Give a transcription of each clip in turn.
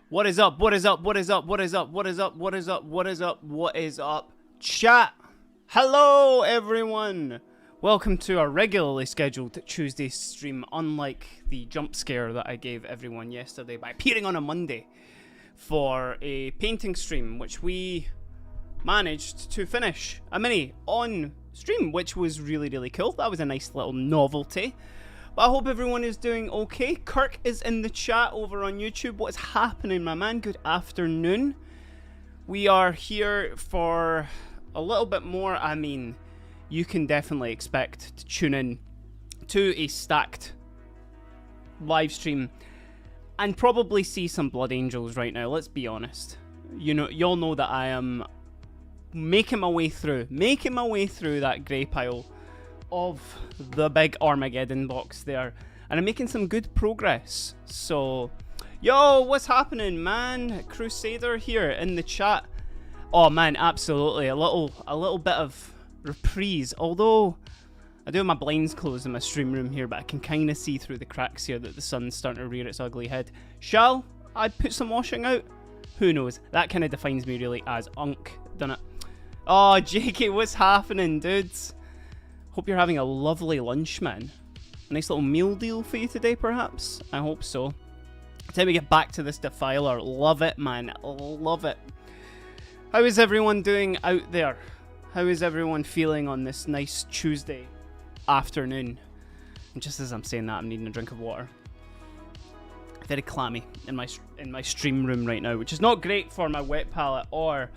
What is up? What is up? What is up? What is up? What is up? What is up? What is up? What is up? Chat! Hello, everyone! Welcome to our regularly scheduled Tuesday stream, unlike the jump scare that I gave everyone yesterday by appearing on a Monday for a painting stream, which we managed to finish a mini on stream, which was really cool. That was a nice little novelty. But I hope everyone is doing okay. Kirk is in the chat over on YouTube. What is happening, my man? Good afternoon. We are here for a little bit more. I mean, you can definitely expect to tune in to a stacked live stream and probably see some Blood Angels right now. Let's be honest. Y'all know that I am making my way through that grey pile of the big Armageddon box there, and I'm making some good progress. So yo, what's happening, man? Crusader here in the chat. Oh man, absolutely a little bit of reprise, although I do have my blinds closed in my stream room here, but I can kind of see through the cracks here that the sun's starting to rear its ugly head. Shall I put some washing out? Who knows? That kind of defines me really as Unk, doesn't it? Oh, JK, what's happening, dudes? Hope you're having a lovely lunch, man. A nice little meal deal for you today, perhaps? I hope so. Time we get back to this Defiler. Love it, man. Love it. How is everyone doing out there? How is everyone feeling on this nice Tuesday afternoon? And just as I'm saying that, I'm needing a drink of water. Very clammy in my stream room right now, which is not great for my wet palate or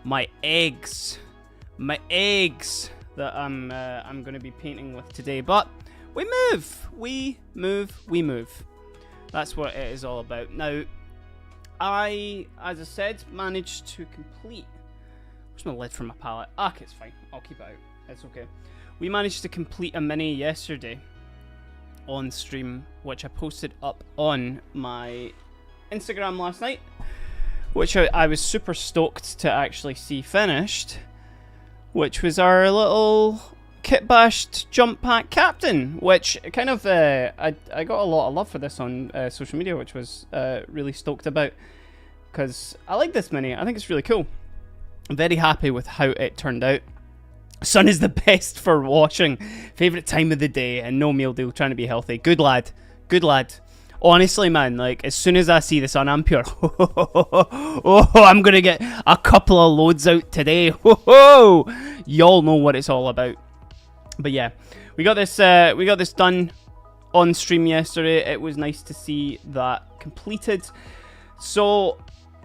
my eggs. My eggs that I'm going to be painting with today. But we move. That's what it is all about. Now, I, as I said, managed to complete... Where's my lid from my palette? Okay, it's fine. I'll keep it out. It's okay. We managed to complete a mini yesterday on stream, which I posted up on my Instagram last night, which I was super stoked to actually see finished, which was our little kit-bashed jump pack captain, which kind of, I got a lot of love for this on social media, which was really stoked about, because I like this mini. I think it's really cool. I'm very happy with how it turned out. Sun is the best for washing. Favourite time of the day, and no meal deal, trying to be healthy. Good lad. Good lad. Honestly, man, like, as soon as I see the sun, I'm pure. Oh, I'm going to get a couple of loads out today. Y'all know what it's all about. But yeah, we got this done on stream yesterday. It was nice to see that completed. So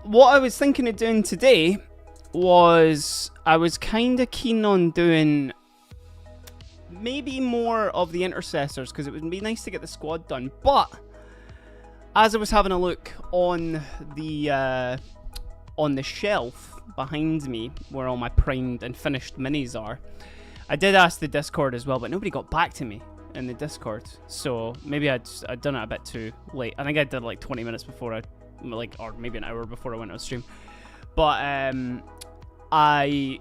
what I was thinking of doing today was I was kind of keen on doing maybe more of the intercessors, because it would be nice to get the squad done. But as I was having a look on the shelf behind me, where all my primed and finished minis are, I did ask the Discord as well, but nobody got back to me in the Discord. So maybe I'd done it a bit too late. I think I did like 20 minutes before or maybe an hour before I went on stream. But I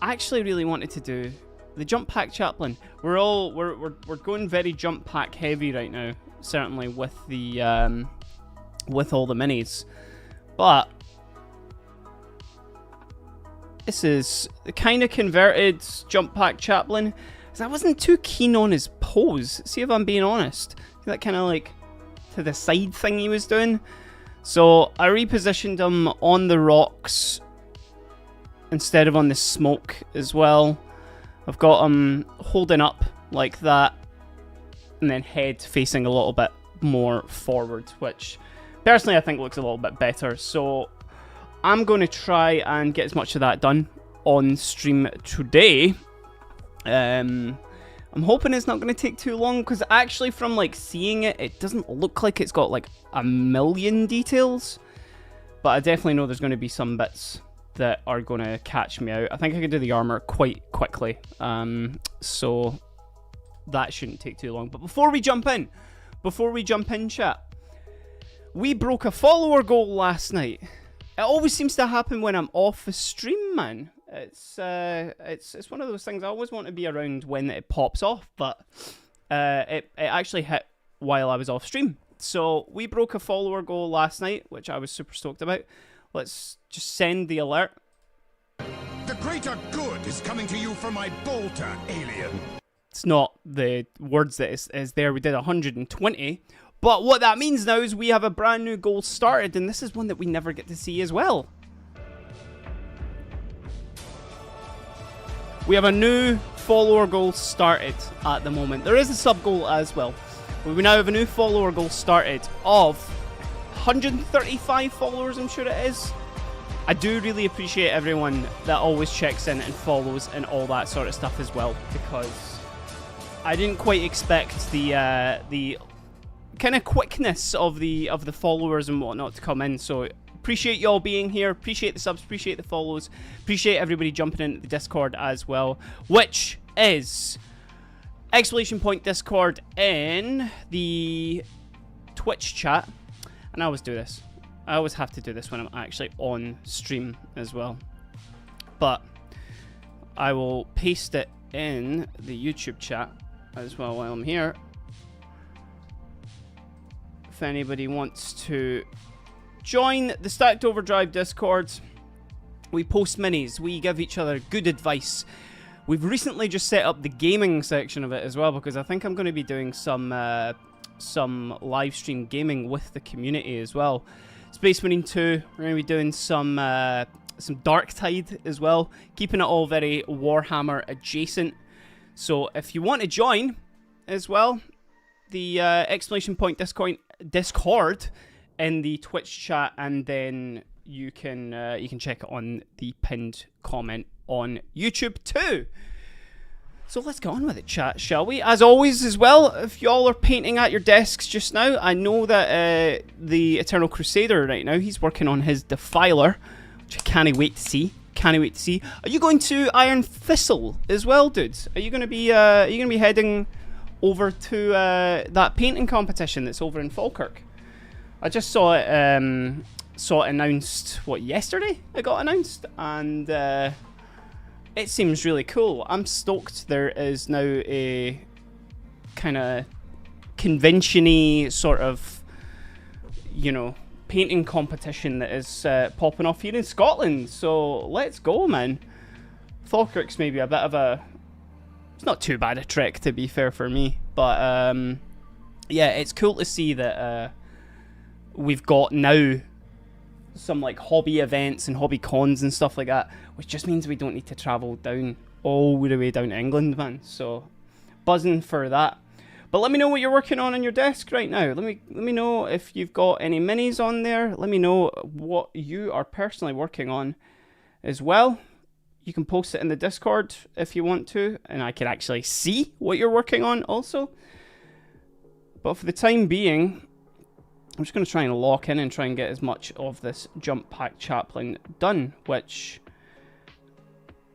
actually really wanted to do the jump pack chaplain. We're going very jump pack heavy right now, certainly with the with all the minis. But this is the kind of converted jump pack chaplain, because I wasn't too keen on his pose. See if I'm being honest. That kind of like to the side thing he was doing. So I repositioned him on the rocks instead of on the smoke as well. I've got him holding up like that, and then head facing a little bit more forward, which personally I think looks a little bit better. So I'm going to try and get as much of that done on stream today. I'm hoping it's not going to take too long, because actually from like seeing it, it doesn't look like it's got like a million details. But I definitely know there's going to be some bits that are going to catch me out. I think I can do the armor quite quickly. So that shouldn't take too long. But before we jump in, chat, we broke a follower goal last night. It always seems to happen when I'm off the stream, man. It's one of those things. I always want to be around when it pops off, but it actually hit while I was off stream. So we broke a follower goal last night, which I was super stoked about. Let's just send the alert. The greater good is coming to you from my bolter, alien. It's not the words that is there. We did 120. But what that means now is we have a brand new goal started, and this is one that we never get to see as well. We have a new follower goal started at the moment. There is a sub goal as well. But we now have a new follower goal started of 135 followers, I'm sure it is. I do really appreciate everyone that always checks in and follows and all that sort of stuff as well, because I didn't quite expect the kind of quickness of the followers and whatnot to come in. So appreciate y'all being here, appreciate the subs, appreciate the follows, appreciate everybody jumping into the Discord as well, which is !Discord in the Twitch chat. And I always do this. I always have to do this when I'm actually on stream as well. But I will paste it in the YouTube chat as well while I'm here. If anybody wants to join the Stacked Overdrive Discord, we post minis, we give each other good advice. We've recently just set up the gaming section of it as well, because I think I'm going to be doing some live stream gaming with the community as well. Space Marine 2, we're going to be doing some Darktide as well, keeping it all very Warhammer adjacent. So if you want to join as well, the Discord in the Twitch chat, and then you can check it on the pinned comment on YouTube too. So let's get on with it, chat, shall we? As always as well, if y'all are painting at your desks just now, I know that the Eternal Crusader right now, he's working on his Defiler, which I can't wait to see. Can't wait to see. Are you going to Iron Thistle as well, dudes? Are you going to be heading over to that painting competition that's over in Falkirk? I just saw it announced, what, yesterday? It got announced, and it seems really cool. I'm stoked there is now a kind of convention-y sort of, you know, painting competition that is popping off here in Scotland. So let's go, man. Falkirk's maybe a bit of a... It's not too bad a trek, to be fair, for me. But, yeah, it's cool to see that we've got now some like hobby events and hobby cons and stuff like that, which just means we don't need to travel down all the way down to England, man. So buzzing for that. But let me know what you're working on your desk right now. Let me know if you've got any minis on there. Let me know what you are personally working on as well. You can post it in the Discord if you want to, and I can actually see what you're working on also. But for the time being, I'm just going to try and lock in and try and get as much of this Jump Pack Chaplain done, which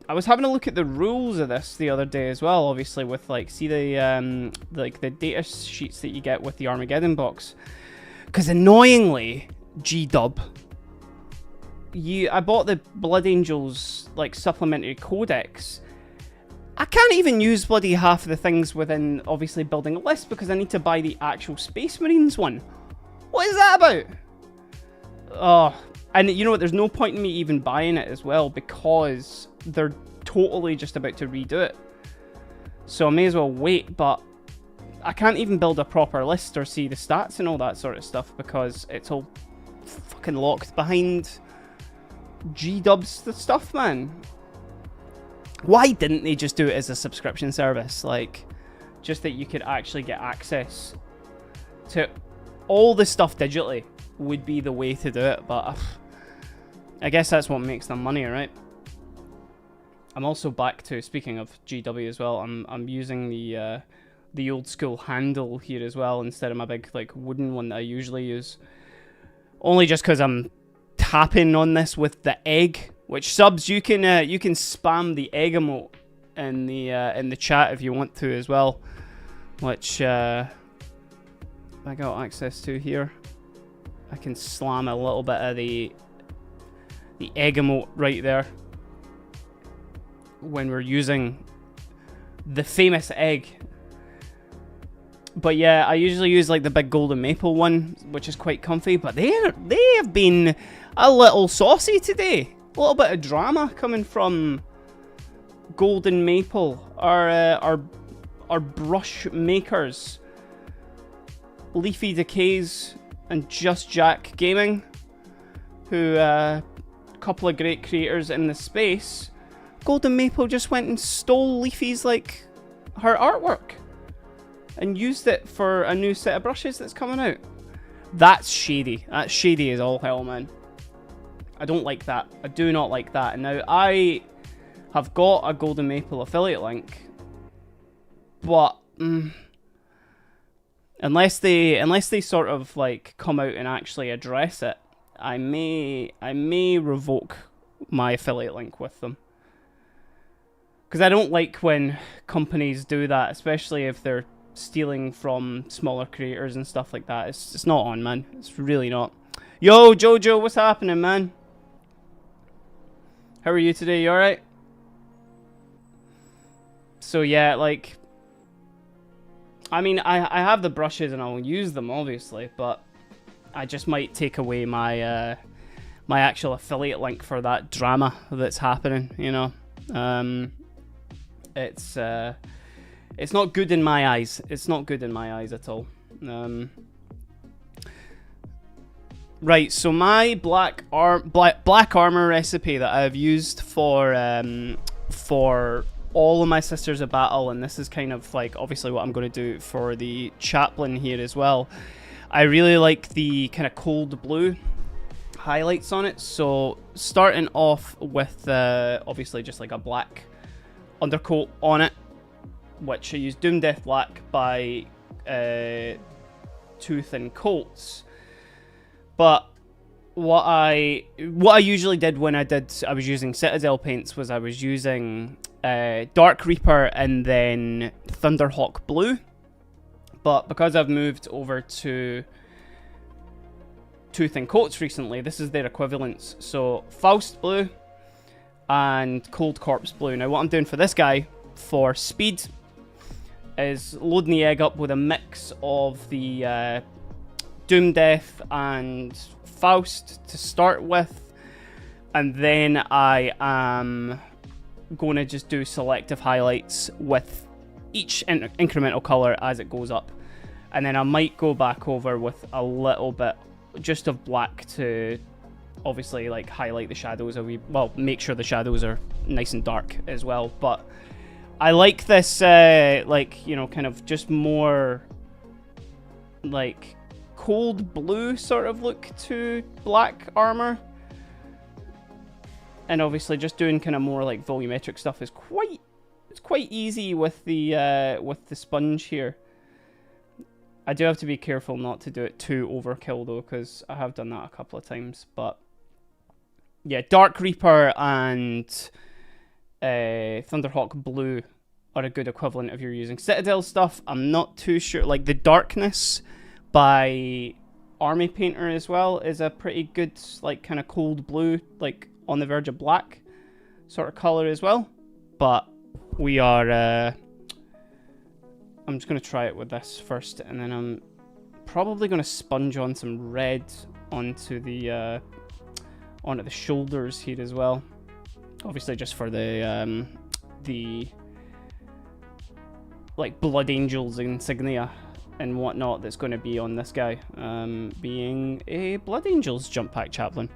I was having a look at the rules of this the other day as well, obviously, with like, see the the data sheets that you get with the Armageddon box. Because annoyingly, G-Dub, I bought the Blood Angels like supplementary codex. I can't even use bloody half of the things within obviously building a list because I need to buy the actual Space Marines one. What is that about? Oh, and you know what? There's no point in me even buying it as well because they're totally just about to redo it. So I may as well wait, but I can't even build a proper list or see the stats and all that sort of stuff because it's all fucking locked behind G-Dub's stuff, man. Why didn't they just do it as a subscription service? Like, just that you could actually get access to all the stuff digitally would be the way to do it, but I guess that's what makes them money, right? I'm also back to, speaking of GW as well, I'm using the old school handle here as well instead of my big like wooden one that I usually use. Only just because I'm tapping on this with the egg, which subs you can spam the egg emote in the chat if you want to as well, which I got access to here. I can slam a little bit of the egg emote right there when we're using the famous egg. But yeah, I usually use like the big golden maple one, which is quite comfy. But they have been a little saucy today. A little bit of drama coming from Golden Maple, our brush makers, Leafy Decays and Just Jack Gaming, who a couple of great creators in the space. Golden Maple just went and stole Leafy's like her artwork and used it for a new set of brushes that's coming out. That's shady. That's shady as all hell, man. I don't like that. I do not like that. And now I have got a Golden Maple affiliate link, but unless they sort of like come out and actually address it, I may revoke my affiliate link with them. Because I don't like when companies do that, especially if they're stealing from smaller creators and stuff like that. It's not on, man. It's really not. Yo, Jojo, what's happening, man? How are you today? You alright? So yeah, like, I mean, I have the brushes and I'll use them, obviously, but I just might take away my my actual affiliate link for that drama that's happening, you know? It's not good in my eyes. It's not good in my eyes at all. Right, so my black armor recipe that I've used for all of my Sisters of Battle, and this is kind of like obviously what I'm going to do for the chaplain here as well. I really like the kind of cold blue highlights on it. So starting off with obviously just like a black undercoat on it, which I use Doom Death Black by Tooth and Coats. But what I usually did when I was using Citadel paints was I was using Dark Reaper and then Thunderhawk Blue. But because I've moved over to Tooth and Coats recently, this is their equivalents. So Faust Blue and Cold Corpse Blue. Now what I'm doing for this guy for speed is loading the egg up with a mix of the Doom Death and Faust to start with, and then I am going to just do selective highlights with each incremental color as it goes up, and then I might go back over with a little bit just of black to obviously like highlight the shadows well, make sure the shadows are nice and dark as well. But I like this like, you know, kind of just more like cold blue sort of look to black armor, and obviously just doing kind of more like volumetric stuff is quite easy with the sponge here. I do have to be careful not to do it too overkill though, because I have done that a couple of times. But yeah, Dark Reaper and Thunderhawk Blue are a good equivalent if you're using Citadel stuff. I'm not too sure, like the Darkness by Army Painter as well is a pretty good like kind of cold blue, like on the verge of black sort of color as well. But we are I'm just going to try it with this first, and then I'm probably going to sponge on some red onto the shoulders here as well, obviously just for the like Blood Angels insignia and whatnot that's going to be on this guy, being a Blood Angels jump pack chaplain.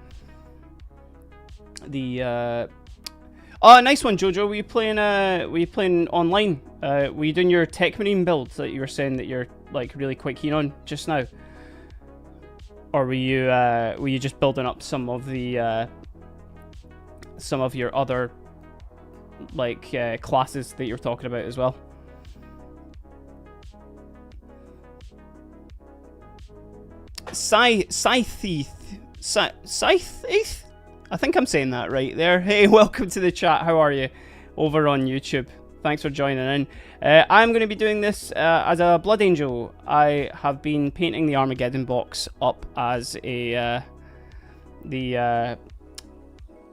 The oh, nice one, Jojo. Were you playing online? Were you doing your Tech Marine build that you were saying that you're like really quite keen on just now, or were you just building up some of the some of your other like classes that you're talking about as well? Scythe? I think I'm saying that right there. Hey, welcome to the chat. How are you over on YouTube? Thanks for joining in. I'm going to be doing this as a Blood Angel. I have been painting the Armageddon box up as a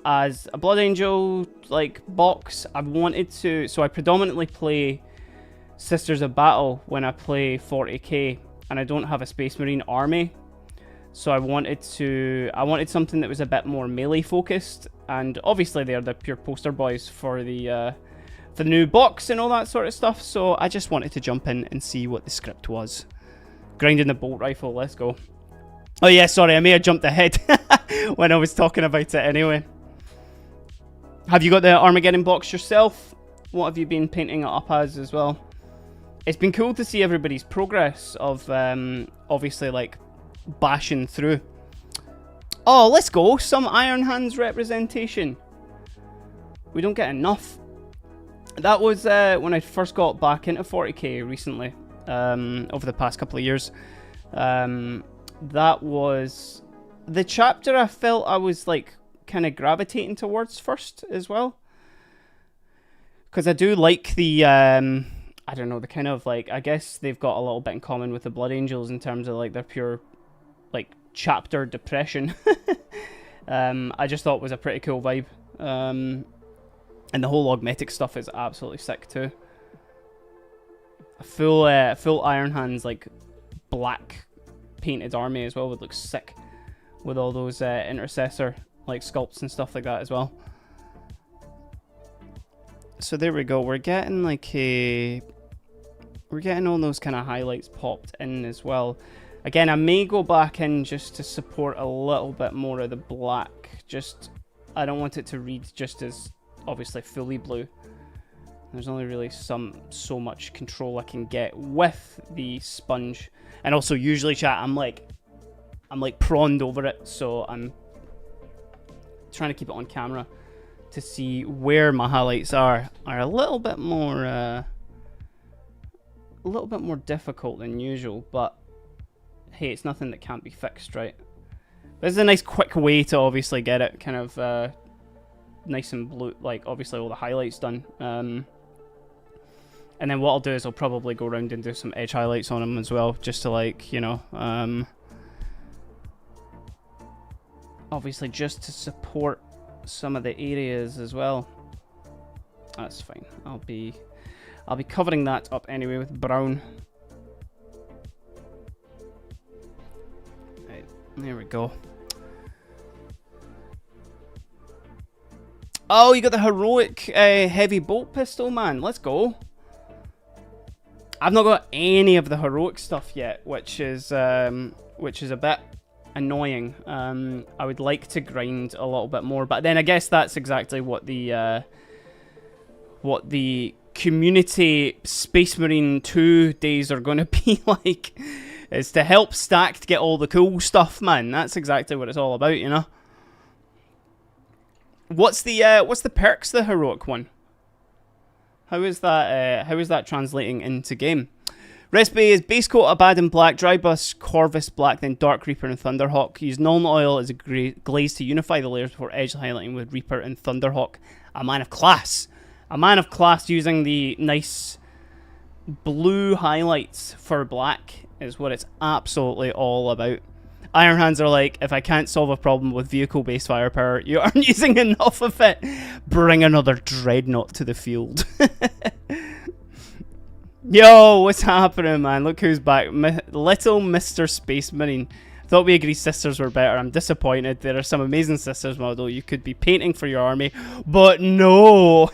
as a Blood Angel like box. I wanted to, so I predominantly play Sisters of Battle when I play 40k, and I don't have a Space Marine army. So I wanted something that was a bit more melee focused, and obviously they're the pure poster boys for the new box and all that sort of stuff. So I just wanted to jump in and see what the script was. Grinding the bolt rifle, let's go. Oh yeah, sorry, I may have jumped ahead when I was talking about it anyway. Have you got the Armageddon box yourself? What have you been painting it up as well? It's been cool to see everybody's progress of obviously like bashing through. Oh, let's go. Some Iron Hands representation. We don't get enough. That was when I first got back into 40k recently, over the past couple of years. That was the chapter I felt I was like kind of gravitating towards first as well. Because I do like the, I don't know, the kind of like, I guess they've got a little bit in common with the Blood Angels in terms of like their pure like chapter depression. I just thought it was a pretty cool vibe. And the whole augmetic stuff is absolutely sick too. A full Iron Hands like black painted army as well would look sick with all those intercessor like sculpts and stuff like that as well. So there we go. We're getting all those kind of highlights popped in as well. Again, I may go back in just to support a little bit more of the black. Just, I don't want it to read just as obviously fully blue. There's only really so much control I can get with the sponge. And also usually chat, I'm like prawned over it, so I'm trying to keep it on camera to see where my highlights are a little bit more difficult than usual, but hey, it's nothing that can't be fixed, right? This is a nice quick way to obviously get it kind of nice and blue, like obviously all the highlights done. And then what I'll do is I'll probably go around and do some edge highlights on them as well, just to like, you know, obviously just to support some of the areas as well. That's fine. I'll be covering that up anyway with brown. Right, there we go. Oh, you got the heroic heavy bolt pistol, man. Let's go. I've not got any of the heroic stuff yet, which is a bit annoying. I would like to grind a little bit more, but then I guess that's exactly what the community Space Marine 2 days are going to be like, is to help Stack to get all the cool stuff, man. That's exactly what it's all about, you know. What's the perks, the heroic one? How is that translating into game? Recipe is base coat Abaddon black, dry bus Corvus black, then Dark Reaper and Thunderhawk. Use Null Oil as a glaze to unify the layers before edge highlighting with Reaper and Thunderhawk. A man of class. A man of class using the nice blue highlights for black is what it's absolutely all about. Iron Hands are like, if I can't solve a problem with vehicle-based firepower, you aren't using enough of it. Bring another Dreadnought to the field. Yo, what's happening, man? Look who's back. Little Mr. Space Marine. Thought we agreed sisters were better. I'm disappointed. There are some amazing sisters model you could be painting for your army, but no.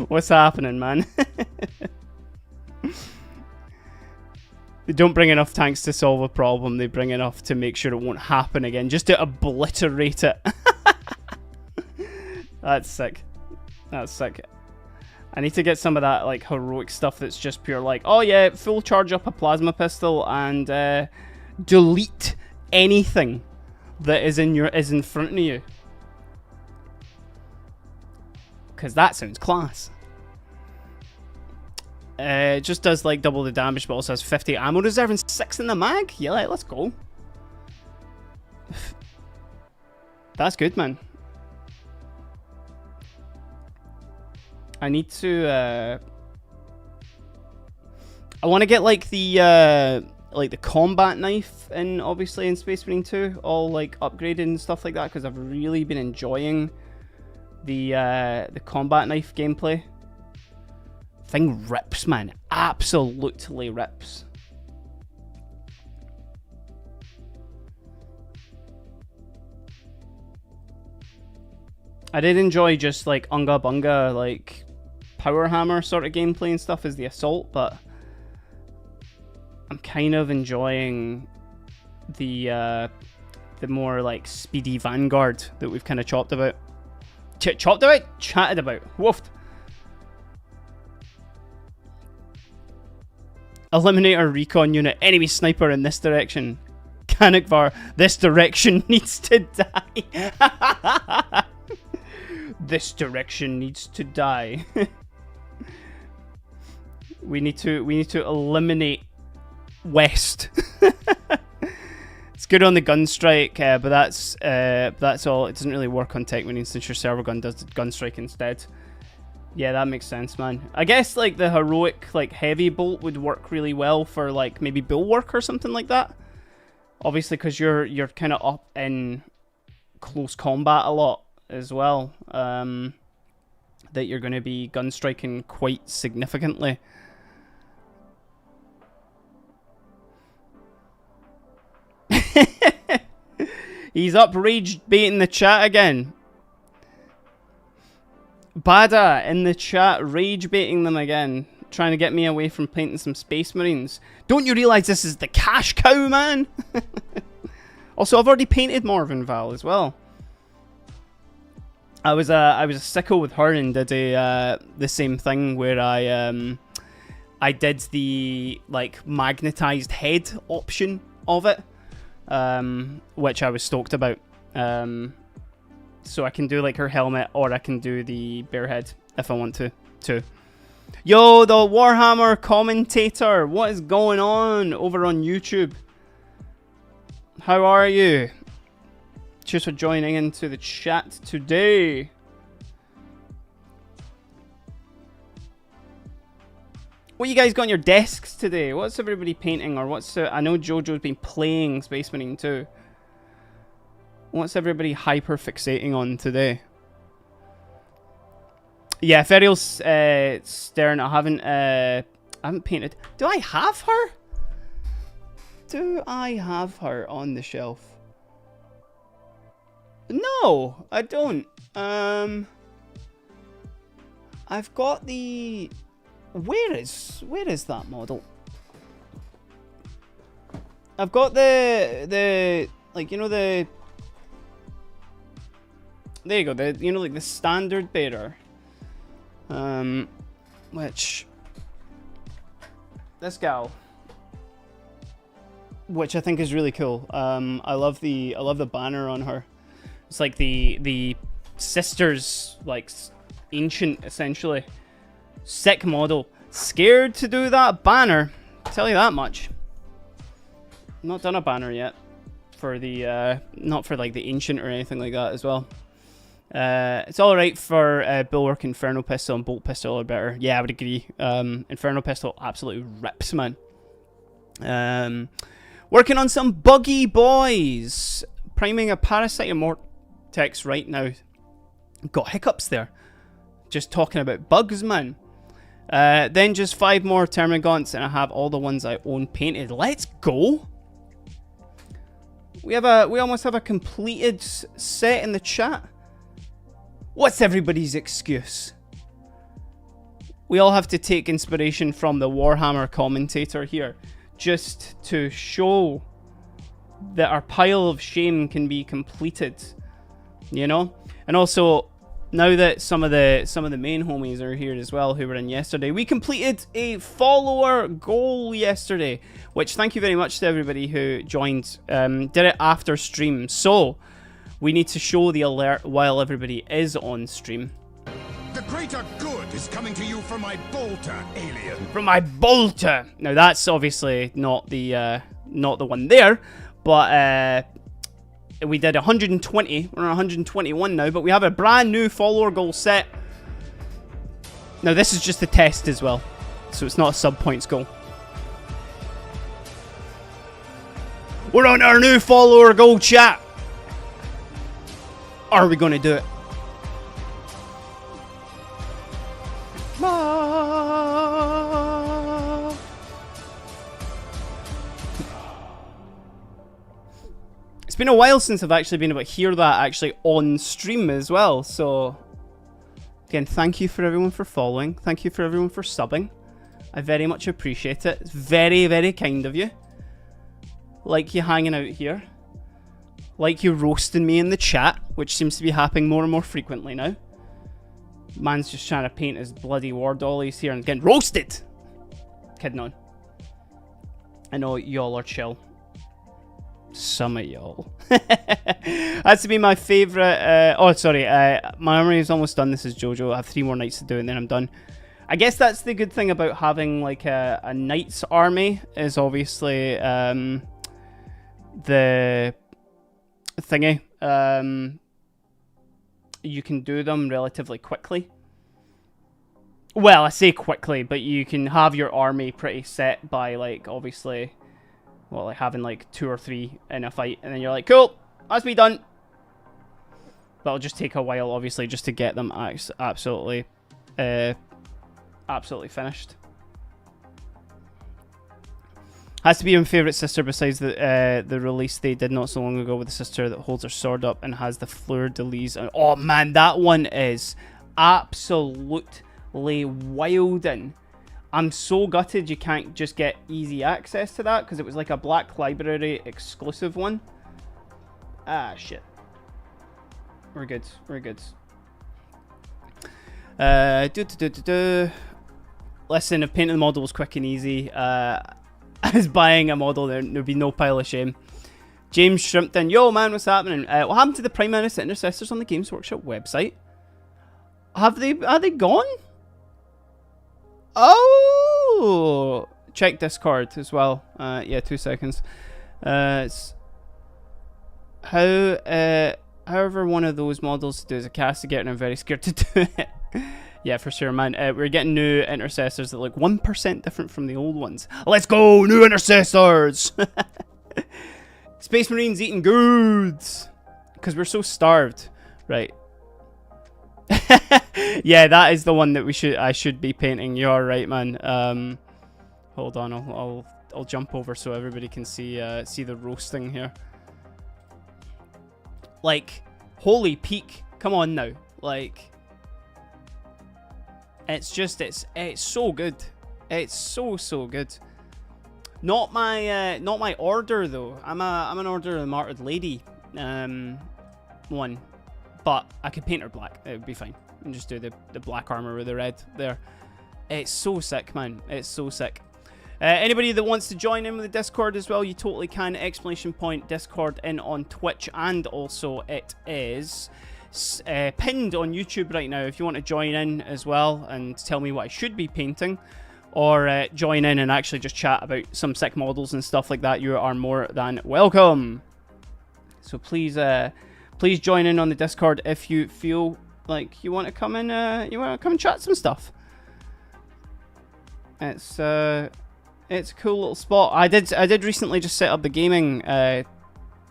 What's happening, man? They don't bring enough tanks to solve a problem. They bring enough to make sure it won't happen again, just to obliterate it. That's sick. That's sick. I need to get some of that like heroic stuff that's just pure like, oh yeah, full charge up a plasma pistol and delete anything that is in front of you. Because that sounds class. It just does like double the damage, but also has 50 ammo reserve and 6 in the mag. Yeah, let's go. That's good, man. I need to. I want to get like the combat knife in, obviously in Space Marine 2, all like upgraded and stuff like that, because I've really been enjoying the combat knife gameplay Thing rips, man. Absolutely rips. I did enjoy just like Unga Bunga, like Power Hammer sort of gameplay and stuff as the assault, but I'm kind of enjoying the more like speedy Vanguard that we've kind of chopped about. Chopped about? Chatted about. Woofed. Eliminator recon unit. Enemy sniper in this direction. Kanekvar, this direction needs to die. This direction needs to die. we need to eliminate West. It's good on the Gunstrike, but that's all. It doesn't really work on Tech Marine since your server gun does the Gunstrike instead. Yeah, that makes sense, man. I guess like the heroic like heavy bolt would work really well for like maybe bulwark or something like that. Obviously, because you're kind of up in close combat a lot as well. That you're going to be gun striking quite significantly. He's up rage baiting the chat again. Bada in the chat rage baiting them again, trying to get me away from painting some Space Marines. Don't you realise this is the cash cow, man? Also, I've already painted Morven Val as well. I was a sicko with her and did the same thing where I did the like magnetized head option of it, which I was stoked about. So I can do like her helmet, or I can do the bear head if I want to too. Yo, the Warhammer commentator, what is going on over on YouTube? How are you? Cheers for joining into the chat today. What you guys got on your desks today? What's everybody painting, or what's... I know Jojo's been playing Space Marine 2. What's everybody hyper fixating on today? Yeah, Ferial's Stern. I haven't painted. Do I have her? Do I have her on the shelf? No, I don't. I've got the... Where is that model? I've got the like, you know, the... There you go, like the standard bearer. Which... This gal. Which I think is really cool. I love the banner on her. It's like the sisters, like ancient essentially. Sick model. Scared to do that banner. Tell you that much. Not done a banner yet for the not for like the ancient or anything like that as well. It's all right for Bulwark, Inferno Pistol, and Bolt Pistol are better. Yeah, I would agree. Inferno Pistol absolutely rips, man. Working on some buggy boys. Priming a Parasite Immortex right now. Got hiccups there. Just talking about bugs, man. Then just 5 more Termagants, and I have all the ones I own painted. Let's go. We almost have a completed set in the chat. What's everybody's excuse? We all have to take inspiration from the Warhammer commentator here, just to show that our pile of shame can be completed, you know. And also, now that some of the main homies are here as well, who were in yesterday, we completed a follower goal yesterday, which thank you very much to everybody who joined. Did it after stream, so we need to show the alert while everybody is on stream. The greater good is coming to you from my bolter, alien. From my bolter. Now that's obviously not the one there, but we did 120. We're on 121 now, but we have a brand new follower goal set. Now this is just a test as well, so it's not a sub points goal. We're on our new follower goal, chat. Are we going to do it? been a while since I've actually been able to hear that actually on stream as well. So, again, thank you for everyone for following. Thank you for everyone for subbing. I very much appreciate it. It's very, very kind of you. Like you hanging out here. Like you roasting me in the chat, which seems to be happening more and more frequently now. Man's just trying to paint his bloody war dollies here and getting roasted. Kidding on. I know y'all are chill. Some of y'all. That's to be my favourite. Oh, sorry. My armory is almost done. This is Jojo. I have 3 more nights to do and then I'm done. I guess that's the good thing about having like a knight's army is obviously the thingy. You can do them relatively quickly. Well, I say quickly, but you can have your army pretty set by like obviously, well, like having like 2 or 3 in a fight, and then you're like, cool, that's me done. That'll just take a while, obviously, just to get them absolutely finished. Has to be my favourite sister besides the release they did not so long ago with the sister that holds her sword up and has the fleur-de-lis. Oh man, that one is absolutely wilding. I'm so gutted you can't just get easy access to that because it was like a Black Library exclusive one. Ah, shit. We're good. We're good. Listen, if painting the model was quick and easy, as buying a model, there'd be no pile of shame. James Shrimpton, yo man, what's happening? What happened to the Prime Minister Intercessors on the Games Workshop website? Are they gone? Oh, check Discord as well. Yeah, 2 seconds. It's however one of those models to do is a castigator, and I'm very scared to do it. Yeah, for sure, man. We're getting new intercessors that look 1% different from the old ones. Let's go, new intercessors! Space Marines eating goods! Because we're so starved. Right. Yeah, that is the one that I should be painting. You're right, man. Hold on, I'll jump over so everybody can see the roasting here. Like, holy peak. Come on now. Like, it's just it's so good. It's so good. Not my order though. I'm an Order of the Martyred Lady one, but I could paint her black. It would be fine. And just do the black armor with the red there. It's so sick, man. It's so sick. Anybody that wants to join in with the Discord as well, you totally can. Exclamation point Discord in on Twitch, and also it is pinned on YouTube right now if you want to join in as well and tell me what I should be painting, or join in and actually just chat about some sick models and stuff like that. You are more than welcome. So please join in on the Discord if you feel like you want to come in, and chat some stuff. It's a cool little spot. I did recently just set up the gaming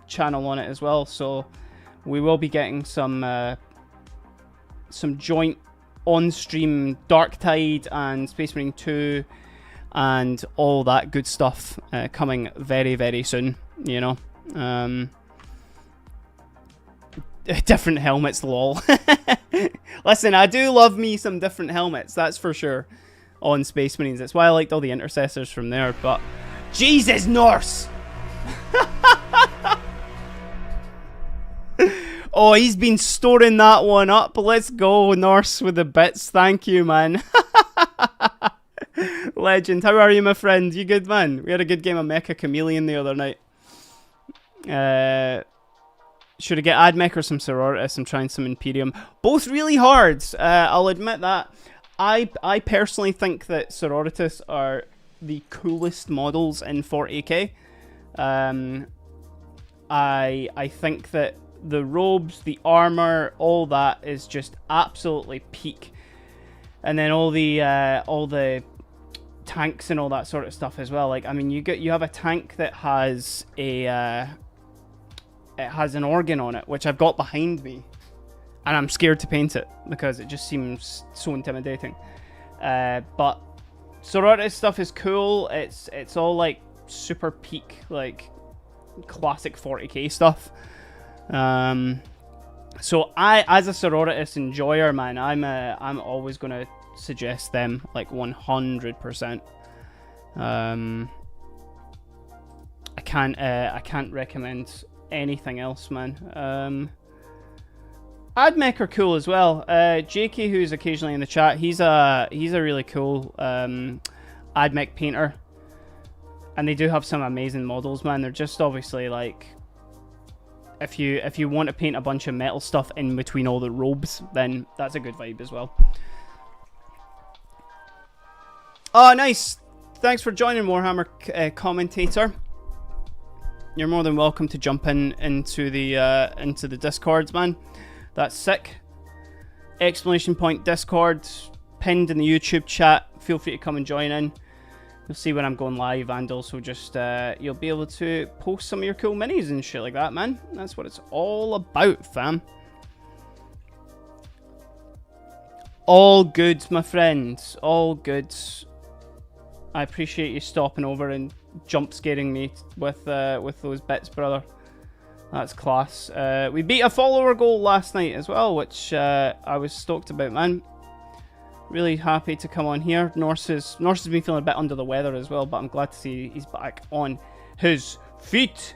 channel on it as well, so we will be getting some joint on-stream Darktide and Space Marine 2 and all that good stuff coming very, very soon, you know. Different helmets, lol. Listen, I do love me some different helmets, that's for sure, on Space Marines. That's why I liked all the intercessors from there, but Jesus, Norse! Oh, he's been storing that one up. Let's go, Norse with the bits. Thank you, man. Legend. How are you, my friend? You good, man? We had a good game of Mecha Chameleon the other night. Should I get AdMech or some Sororitas? I'm trying some Imperium. Both really hard. I'll admit that. I personally think that Sororitas are the coolest models in 40k. I think that the robes, the armor, all that is just absolutely peak. And then all the tanks and all that sort of stuff as well. Like, I mean, you have a tank that has it has an organ on it, which I've got behind me, and I'm scared to paint it because it just seems so intimidating. But Sororitas stuff is cool. It's all like super peak, like classic 40k stuff. So I, as a Sororitas enjoyer, man, I'm always gonna suggest them, like 100%. I can't recommend anything else, man. AdMech are cool as well. JK, who's occasionally in the chat, he's a really cool AdMech painter, and they do have some amazing models, man. They're just obviously like, if you want to paint a bunch of metal stuff in between all the robes, then that's a good vibe as well. Oh, nice. Thanks for joining, Warhammer commentator. You're more than welcome to jump into the Discords, man. That's sick. Exclamation point Discord pinned in the YouTube chat. Feel free to come and join in. You'll see when I'm going live, and also just you'll be able to post some of your cool minis and shit like that, man. That's what it's all about, fam. All good, my friends. All good. I appreciate you stopping over and jump scaring me with those bits, brother. That's class. We beat a follower goal last night as well, which I was stoked about, man. Really happy to come on here. Norse has been feeling a bit under the weather as well, but I'm glad to see he's back on his feet.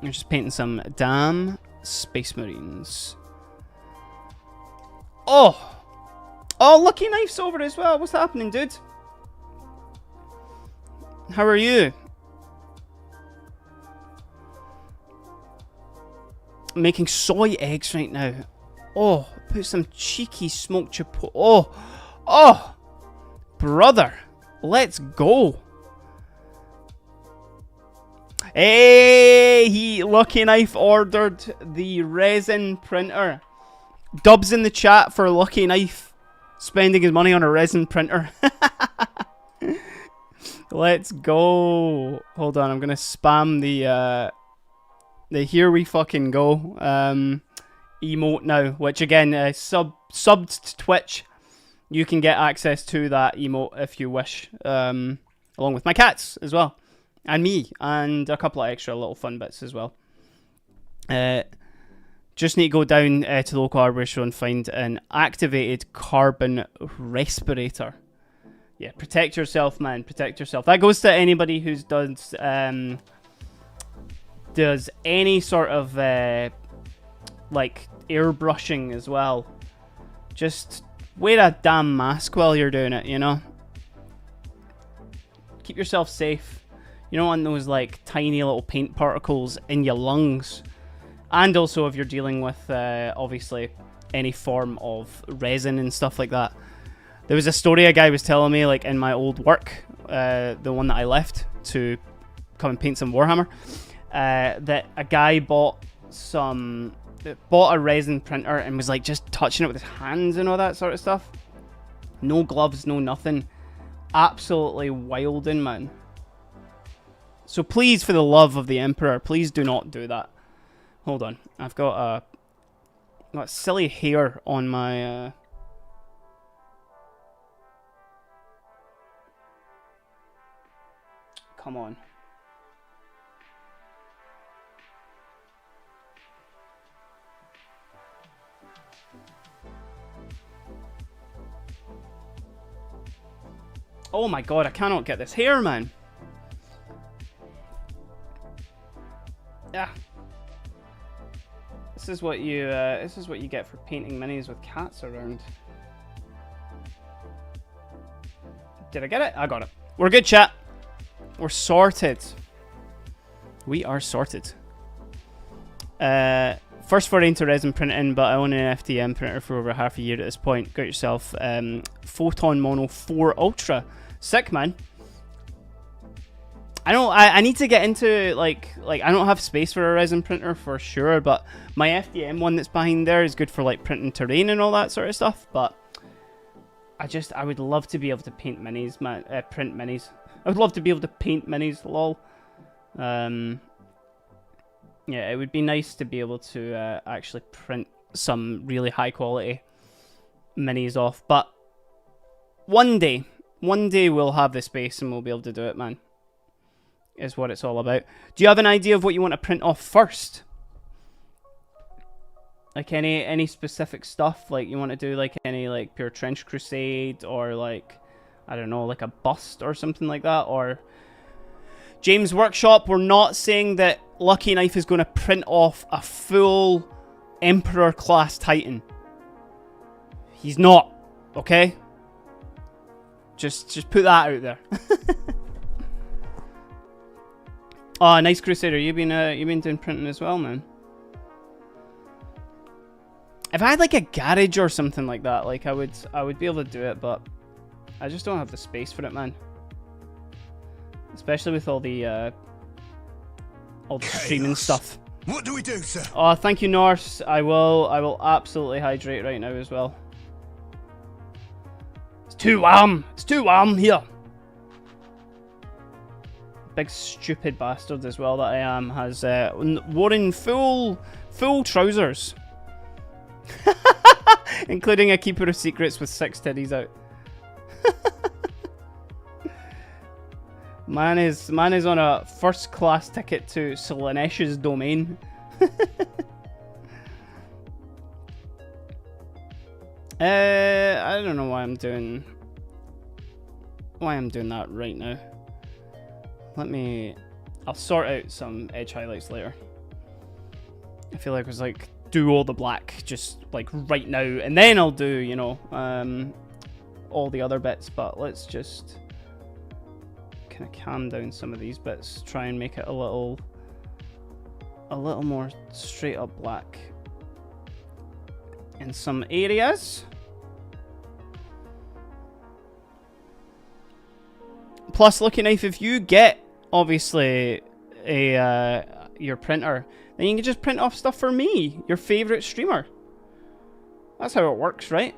I'm just painting some damn Space Marines. Oh! Oh, Lucky Knife's over as well. What's happening, dude? How are you? I'm making soy eggs right now. Oh, put some cheeky smoked chipotle. Oh, brother, let's go. Hey, Lucky Knife ordered the resin printer. Dubs in the chat for Lucky Knife spending his money on a resin printer. Let's go. Hold on, I'm gonna spam the here we fucking go emote now, which again, subbed to Twitch, you can get access to that emote if you wish, along with my cats as well, and me, and a couple of extra little fun bits as well. Just need to go down to the local hardware store and find an activated carbon respirator. Yeah, protect yourself, man. Protect yourself. That goes to anybody who does any sort of like airbrushing as well. Just wear a damn mask while you're doing it, you know? Keep yourself safe. You don't want those like tiny little paint particles in your lungs. And also if you're dealing with obviously any form of resin and stuff like that. There was a story a guy was telling me, like in my old work, the one that I left to come and paint some Warhammer, that a guy bought a resin printer and was like just touching it with his hands and all that sort of stuff. No gloves, no nothing. Absolutely wilding, man. So please, for the love of the Emperor, please do not do that. Hold on, I've got silly hair on my come on. Oh my god, I cannot get this hair, man. Yeah. This is what you get for painting minis with cats around. Did I get it? I got it. We're good, chat. We're sorted. We are sorted. First foray into resin printing, but I own an FDM printer for over half a year at this point. Got yourself Photon Mono 4 Ultra. Sick, man. I need to get into like I don't have space for a resin printer for sure, but my FDM one that's behind there is good for like printing terrain and all that sort of stuff. But I would love to be able to paint minis, man. Print minis. I would love to be able to paint minis. Lol. Yeah, it would be nice to be able to actually print some really high quality minis off. But one day we'll have the space and we'll be able to do it, man. is what it's all about. Do you have an idea of what you want to print off first? Like any specific stuff? Like you want to do like any like pure trench crusade, or like, I don't know, like a bust or something like that? Or James Workshop, we're not saying that Lucky Knife is going to print off a full Emperor class Titan. He's not, okay? Just put that out there. Oh, nice Crusader. You've been doing printing as well, man. If I had like a garage or something like that, like I would be able to do it, but I just don't have the space for it, man. Especially with all the streaming stuff. What do we do, sir? Oh, thank you, Norse. I will absolutely hydrate right now as well. It's too warm. It's too warm here. Big stupid bastard as well that I am has worn full trousers. Including a Keeper of Secrets with 6 titties out. Man is on a first class ticket to Slaanesh's domain. I don't know why I'm doing that right now. I'll sort out some edge highlights later. I feel like it was like do all the black just like right now, and then I'll do, you know, all the other bits, but let's just kind of calm down some of these bits, try and make it a little more straight up black in some areas. Plus, Lucky Knife, if you get obviously your printer, then you can just print off stuff for me, your favorite streamer. That's how it works, right?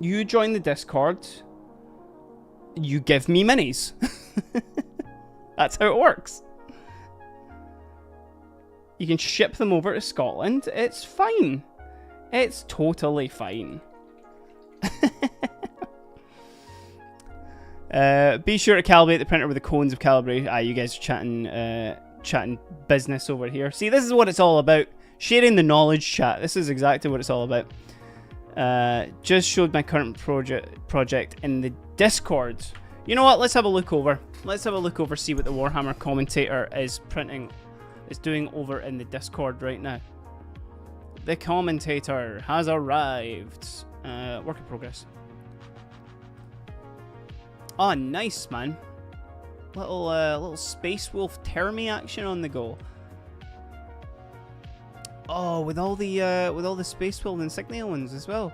You join the Discord, you give me minis. That's how it works. You can ship them over to Scotland. It's fine. It's totally fine. Be sure to calibrate the printer with the cones of calibrate. You guys are chatting business over here. See, this is what it's all about. Sharing the knowledge, chat. This is exactly what it's all about. Just showed my current project in the Discord. You know what? Let's have a look over. Let's have a look over, see what the Warhammer commentator is doing over in the Discord right now. The commentator has arrived. Work in progress. Oh, nice, man. Little Space Wolf Termi action on the go. Oh, with all the Space Wolf insignia ones as well.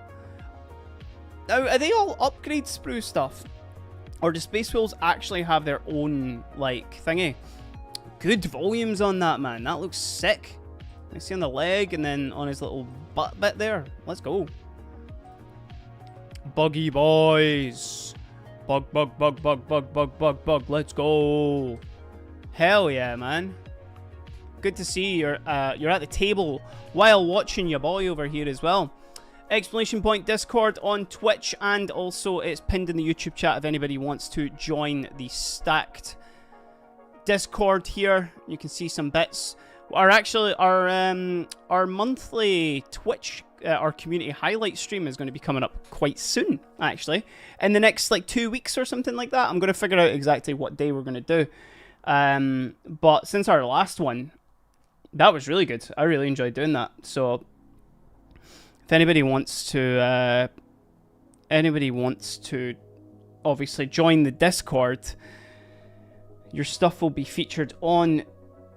Now, are they all upgrade sprue stuff, or do Space Wolves actually have their own like thingy? Good volumes on that, man. That looks sick. I see on the leg and then on his little butt bit there. Let's go. Buggy boys. Bug. Let's go. Hell yeah, man. Good to see you're at the table while watching your boy over here as well. Exclamation point Discord on Twitch, and also it's pinned in the YouTube chat if anybody wants to join the stacked Discord here. You can see some bits. Our monthly Twitch, our community highlight stream is going to be coming up quite soon, actually. In the next like 2 weeks or something like that. I'm going to figure out exactly what day we're going to do. But since our last one, that was really good. I really enjoyed doing that. So if anybody wants to obviously join the Discord, your stuff will be featured on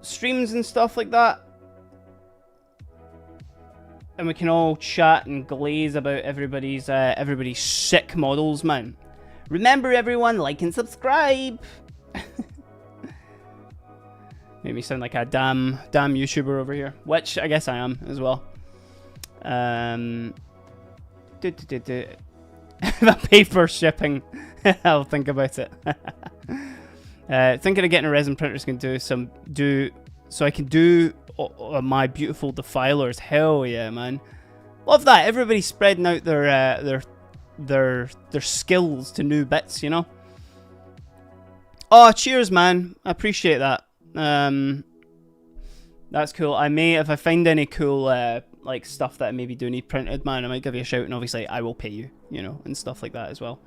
streams and stuff like that. And we can all chat and glaze about everybody's sick models, man. Remember, everyone, like and subscribe. Made me sound like a damn YouTuber over here, which I guess I am as well. The paper shipping. I'll think about it. Thinking of getting a resin printer so I can do my beautiful defilers. Hell yeah, man! Love that. Everybody's spreading out their skills to new bits, you know. Oh, cheers, man. I appreciate that. That's cool. I may, if I find any cool, like, stuff that I maybe do need printed, man, I might give you a shout, and obviously I will pay you, you know, and stuff like that as well.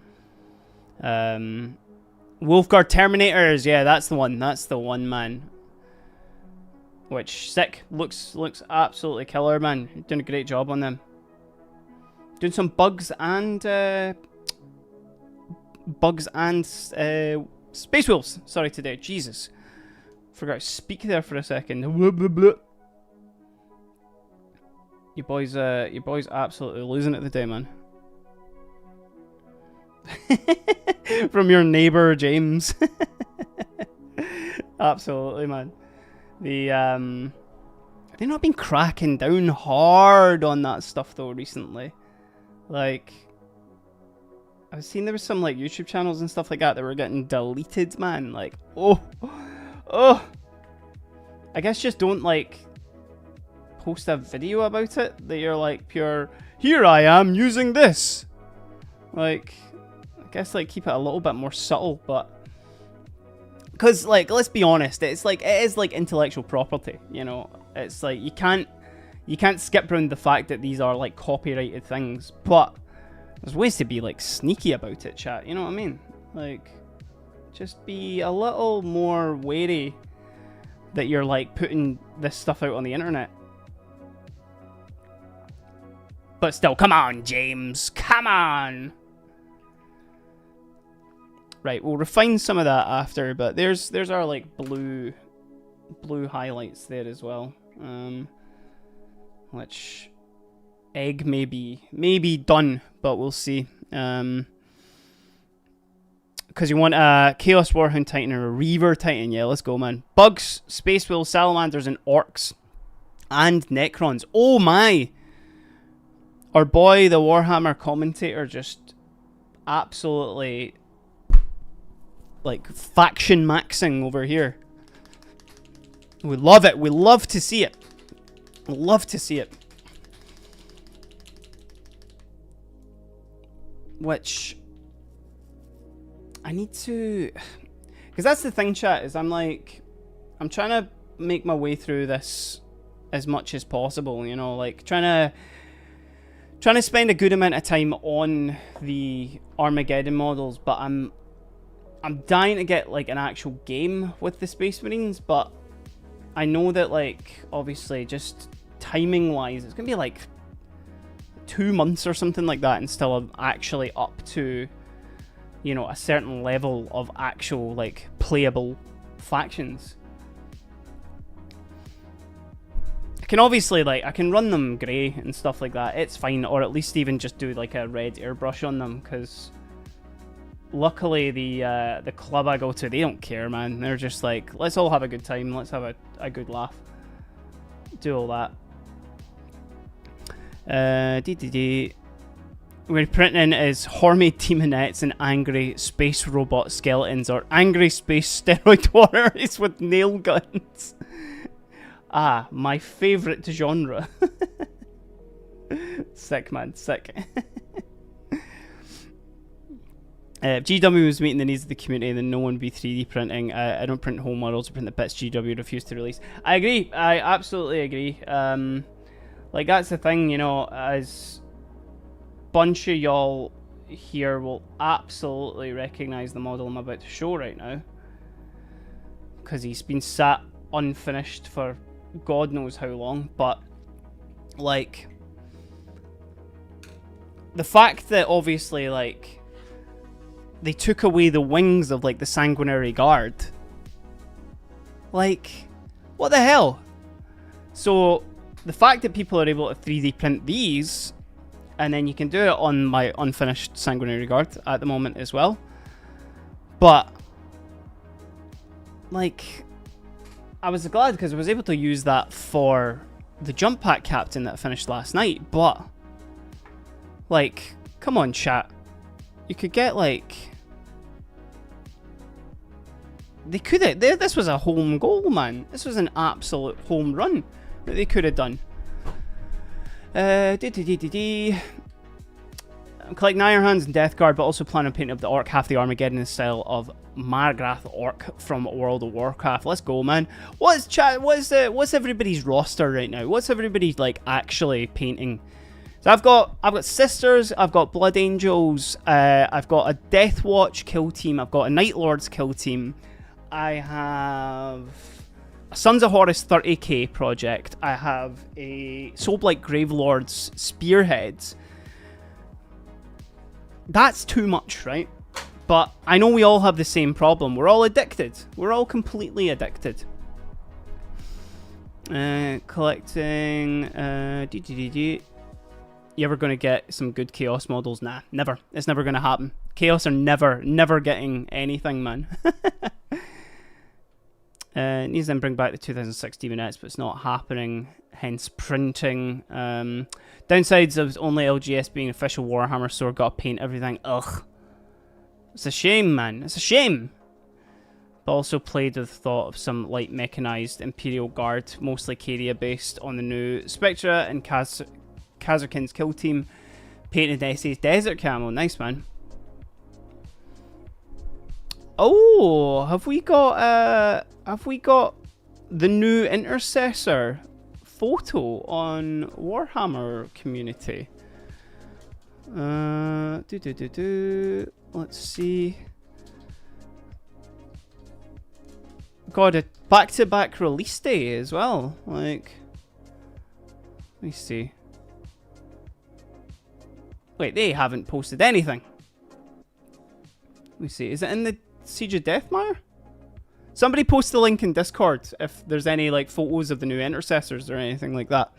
Wolfguard Terminators, yeah, that's the one. That's the one, man. Which, sick. Looks absolutely killer, man. You're doing a great job on them. Doing some bugs and Space Wolves. Sorry today. Jesus. Forgot to speak there for a second. You boys absolutely losing it today, man. From your neighbor James. Absolutely, man. They've not been cracking down hard on that stuff though recently. Like, I've seen there was some like YouTube channels and stuff like that were getting deleted, man. Like, oh. I guess just don't like post a video about it that you're like pure, here I am using this. Like, I guess like keep it a little bit more subtle, but because like, let's be honest, it's like, it is like intellectual property, you know. It's like you can't skip around the fact that these are like copyrighted things, but there's ways to be like sneaky about it, chat, you know what I mean? Like, just be a little more wary that you're like putting this stuff out on the internet. But still, come on, James, come on. Right, we'll refine some of that after, but there's our like blue highlights there as well. Which egg may be done, but we'll see. Because you want a Chaos Warhound Titan or a Reaver Titan. Yeah, let's go, man. Bugs, Space Wolves, Salamanders, and Orcs. And Necrons. Oh my! Our boy, the Warhammer commentator, just absolutely like faction maxing over here. We love it. We love to see it. Love to see it. Which I need to, because that's the thing, chat, is I'm trying to make my way through this as much as possible, you know, like trying to spend a good amount of time on the Armageddon models, but I'm dying to get like an actual game with the Space Marines, but I know that like obviously just timing wise it's gonna be like 2 months or something like that until I'm actually up to, you know, a certain level of actual like playable factions. I can obviously like I can run them grey and stuff like that, it's fine, or at least even just do like a red airbrush on them, because luckily the club I go to, they don't care, man. They're just like, let's all have a good time, let's have a good laugh, do all that. We're printing is Hormade Demonettes and angry space robot skeletons, or angry space steroid warriors with nail guns. Ah, my favourite genre. Sick, man, sick. If GW was meeting the needs of the community, then no one would be 3D printing. I don't print home models, I print the bits GW refuse to release. I agree, I absolutely agree. Like, that's the thing, you know, as bunch of y'all here will absolutely recognise the model I'm about to show right now, because he's been sat unfinished for God knows how long. But like, the fact that obviously like they took away the wings of like the Sanguinary Guard, like, what the hell? So the fact that people are able to 3D print these, and then you can do it on my unfinished Sanguinary Guard at the moment as well. But like, I was glad because I was able to use that for the Jump Pack Captain that I finished last night. But like, come on, chat, you could get like, they could have, this was a home goal, man. This was an absolute home run that they could have done. I'm collecting Iron Hands and Death Guard, but also plan on painting up the Orc, half the Armageddon in the style of Margrath Orc from World of Warcraft. Let's go, man. What's everybody's roster right now? What's everybody like actually painting? So I've got Sisters, I've got Blood Angels, I've got a Death Watch kill team, I've got a Night Lords kill team, I have a Sons of Horus 30k project, I have a Soulblight Gravelords Spearheads. That's too much, right? But I know we all have the same problem. We're all addicted. We're all completely addicted. Collecting... You ever going to get some good Chaos models? Nah, never. It's never going to happen. Chaos are never getting anything, man. Needs to then bring back the 2016 minutes, but it's not happening. Hence printing. Downsides of only LGS being official Warhammer store. Got to paint everything. Ugh. It's a shame, man. It's a shame. But also played with the thought of some light mechanized Imperial Guard, mostly Cadia based on the new Spectra and Kazarkin's kill team. Painted SA's desert camo. Nice, man. Oh, have we got the new Intercessor photo on Warhammer community? Let's see. Got a back-to-back release day as well. Like, let me see. Wait, they haven't posted anything. Let me see. Is it in the Siege of Deathmire? Somebody post the link in Discord if there's any like photos of the new Intercessors or anything like that.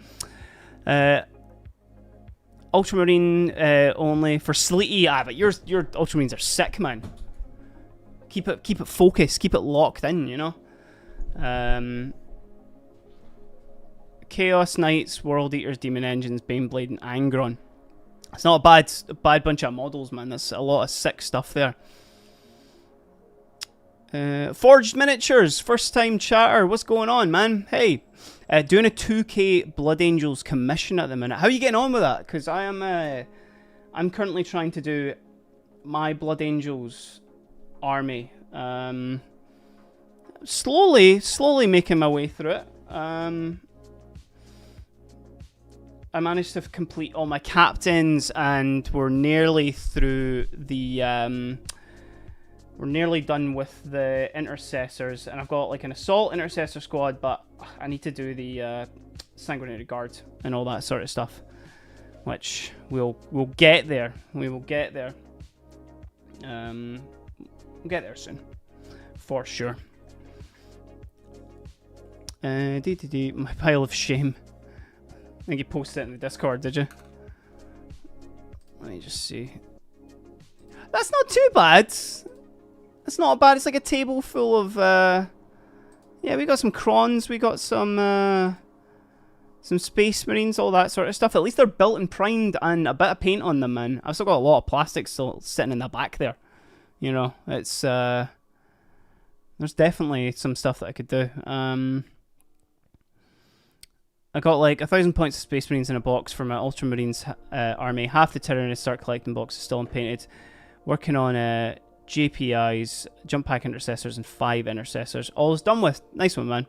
Ultramarine only for Sleety. Ah, but your Ultramarines are sick, man. Keep it focused, keep it locked in, you know. Chaos Knights, World Eaters, Demon Engines, Baneblade, and Angron. It's not a bad bunch of models, man. There's a lot of sick stuff there. Forged Miniatures, first time chatter. What's going on, man? Hey, doing a 2K Blood Angels commission at the minute. How are you getting on with that? Because I'm currently trying to do my Blood Angels army. Slowly making my way through it. I managed to complete all my captains, and we're nearly through the we're nearly done with the Intercessors, and I've got like an Assault Intercessor squad, but I need to do the Sanguinary Guard and all that sort of stuff, which we'll get there. We will get there. We'll get there soon, for sure. My pile of shame. I think you posted it in the Discord, did you? Let me just see. That's not too bad. It's not bad. It's like a table full of... yeah, we got some Krons. We got some Space Marines, all that sort of stuff. At least they're built and primed and a bit of paint on them, man. I've still got a lot of plastic still sitting in the back there. You know, it's... there's definitely some stuff that I could do. I got like 1,000 points of Space Marines in a box for my Ultramarines army. Half the Tyranids start collecting boxes still unpainted. Working on JPIs, Jump Pack Intercessors, and 5 Intercessors. All is done with. Nice one, man.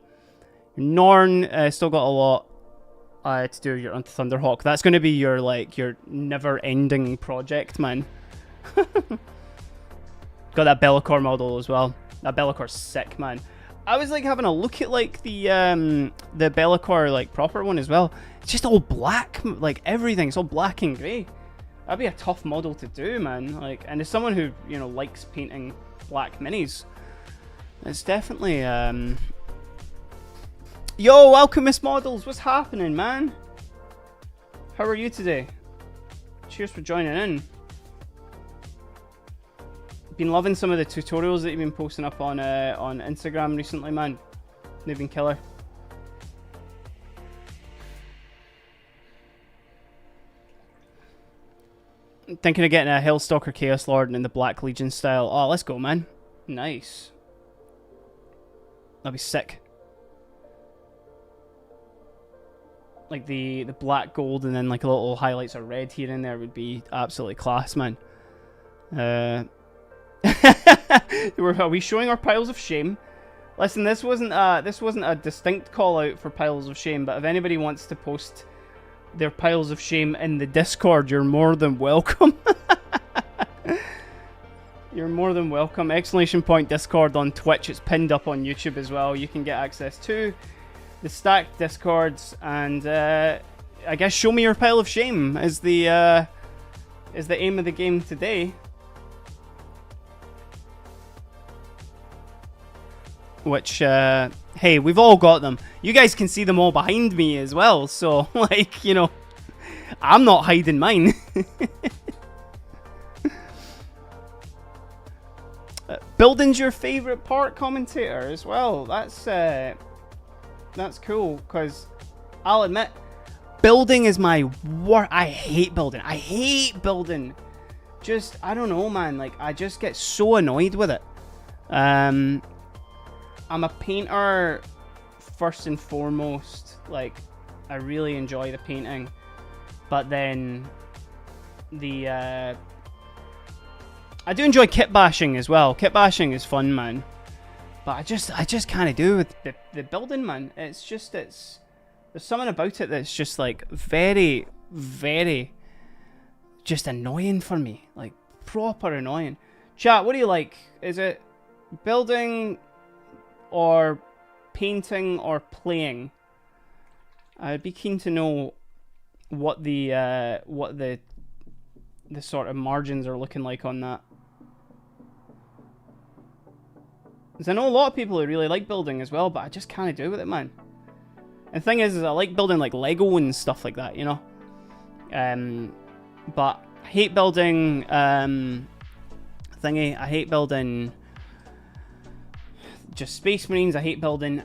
Norn still got a lot to do your Thunderhawk. That's going to be your never-ending project, man. Got that Be'lakor model as well. That Be'lakor's sick, man. I was like having a look at like the Be'lakor like proper one as well. It's just all black, like everything's all black and grey. That'd be a tough model to do, man. Like, and as someone who, you know, likes painting black minis, it's definitely Yo, Alchemist Models, what's happening, man? How are you today? Cheers for joining in. Been loving some of the tutorials that you've been posting up on Instagram recently, man. They've been killer. Thinking of getting a Hellstalker Chaos Lord in the Black Legion style. Oh, let's go, man. Nice. That'd be sick. like the black gold and then like a little highlights of red here and there would be absolutely class, man. Are we showing our piles of shame? Listen, this wasn't a distinct call out for piles of shame, but if anybody wants to post their piles of shame in the Discord, you're more than welcome. You're more than welcome. Exclamation point Discord on Twitch. It's pinned up on YouTube as well. You can get access to the stacked Discords, and I guess show me your pile of shame is the aim of the game today. Which, hey, we've all got them. You guys can see them all behind me as well, so, like, you know, I'm not hiding mine. Building's your favourite part, commentator, as well. That's cool, because I'll admit, building is my worst. I hate building. I hate building. Just, I don't know, man. Like, I just get so annoyed with it. I'm a painter first and foremost. Like, I really enjoy the painting. But then I do enjoy kit bashing as well. Kit bashing is fun, man. But I just can't do with the building, man. It's just, there's something about it that's just like very, very just annoying for me. Like, proper annoying. Chat, what do you like? Is it building or painting or playing? I'd be keen to know what the sort of margins are looking like on that. Because I know a lot of people who really like building as well, but I just can't do with it, man. And the thing is I like building like Lego and stuff like that, you know. But I hate building I hate building just Space Marines. I hate building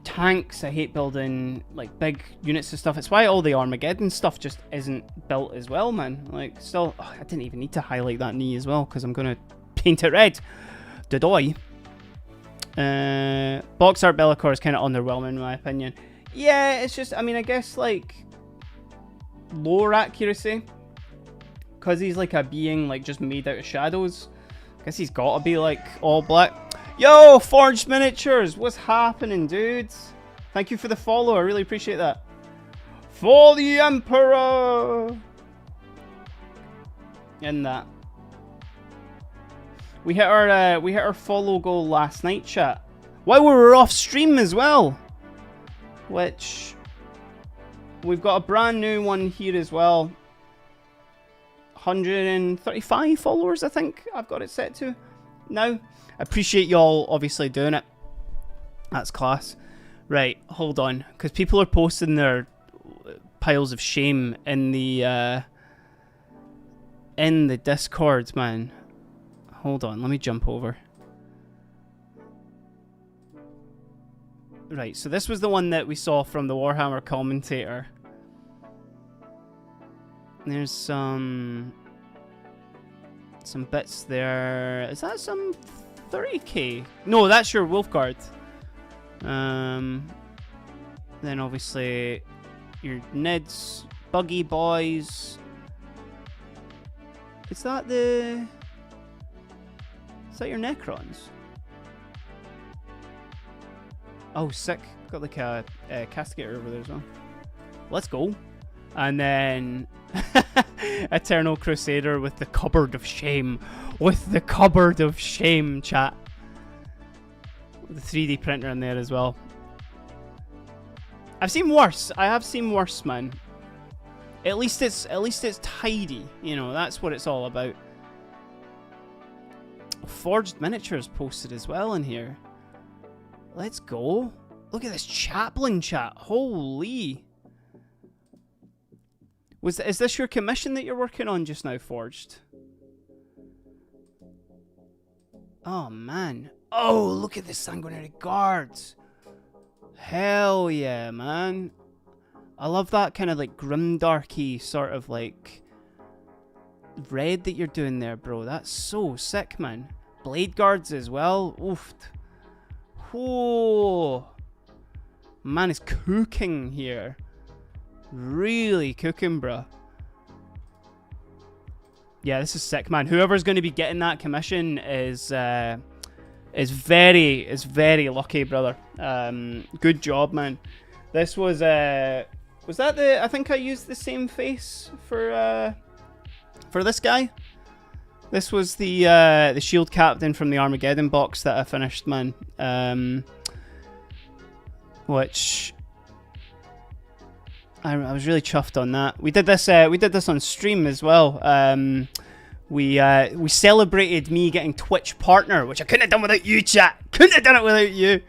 tanks. I hate building like big units and stuff. It's why all the Armageddon stuff just isn't built as well, man. Like, still, I didn't even need to highlight that knee as well because I'm gonna paint it red. Dodoy. Box art Bellicor is kind of underwhelming in my opinion. Yeah, it's just, I mean, I guess like lower accuracy because he's like a being like just made out of shadows. I guess he's got to be like all black. Yo, Forged Miniatures, what's happening, dudes? Thank you for the follow, I really appreciate that. For the Emperor! In that. We hit our follow goal last night, chat. While we were off stream as well. Which, we've got a brand new one here as well. 135 followers, I think I've got it set to now. I appreciate y'all obviously doing it. That's class. Right, hold on, because people are posting their piles of shame in the Discord, man. Hold on, let me jump over. Right, so this was the one that we saw from the Warhammer commentator. There's some bits there. Is that some 30k? No, that's your Wolfguard. Then obviously your Nids, Buggy Boys. Is that your Necrons? Oh, sick. Got like a Castigator over there as well. Let's go. And then Eternal Crusader with the Cupboard of Shame. With the Cupboard of Shame, chat. With the 3D printer in there as well. I've seen worse. I have seen worse, man. At least it's tidy. You know, that's what it's all about. Forged Miniatures posted as well in here. Let's go. Look at this Chaplain, chat. Holy. Is this your commission that you're working on just now, Forged? Oh, man. Oh, look at the Sanguinary Guards. Hell yeah, man. I love that kind of like grimdarky sort of like red that you're doing there, bro. That's so sick, man. Blade Guards as well. Oof. Whoa. Man is cooking here. Really cooking, bruh. Yeah, this is sick, man. Whoever's going to be getting that commission is very lucky, brother. Good job, man. This was that the? I think I used the same face for this guy. This was the shield captain from the Armageddon box that I finished, man. Which I was really chuffed on that. We did this on stream as well. We celebrated me getting Twitch partner, which I couldn't have done without you, chat. Couldn't have done it without you.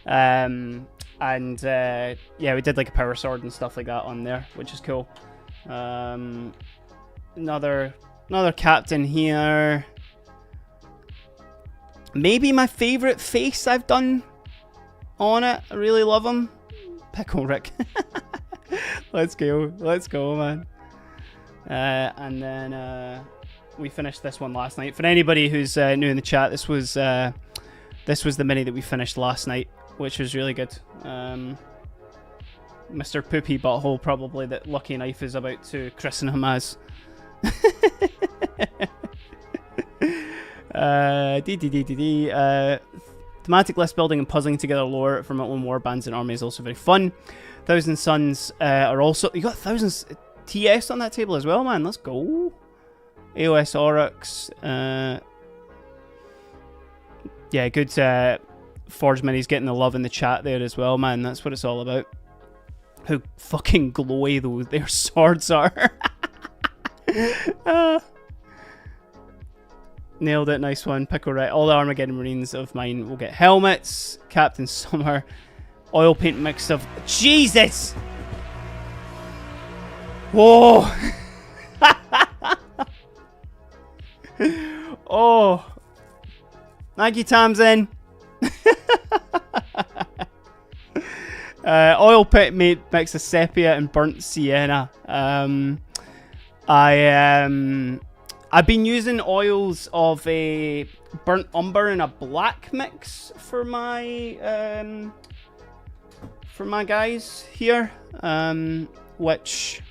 Yeah, we did like a power sword and stuff like that on there, which is cool. Another captain here. Maybe my favorite face I've done on it. I really love him. Pickle Rick. Let's go, man. And then we finished this one last night. For anybody who's new in the chat, this was the mini that we finished last night, which was really good. Mr. Poopy Butthole, probably, that Lucky Knife is about to christen him as. Thematic list building and puzzling together lore from own war bands and army is also very fun. Thousand Suns are also... You got Thousands TS on that table as well, man. Let's go. AOS Oryx. Yeah, good Forge Minis getting the love in the chat there as well, man. That's what it's all about. How fucking glowy their swords are. Nailed it, nice one. Pickle right. All the Armageddon Marines of mine will get helmets. Captain Summer. Oil paint mix of... Jesus! Whoa! Oh. Thank you, Tamsin. Oil paint mix of sepia and burnt sienna. I've been using oils of a burnt umber and a black mix for my guys here, which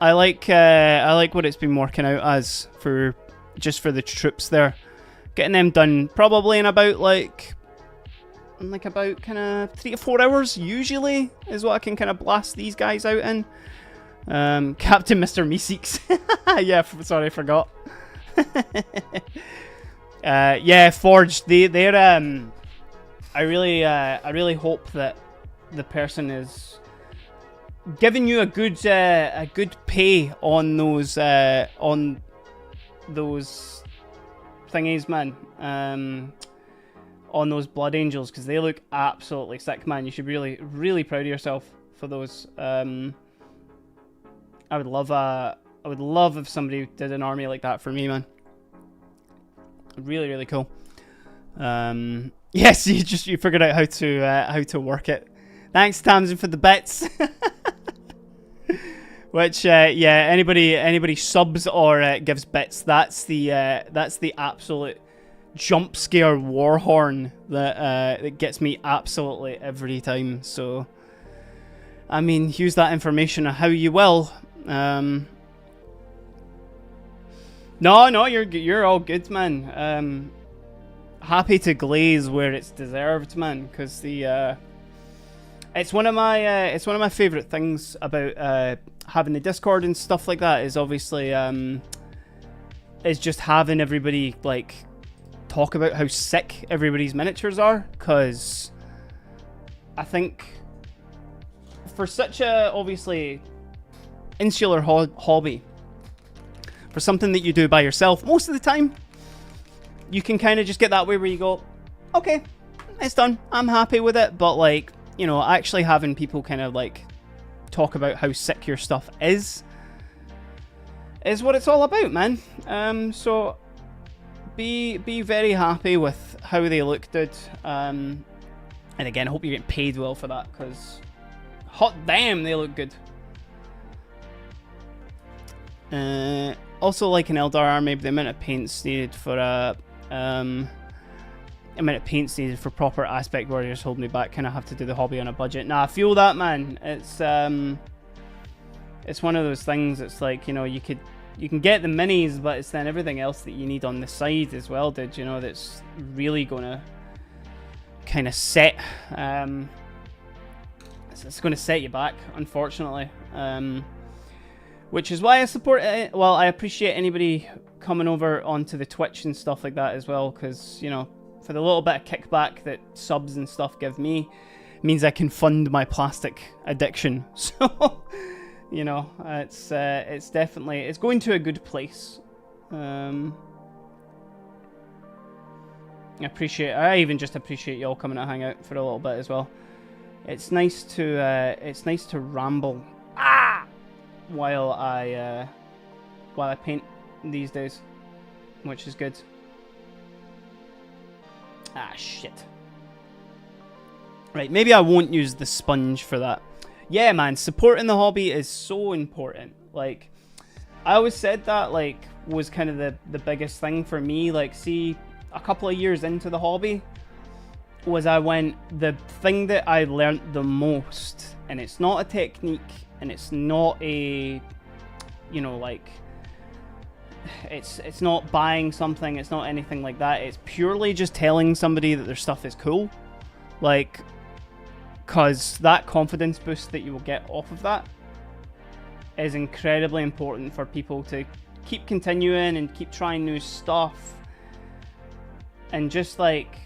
I like what it's been working out as for the troops there. Getting them done probably in about about kind of 3 to 4 hours usually is what I can kind of blast these guys out in. Captain Mr. Meeseeks. Yeah, sorry, I forgot. Yeah, Forge. They're I really hope that the person is giving you a good pay on those thingies, man. On those Blood Angels, because they look absolutely sick, man. You should be really proud of yourself for those. I would love if somebody did an army like that for me, man. Really cool. Yes, you figured out how to work it. Thanks, Tamsin, for the bits. Which yeah, anybody subs or gives bits, that's the absolute jump scare war horn that gets me absolutely every time. So I mean, use that information how you will. No, you're all good, man. Happy to glaze where it's deserved, man, because it's one of my favorite things about having the Discord and stuff like that is obviously is just having everybody like talk about how sick everybody's miniatures are, because I think for such a obviously insular hobby, for something that you do by yourself most of the time, you can kind of just get that way where you go, okay, it's done, I'm happy with it. But like, you know, actually having people kind of like talk about how sick your stuff is what it's all about, man. So be very happy with how they look, dude. And again, I hope you're getting paid well for that, because hot damn, they look good. Also, like an Eldar army, the amount of paints needed for a amount of paints needed for proper Aspect Warriors hold me back. Kind of have to do the hobby on a budget. Nah, I feel that, man. It's one of those things. It's like, you know, you can get the minis, but it's then everything else that you need on the side as well, dude. You know, that's really gonna kind of set. It's going to set you back, unfortunately. Which is why I support it. Well, I appreciate anybody coming over onto the Twitch and stuff like that as well, because, you know, for the little bit of kickback that subs and stuff give me, means I can fund my plastic addiction. So, you know, it's definitely, it's going to a good place. I even just appreciate y'all coming to hang out for a little bit as well. It's nice to ramble while I paint these days, which is good. Ah, shit. Right, maybe I won't use the sponge for that. Yeah, man, supporting the hobby is so important. Like, I always said that, like, was kind of the biggest thing for me. Like, see, a couple of years into the hobby, the thing that I learned the most, and it's not a technique, and it's not a, you know, like, it's not buying something, it's not anything like that, it's purely just telling somebody that their stuff is cool. Like, because that confidence boost that you will get off of that is incredibly important for people to keep continuing and keep trying new stuff. And just like,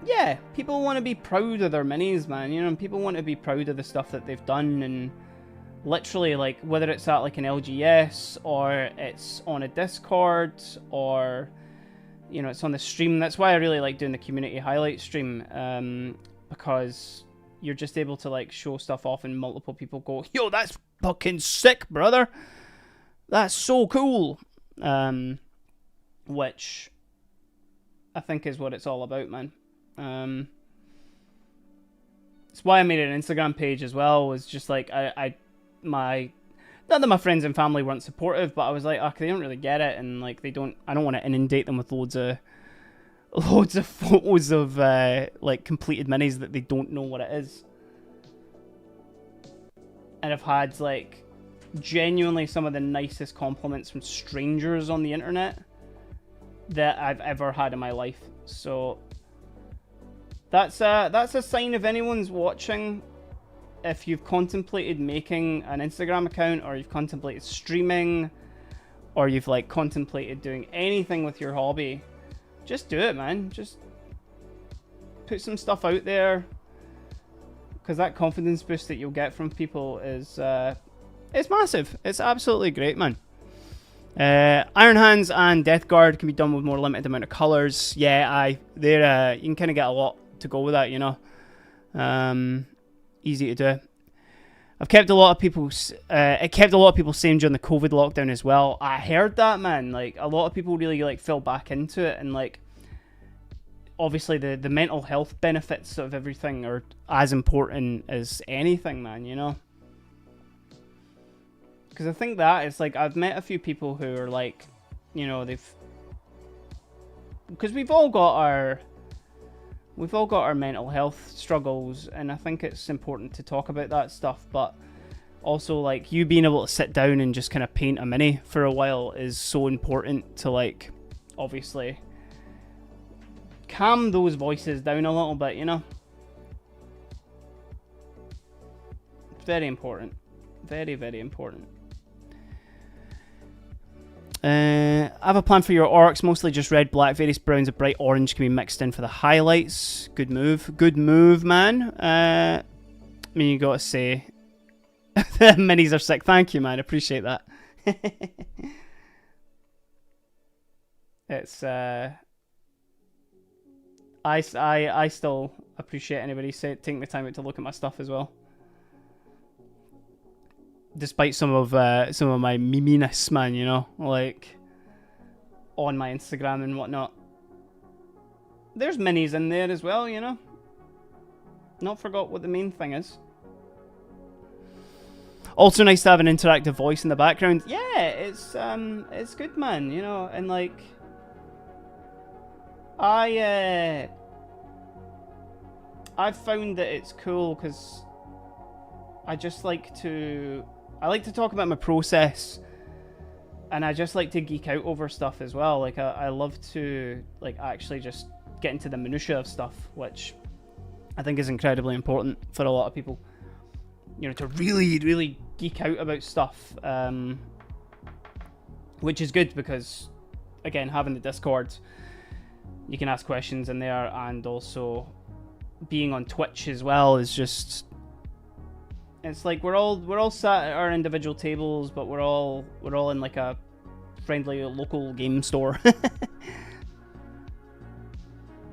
yeah, people want to be proud of their minis, man. You know, people want to be proud of the stuff that they've done, and literally, like, whether it's at like an LGS or it's on a Discord or, you know, it's on the stream. That's why I really like doing the community highlight stream, because you're just able to like show stuff off and multiple people go, yo, that's fucking sick, brother. That's so cool. Which I think is what it's all about, man. It's why I made an Instagram page as well, was just like, not that my friends and family weren't supportive, but I was like, oh, they don't really get it, and like I don't want to inundate them with loads of photos of like completed minis that they don't know what it is. And I've had like genuinely some of the nicest compliments from strangers on the internet that I've ever had in my life. So that's a sign if anyone's watching. If you've contemplated making an Instagram account, or you've contemplated streaming, or you've like contemplated doing anything with your hobby, just do it, man. Just put some stuff out there, because that confidence boost that you'll get from people is it's massive. It's absolutely great, man. Iron Hands and Death Guard can be done with more limited amount of colors. Yeah, you can kind of get a lot to go with that, you know. Easy to do. I've kept a lot of people. It kept a lot of people sane during the COVID lockdown as well. I heard that, man. Like, a lot of people really like fell back into it, and like, obviously the mental health benefits of everything are as important as anything, man. You know. Because I think that it's like, I've met a few people who are like, you know, because we've all got our mental health struggles, and I think it's important to talk about that stuff. But also, like, you being able to sit down and just kind of paint a mini for a while is so important to, like, obviously calm those voices down a little bit, you know. Very important. Very, very important. I have a plan for your orcs, mostly just red, black, various browns, a bright orange can be mixed in for the highlights. Good move. Good move, man. I mean, you gotta say, the minis are sick. Thank you, man. Appreciate that. It's, I still appreciate anybody taking the time out to look at my stuff as well. Despite some of my meminess, man, you know, like on my Instagram and whatnot. There's minis in there as well, you know. Not forgot what the main thing is. Also nice to have an interactive voice in the background. Yeah, it's good, man, you know, and like, I've found that it's cool because I just like to talk about my process, and I just like to geek out over stuff as well. Like I love to like actually just get into the minutiae of stuff, which I think is incredibly important for a lot of people. You know, to really geek out about stuff, which is good because, again, having the Discord, you can ask questions in there, and also being on Twitch as well is just, it's like we're all sat at our individual tables, but we're all in like a friendly local game store,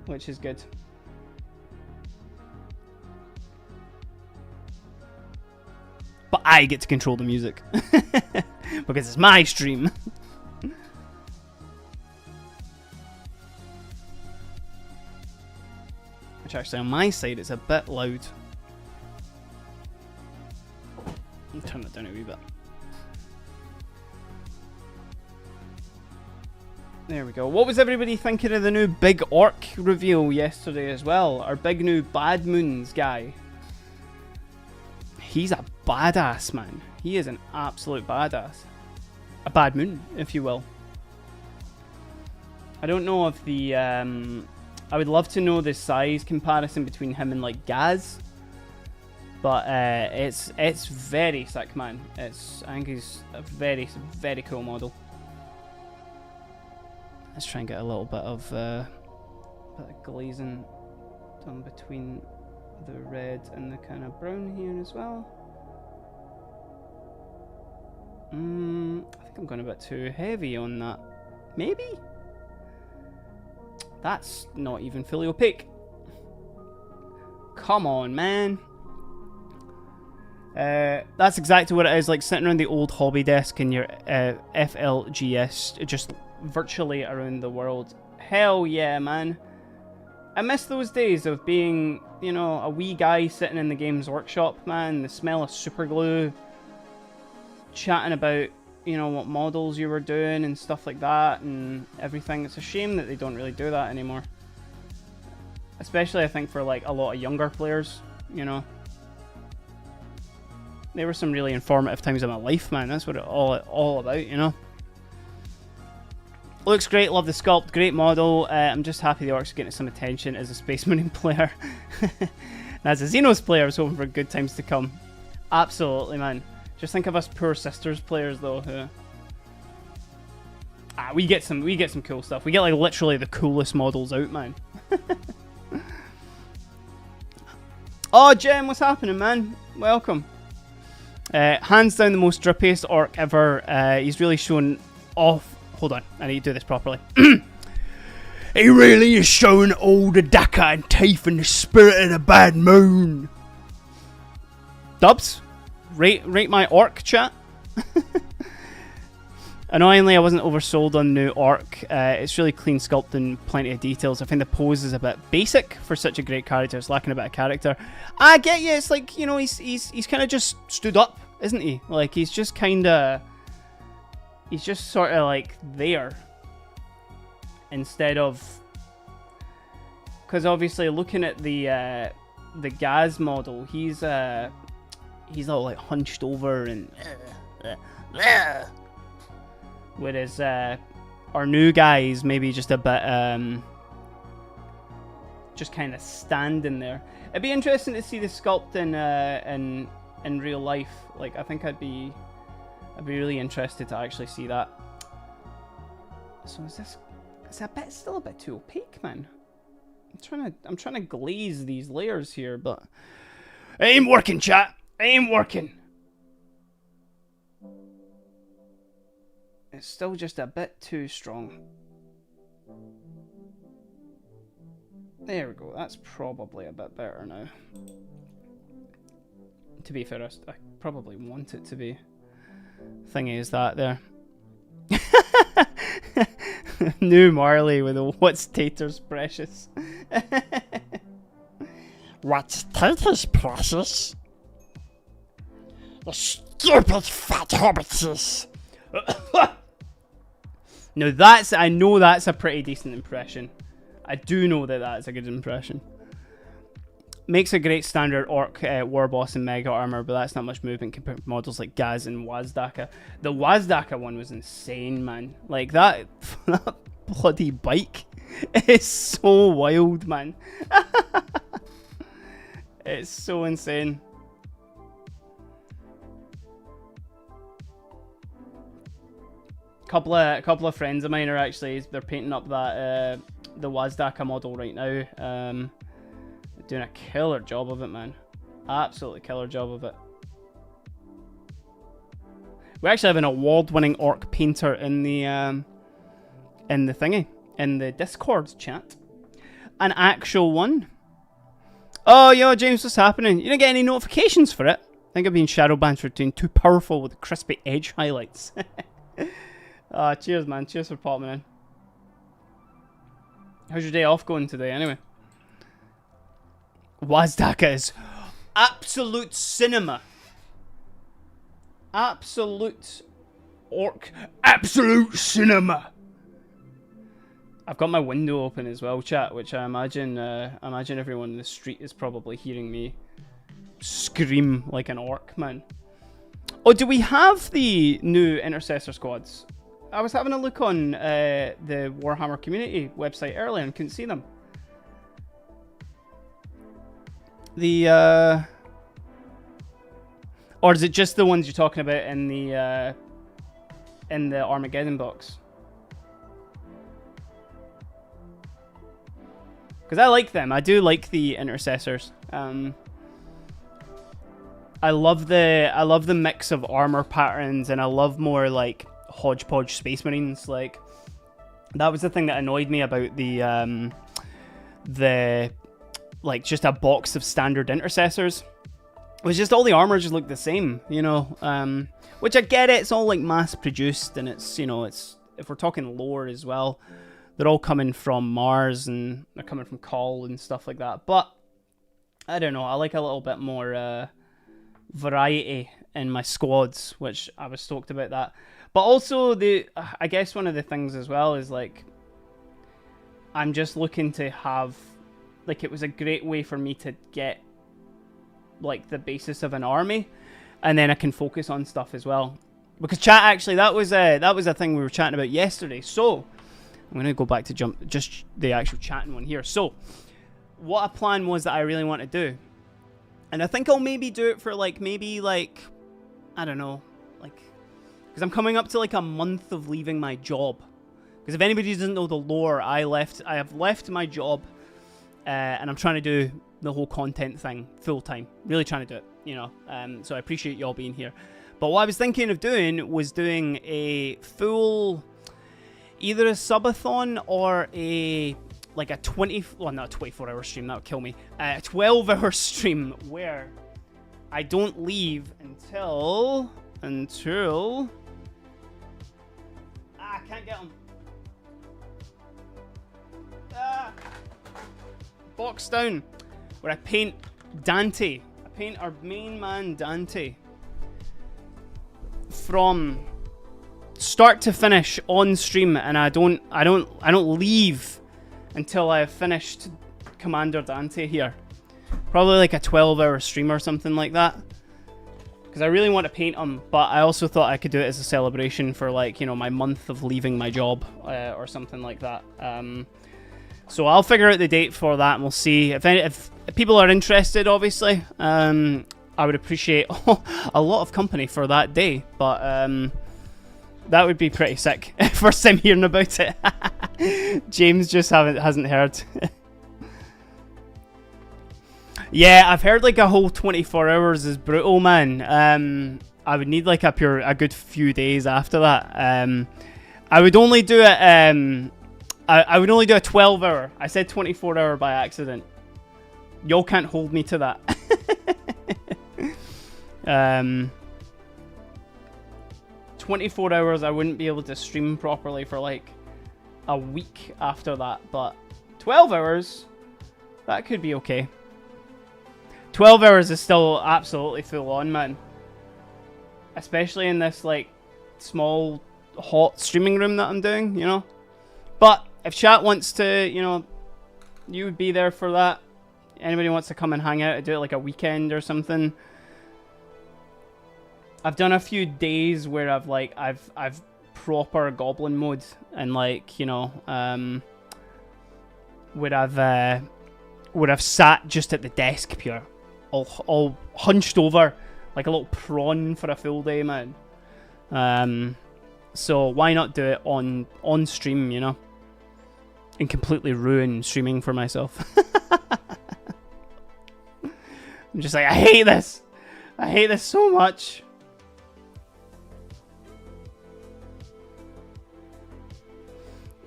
which is good. But I get to control the music because it's my stream. Which actually on my side it's a bit loud. I'll turn it down a wee bit. There we go. What was everybody thinking of the new Big Orc reveal yesterday as well? Our big new Bad Moons guy. He's a badass, man. He is an absolute badass. A Bad Moon, if you will. I don't know if the... I would love to know the size comparison between him and, like, Gaz. But it's very sick, man. I think he's a very, very cool model. Let's try and get a little bit of glazing done between the red and the kind of brown here as well. I think I'm going a bit too heavy on that. Maybe? That's not even fully opaque. Come on, man. That's exactly what it is, like sitting around the old hobby desk in your FLGS, just virtually around the world. Hell yeah, man. I miss those days of being, you know, a wee guy sitting in the Games Workshop, man. The smell of super glue, chatting about, you know, what models you were doing and stuff like that and everything. It's a shame that they don't really do that anymore. Especially, I think, for like a lot of younger players, you know. They were some really informative times of my life, man. That's what it's all about, you know. Looks great, love the sculpt, great model. I'm just happy the Orcs are getting some attention as a Space Marine player. And as a Xenos player, I was hoping for good times to come. Absolutely, man. Just think of us poor Sisters players, though, who... we get some cool stuff. We get, like, literally the coolest models out, man. Oh, Jem, what's happening, man? Welcome. Hands down the most drippiest Orc ever. He's really shown off... Hold on, I need to do this properly. He really is showing all the Daka and teeth and the spirit of the Bad Moon. Dubs, rate my Orc, chat. Annoyingly, I wasn't oversold on new Orc. It's really clean sculpt and plenty of details. I think the pose is a bit basic for such a great character. It's lacking a bit of character. I get you. It's like, you know, he's kind of just stood up, isn't he? Like he's just kind of. He's just sort of like there, instead of, because obviously looking at the Gaz model, he's all like hunched over and, whereas our new guy is maybe just a bit just kind of standing there. It'd be interesting to see the sculpt in real life. Like I think I'd be really interested to actually see that. So it's still a bit too opaque, man. I'm trying to glaze these layers here, but it ain't working, chat. It ain't working. It's still just a bit too strong. There we go. That's probably a bit better now. To be fair, I probably want it to be. Thingy is that there. New Marley with a what's taters precious. What's taters precious? The stupid fat hobbitses. No, I know that's a pretty decent impression. I do know that that's a good impression. Makes a great standard orc war boss in mega armor, but that's not much movement compared to models like Gaz and Wazdaka. The Wazdaka one was insane, man. Like that, that bloody bike is so wild, man. It's so insane. Couple of friends of mine are actually, they're painting up that the Wazdaka model right now. Doing a killer job of it, man. Absolutely killer job of it. We actually have an award-winning orc painter in the thingy, in the Discord chat. An actual one. Oh, yo, James, what's happening? You didn't get any notifications for it? I think I've been shadow banned for being too powerful with crispy edge highlights. Cheers, man. Cheers for popping in. How's your day off going today, anyway? Wazdaka is absolute cinema. Absolute orc. Absolute cinema. I've got my window open as well, chat, which I imagine everyone in the street is probably hearing me scream like an orc, man. Oh, do we have the new Intercessor squads? I was having a look on the Warhammer community website earlier and couldn't see them. The or is it just the ones you're talking about in the Armageddon box? Because I like them. I do like the Intercessors. I love the mix of armor patterns, and I love more like hodgepodge Space Marines. Like that was the thing that annoyed me about the like just a box of standard Intercessors. It was just all the armor just looked the same, you know. Which I get it. It's all like mass produced, and it's, you know, it's, if we're talking lore as well, they're all coming from Mars and they're coming from Call and stuff like that. But I don't know. I like a little bit more variety in my squads, which I was stoked about that. But also I guess one of the things as well is like I'm just looking to have, like, it was a great way for me to get like the basis of an army, and then I can focus on stuff as well. Because chat, actually, that was a thing we were chatting about yesterday. So I'm gonna go back to just the actual chatting one here. So what a plan was that I really want to do, and I think I'll maybe do it for like maybe like, I don't know, like, because I'm coming up to like a month of leaving my job. Because if anybody doesn't know the lore, I have left my job, and I'm trying to do the whole content thing full time. Really trying to do it, you know. So I appreciate y'all being here. But what I was thinking of doing was doing a full, either a subathon or a like a 24-hour stream. That would kill me. A 12-hour stream where I don't leave until I can't get them. Box down. Where I paint Dante. I paint our main man Dante from start to finish on stream, and I don't leave until I've finished Commander Dante here. Probably like a 12-hour stream or something like that. Because I really want to paint him, but I also thought I could do it as a celebration for, like, you know, my month of leaving my job or something like that. So I'll figure out the date for that, and we'll see. If people are interested, obviously, I would appreciate a lot of company for that day. But that would be pretty sick. First time hearing about it. James just hasn't heard. Yeah, I've heard like a whole 24 hours is brutal, man. I would need like a good few days after that. I would only do it. I would only do a 12-hour. I said 24-hour by accident. Y'all can't hold me to that. 24 hours, I wouldn't be able to stream properly for like a week after that. But 12 hours, that could be okay. 12 hours is still absolutely full on, man. Especially in this like small, hot streaming room that I'm doing, you know. But if chat wants to, you know, You would be there for that. Anybody wants to come and hang out and do it like a weekend or something? I've done a few days where I've proper goblin mode and like, you know, where I've sat just at the desk pure, all hunched over like a little prawn for a full day, man. So why not do it on stream, you know, and completely ruin streaming for myself. I'm just like, I hate this so much.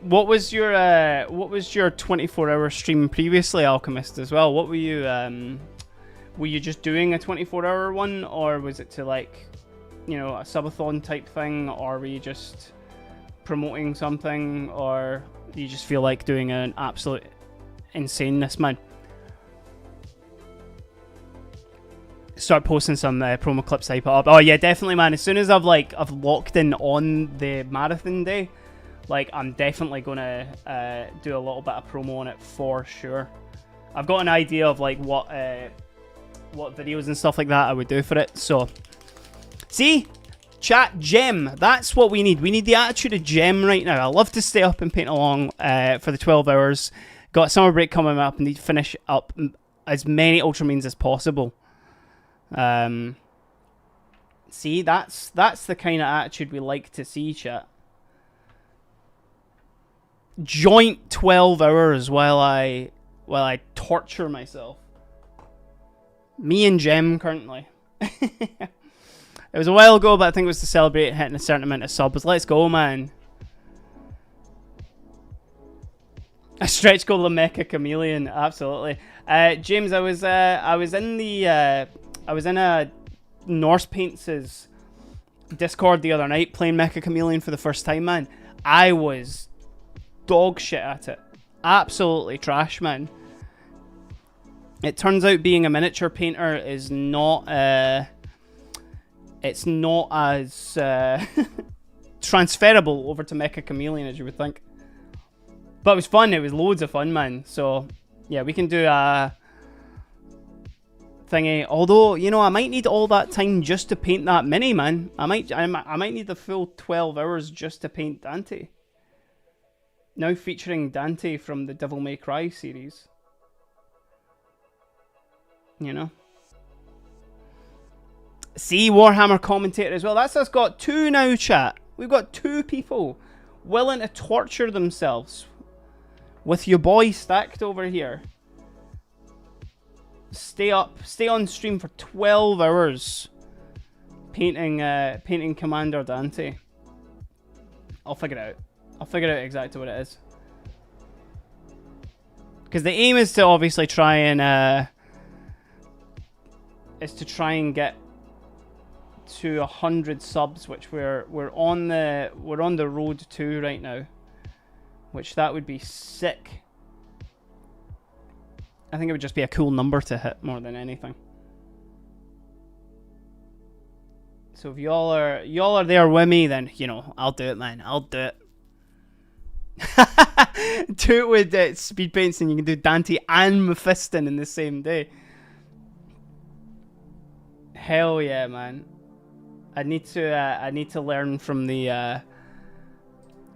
What was your 24-hour stream previously, Alchemist, as well? What were you just doing a 24-hour one, or was it to like, you know, a subathon type thing, or were you just promoting something, or do you just feel like doing an absolute insaneness, man? Start posting some promo clips I put up. Oh yeah, definitely, man. As soon as I've locked in on the marathon day, like, I'm definitely gonna do a little bit of promo on it for sure. I've got an idea of like what videos and stuff like that I would do for it. So, see, chat, gem. That's what we need. We need the attitude of gem right now. I love to stay up and paint along for the 12 hours. Got summer break coming up and need to finish up as many Ultramarines as possible. See, that's the kind of attitude we like to see, chat. Joint 12 hours while I torture myself. Me and Gem currently. It was a while ago, but I think it was to celebrate hitting a certain amount of subs. Let's go, man. A stretch goal, the Mecha Chameleon, absolutely. James, I was in a Norse Paints' Discord the other night playing Mecha Chameleon for the first time, man. I was dog shit at it. Absolutely trash, man. It turns out being a miniature painter is not it's not as transferable over to Mecha Chameleon as you would think. But it was fun. It was loads of fun, man. So yeah, we can do a thingy. Although, you know, I might need all that time just to paint that mini, man. I might need the full 12 hours just to paint Dante. Now featuring Dante from the Devil May Cry series. You know. See, Warhammer commentator as well. That's us got two now, chat. We've got two people willing to torture themselves with your boy stacked over here. Stay on stream for 12 hours painting Commander Dante. I'll figure it out. I'll figure out exactly what it is. Because the aim is to obviously try and get to 100 subs, which we're on the road to right now. Which that would be sick. I think it would just be a cool number to hit more than anything. So if y'all are there with me, then you know I'll do it, man. I'll do it. Do it with speed paints, and you can do Dante and Mephiston in the same day. Hell yeah, man! I need to learn from the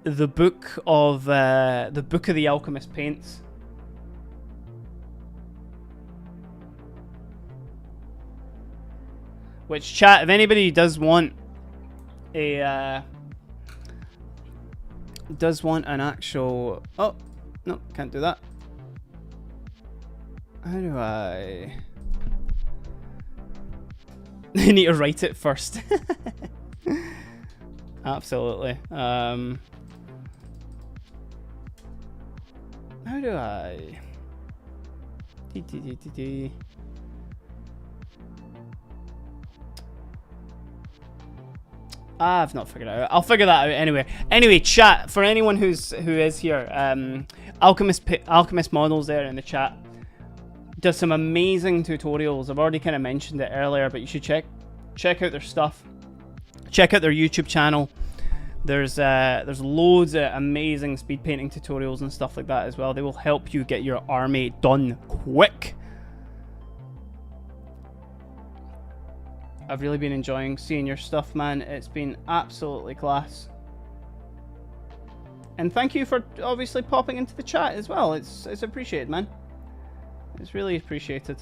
book of the Alchemist paints. Which, chat, if anybody does want an actual... Oh, no, can't do that. How do I... I need to write it first. Absolutely. How do I... I've not figured it out. I'll figure that out anyway. Anyway, chat, for anyone who is here, Alchemist Models there in the chat does some amazing tutorials. I've already kind of mentioned it earlier, but you should check out their stuff. Check out their YouTube channel. There's loads of amazing speed painting tutorials and stuff like that as well. They will help you get your army done quick. I've really been enjoying seeing your stuff, man. It's been absolutely class. And thank you for obviously popping into the chat as well. It's appreciated, man. It's really appreciated.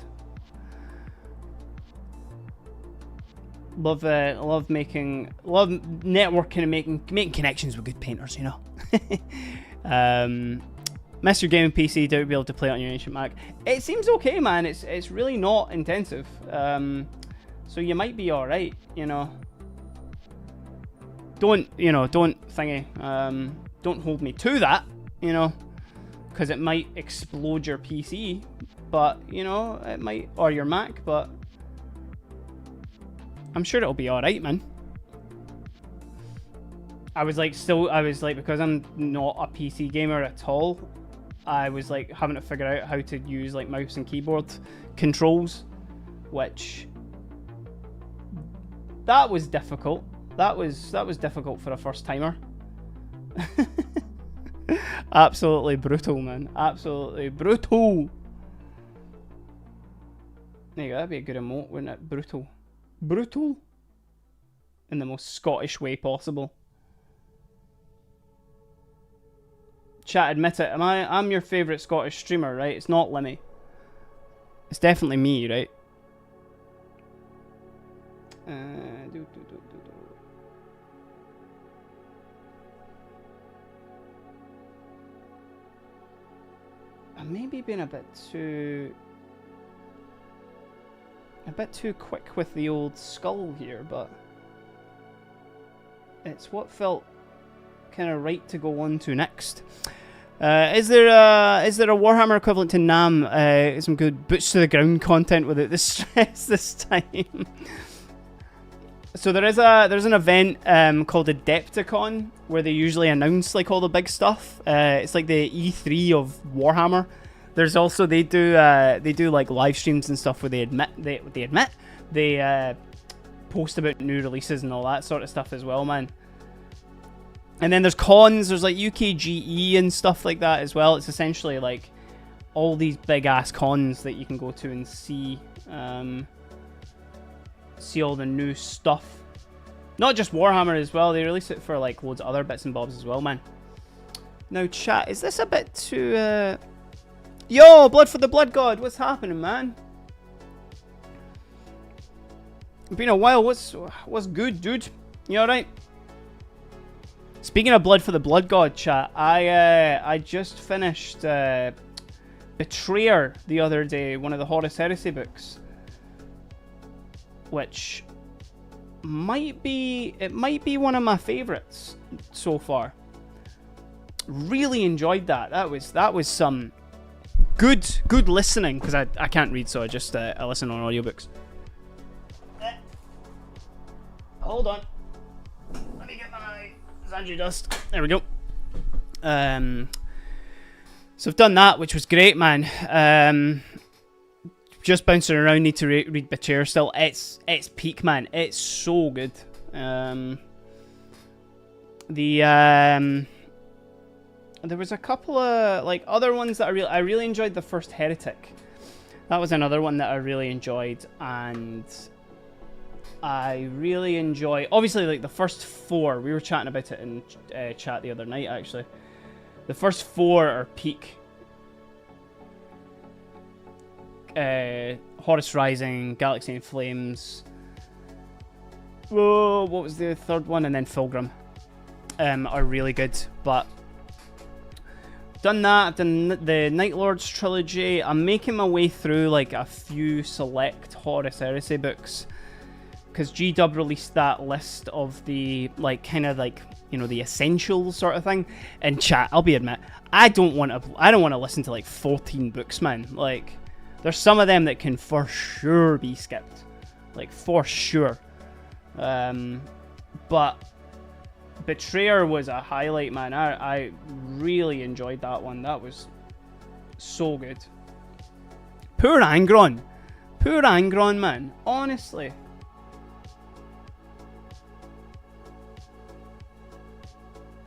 Love networking and making connections with good painters, you know. Miss your gaming PC, doubt you'll be able to play it on your ancient Mac. It seems okay, man. It's really not intensive. So you might be alright, you know. Don't hold me to that, you know, because it might explode your PC, but, you know, it might, or your Mac, but I'm sure it'll be alright, man. I was like, because I'm not a PC gamer at all, I was like having to figure out how to use like mouse and keyboard controls, which that was difficult. That was difficult for a first timer. Absolutely brutal, man. Absolutely brutal. There you go, that'd be a good emote, wouldn't it? Brutal. Brutal. In the most Scottish way possible. Chat, admit it. I'm your favourite Scottish streamer, right? It's not Limmy. It's definitely me, right? I'm maybe being a bit too quick with the old skull here, but it's what felt kind of right to go on to next. Is there a Warhammer equivalent to NAM? Some good boots to the ground content without the stress this time. So there's an event called Adepticon where they usually announce like all the big stuff. It's like the E3 of Warhammer. There's also they do like live streams and stuff where they post about new releases and all that sort of stuff as well, man. And then there's cons. There's like UKGE and stuff like that as well. It's essentially like all these big ass cons that you can go to and see. See all the new stuff. Not just Warhammer as well. They release it for like loads of other bits and bobs as well, man. Now, chat, is this a bit too? Yo, Blood for the Blood God, what's happening, man? It's been a while. What's good, dude? You all right? Speaking of Blood for the Blood God, chat, I just finished Betrayer the other day, one of the Horus Heresy books, which might be one of my favorites so far. Really enjoyed that. That was some good listening, because I can't read, so I just I listen on audiobooks. Hold on. Let me get my Xandri dust. There we go. So I've done that, which was great, man. Just bouncing around, need to read Betrayer still. It's peak, man. It's so good. There was a couple of like other ones that I really enjoyed. The first Heretic, that was another one that I really enjoyed, and I really enjoy, obviously, like the first four. We were chatting about it in chat the other night, actually. The first four are peak. Horus Rising, Galaxy in Flames. Whoa, what was the third one? And then Fulgrim. Are really good, but done that. I've done the Night Lords trilogy. I'm making my way through like a few select Horus Heresy books, because G-Dub released that list of the like kind of like, you know, the essentials sort of thing. And chat, I'll admit, I don't want to listen to like 14 books, man. Like, there's some of them that can for sure be skipped, like for sure. But Betrayer was a highlight, man. I really enjoyed that one. That was so good. Poor Angron, man. Honestly.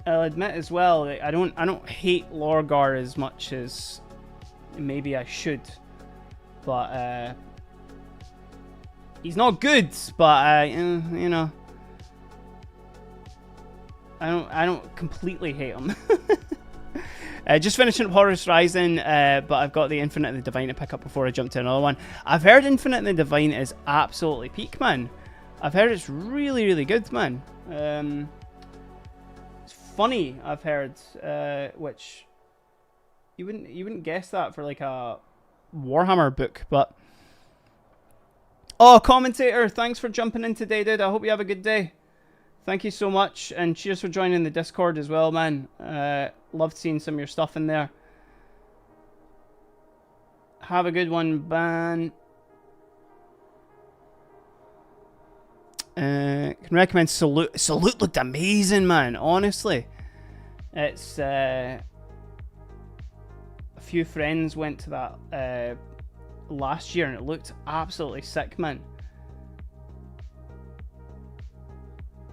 I'll admit as well, like, I don't hate Lorgar as much as maybe I should, but he's not good. But you know, I don't completely hate him. Just finishing up Horus Rising, but I've got the Infinite and the Divine to pick up before I jump to another one. I've heard Infinite and the Divine is absolutely peak, man. I've heard it's really, really good, man. It's funny, I've heard, which you wouldn't guess that for like a Warhammer book, but oh, commentator, thanks for jumping in today, dude. I hope you have a good day. Thank you so much, and cheers for joining the Discord as well, man. Loved seeing some of your stuff in there. Have a good one, Ban. Can recommend Salute. Salute looked amazing, man. Honestly, it's a few friends went to that last year, and it looked absolutely sick, man.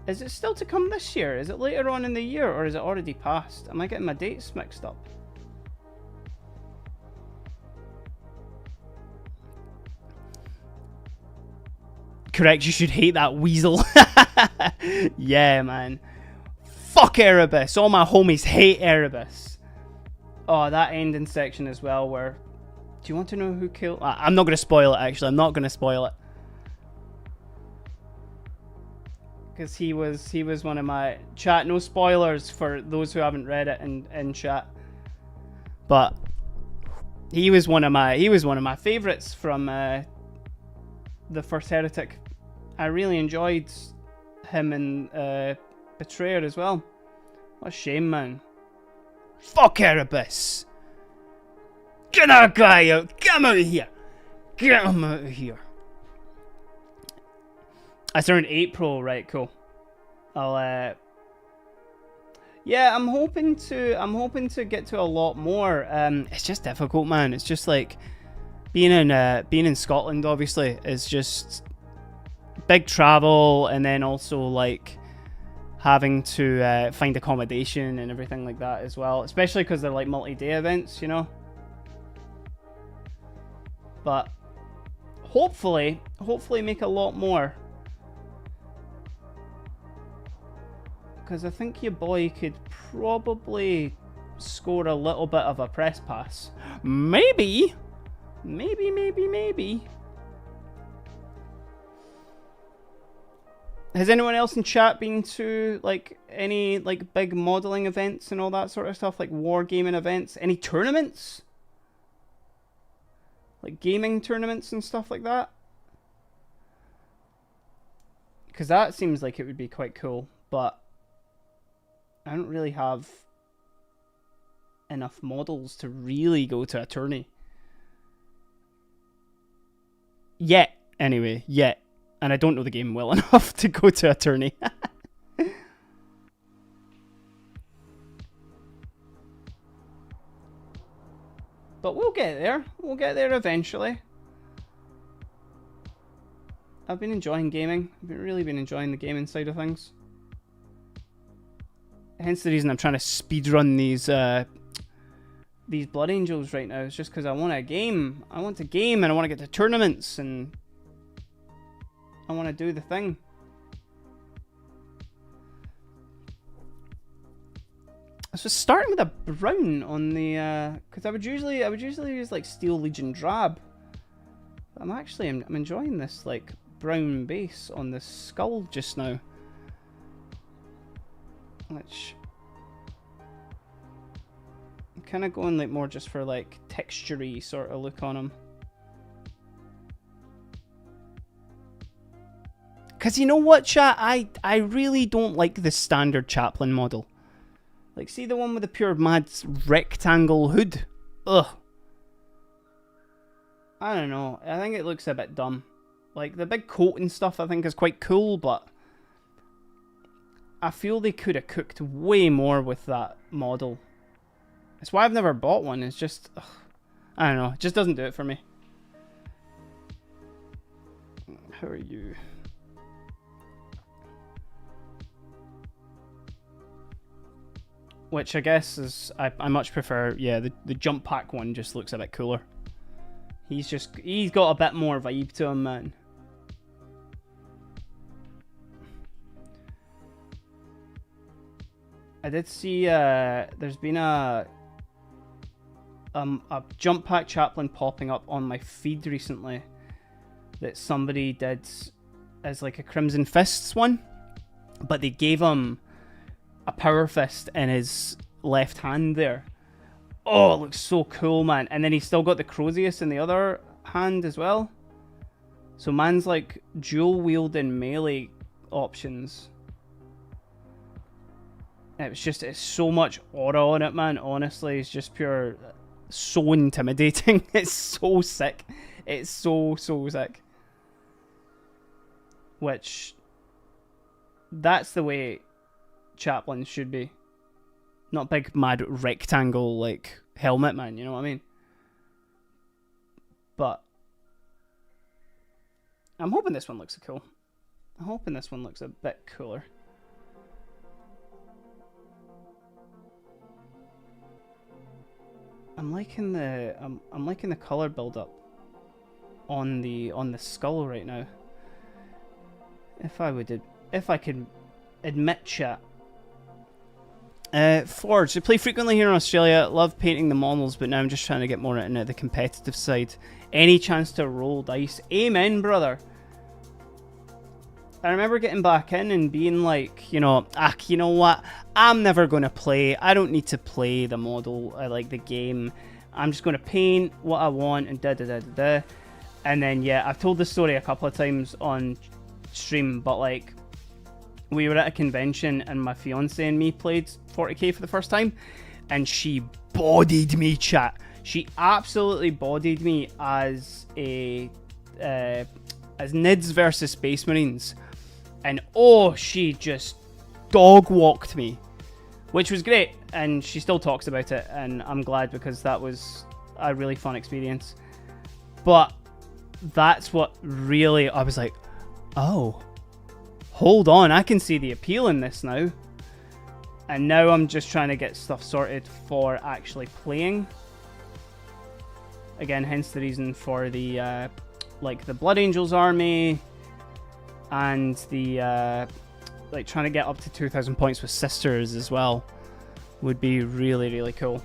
Is it still to come this year? Is it later on in the year, or is it already passed? Am I getting my dates mixed up? Correct, you should hate that weasel. Yeah, man. Fuck Erebus. All my homies hate Erebus. Oh, that ending section as well where... Do you want to know who killed... I'm not going to spoil it, actually. I'm not going to spoil it. Because he was one of my... Chat, no spoilers for those who haven't read it in chat. But... He was one of my favourites from the first Heretic. I really enjoyed him in Betrayer as well. What a shame, man. Fuck Erebus! Get that guy out! Get him out of here! Get him out of here! I turned 8 Pro, right? Cool. I'll yeah, I'm hoping to get to a lot more. It's just difficult, man. It's just like being in Scotland, obviously, is just big travel, and then also like having to find accommodation and everything like that as well, especially because they're like multi-day events, you know. But hopefully make a lot more, because I think your boy could probably score a little bit of a press pass. Maybe. Has anyone else in chat been to like any like big modeling events and all that sort of stuff, like wargaming events? Any tournaments? Like gaming tournaments and stuff like that? Because that seems like it would be quite cool, but I don't really have enough models to really go to a tourney. Yet, anyway, yet. And I don't know the game well enough to go to a tourney. But we'll get there. We'll get there eventually. I've been enjoying gaming. I've really been enjoying the gaming side of things. Hence the reason I'm trying to speedrun these Blood Angels right now. It's just because I want a game. I want to game, and I want to get to tournaments, and I want to do the thing. So starting with a brown on the because I would usually use like Steel Legion Drab. But I'm enjoying this like brown base on the skull just now. Which I'm kind of going like more just for like texture-y sort of look on him. Because you know what, chat? I really don't like the standard Chaplain model. Like, see the one with the pure mad rectangle hood? Ugh. I don't know. I think it looks a bit dumb. Like, the big coat and stuff I think is quite cool, but I feel they could have cooked way more with that model. That's why I've never bought one. It's just... Ugh, I don't know. It just doesn't do it for me. How are you? which I guess is I much prefer. Yeah, the jump pack one just looks a bit cooler. He's got a bit more vibe to him, man. I did see there's been a jump pack chaplain popping up on my feed recently that somebody did as like a Crimson Fists one, but they gave him a power fist in his left hand there. Oh, it looks so cool, man. And then he's still got the Crozius in the other hand as well. So man's like dual wielding melee options. It's so much aura on it, man. Honestly, it's just pure, so intimidating. It's so sick. It's so sick. Which, that's the way chaplains should be. Not big mad rectangle like helmet, man, you know what I mean? But I'm hoping this one looks cool. I'm hoping this one looks a bit cooler. I'm liking the color build up on the skull right now. If I could admit, chat. Forge, I play frequently here in Australia. Love painting the models, but now I'm just trying to get more into the competitive side. Any chance to roll dice? Amen, brother. I remember getting back in and being like, you know what? I'm never going to play. I don't need to play the model. I like the game. I'm just going to paint what I want and da-da-da-da-da. And then, yeah, I've told this story a couple of times on stream, but like, we were at a convention and my fiance and me played 40k for the first time, and she bodied me, chat. She absolutely bodied me as Nids versus Space Marines. And oh, she just dog walked me, which was great. And she still talks about it, and I'm glad because that was a really fun experience. But that's what really, I was like, oh, hold on, I can see the appeal in this now. And now I'm just trying to get stuff sorted for actually playing. Again, hence the reason for the like the Blood Angels army. And the like trying to get up to 2,000 points with sisters as well would be really cool.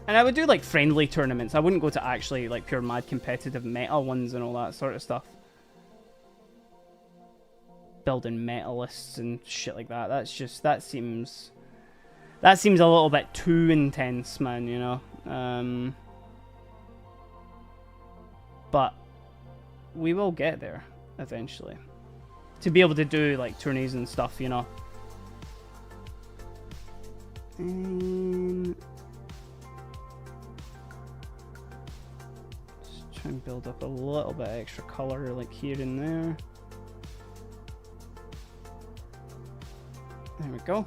And I would do like friendly tournaments. I wouldn't go to actually like pure mad competitive meta ones and all that sort of stuff. Building meta lists and shit like that. That seems a little bit too intense, man, you know. But we will get there eventually. To be able to do like tourneys and stuff, you know. Just try and build up a little bit extra color like here and there. There we go.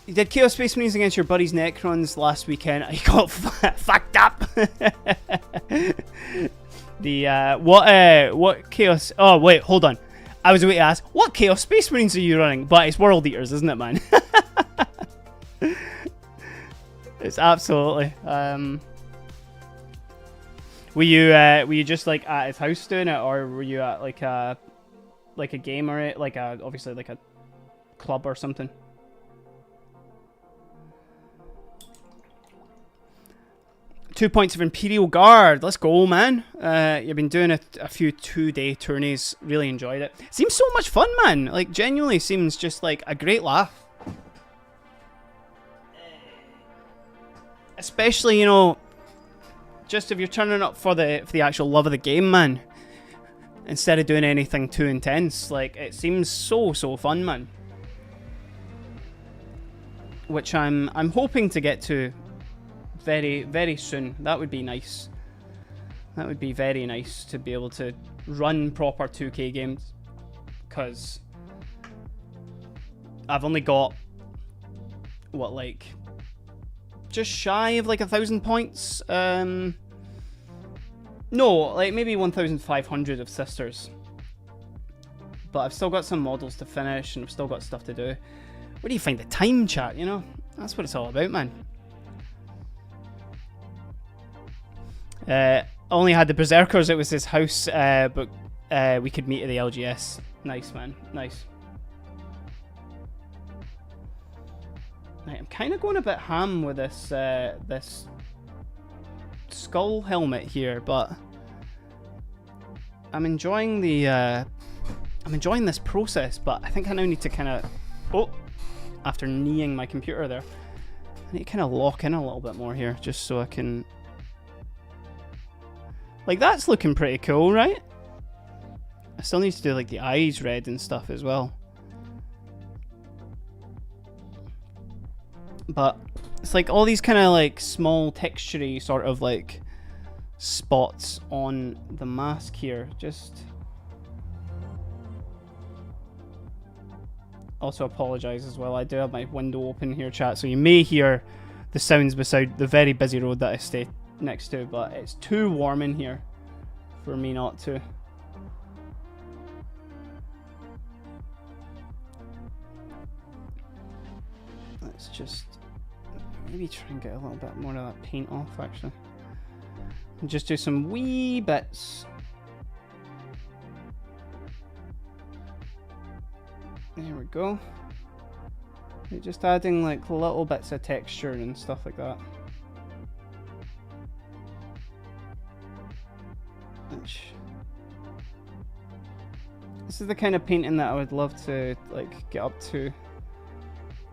You did Chaos Space Marines against your buddy's Necrons last weekend. I got fucked up. What Chaos? Oh wait, hold on. I was waiting to ask, what Chaos Space Marines are you running? But it's World Eaters, isn't it, man? It's absolutely. Were you just like at his house doing it, or were you at like a game or obviously like a club or something? Two points of Imperial Guard. Let's go, man. You've been doing a few 2-day tourneys. Really enjoyed it. Seems so much fun, man. Like, genuinely seems just like a great laugh. Especially, you know, just if you're turning up for the actual love of the game, man. Instead of doing anything too intense. Like, it seems so fun, man. Which I'm hoping to get to very soon. That would be nice. That would be very nice to be able to run proper 2K games, because I've only got what, like just shy of like 1,000 points. No, like maybe 1,500 of sisters, But I've still got some models to finish, and I've still got stuff to do. Where do you find the time, chat, you know? That's what it's all about, man. Only had the Berserkers, it was his house, but we could meet at the LGS. Nice, man, nice. Right, I'm kind of going a bit ham with this this skull helmet here, but I'm enjoying the I'm enjoying this process. But I think I now need to kind of after kneeing my computer there, I need to kind of lock in a little bit more here, just so I can. Like, that's looking pretty cool, right? I still need to do like the eyes red and stuff as well. But it's like all these kind of like small texturey sort of like spots on the mask here. Just also apologize as well. I do have my window open here, chat, so you may hear the sounds beside the very busy road that I stay next to, but it's too warm in here for me not to. Let's just maybe try and get a little bit more of that paint off, actually. And just do some wee bits. There we go. You're just adding like little bits of texture and stuff like that. This is the kind of painting that I would love to like get up to,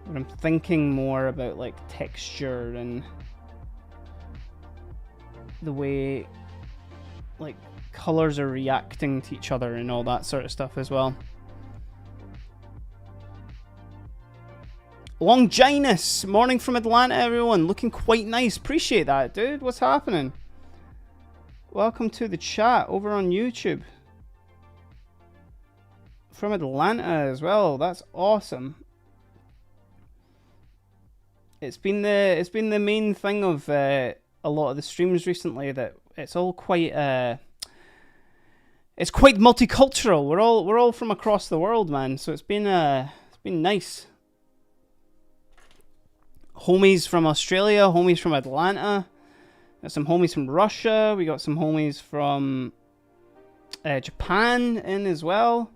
when I'm thinking more about like texture and the way like colors are reacting to each other and all that sort of stuff as well. Longinus, morning from Atlanta, everyone. Looking quite nice. Appreciate that, dude. What's happening? Welcome to the chat over on YouTube. From Atlanta as well. That's awesome. It's been the main thing of a lot of the streams recently, that it's all quite it's quite multicultural. We're all from across the world, man. So it's been nice. Homies from Australia, homies from Atlanta. Got some homies from Russia. We got some homies from Japan in as well.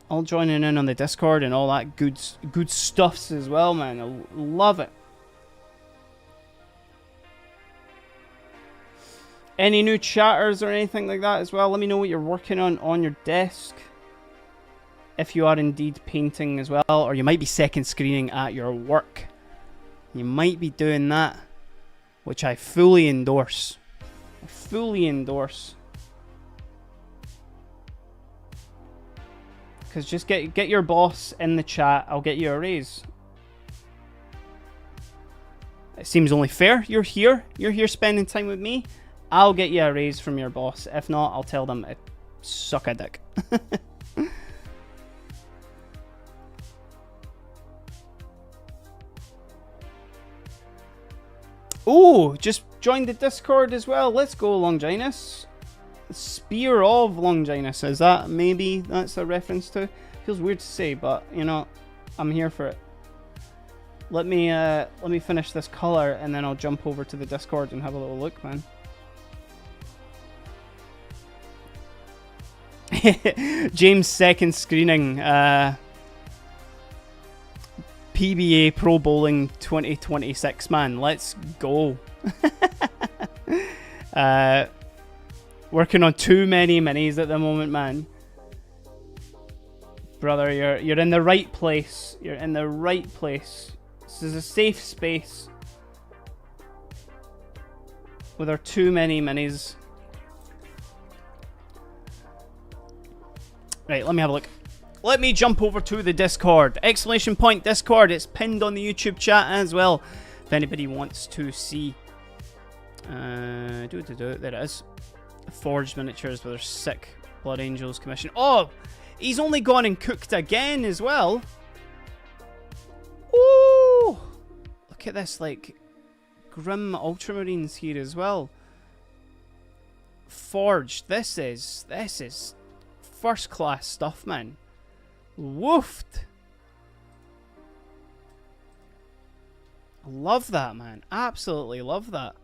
All joining in on the Discord and all that good stuffs as well, man. I love it. Any new chatters or anything like that as well? Let me know what you're working on your desk. If you are indeed painting as well, or you might be second screening at your work. You might be doing that, which I fully endorse. I fully endorse. Because just get your boss in the chat, I'll get you a raise. It seems only fair. You're here spending time with me. I'll get you a raise from your boss. If not, I'll tell them to suck a dick. Oh, just joined the Discord as well. Let's go, Longinus. Spear of Longinus. Is that maybe that's a reference to? Feels weird to say, but you know, I'm here for it. Let me finish this color and then I'll jump over to the Discord and have a little look, man. James second screening. PBA Pro Bowling 2026, man. Let's go. Working on too many minis at the moment, man. Brother, you're in the right place. You're in the right place. This is a safe space with our too many minis. Right, let me have a look. Let me jump over to the Discord. Exclamation point Discord. It's pinned on the YouTube chat as well. If anybody wants to see. There it is. Forged miniatures with their sick Blood Angels commission. Oh! He's only gone and cooked again as well. Ooh! Look at this, like, Grim Ultramarines here as well. Forge. This is first class stuff, man. Woofed. Love that, man. Absolutely love that.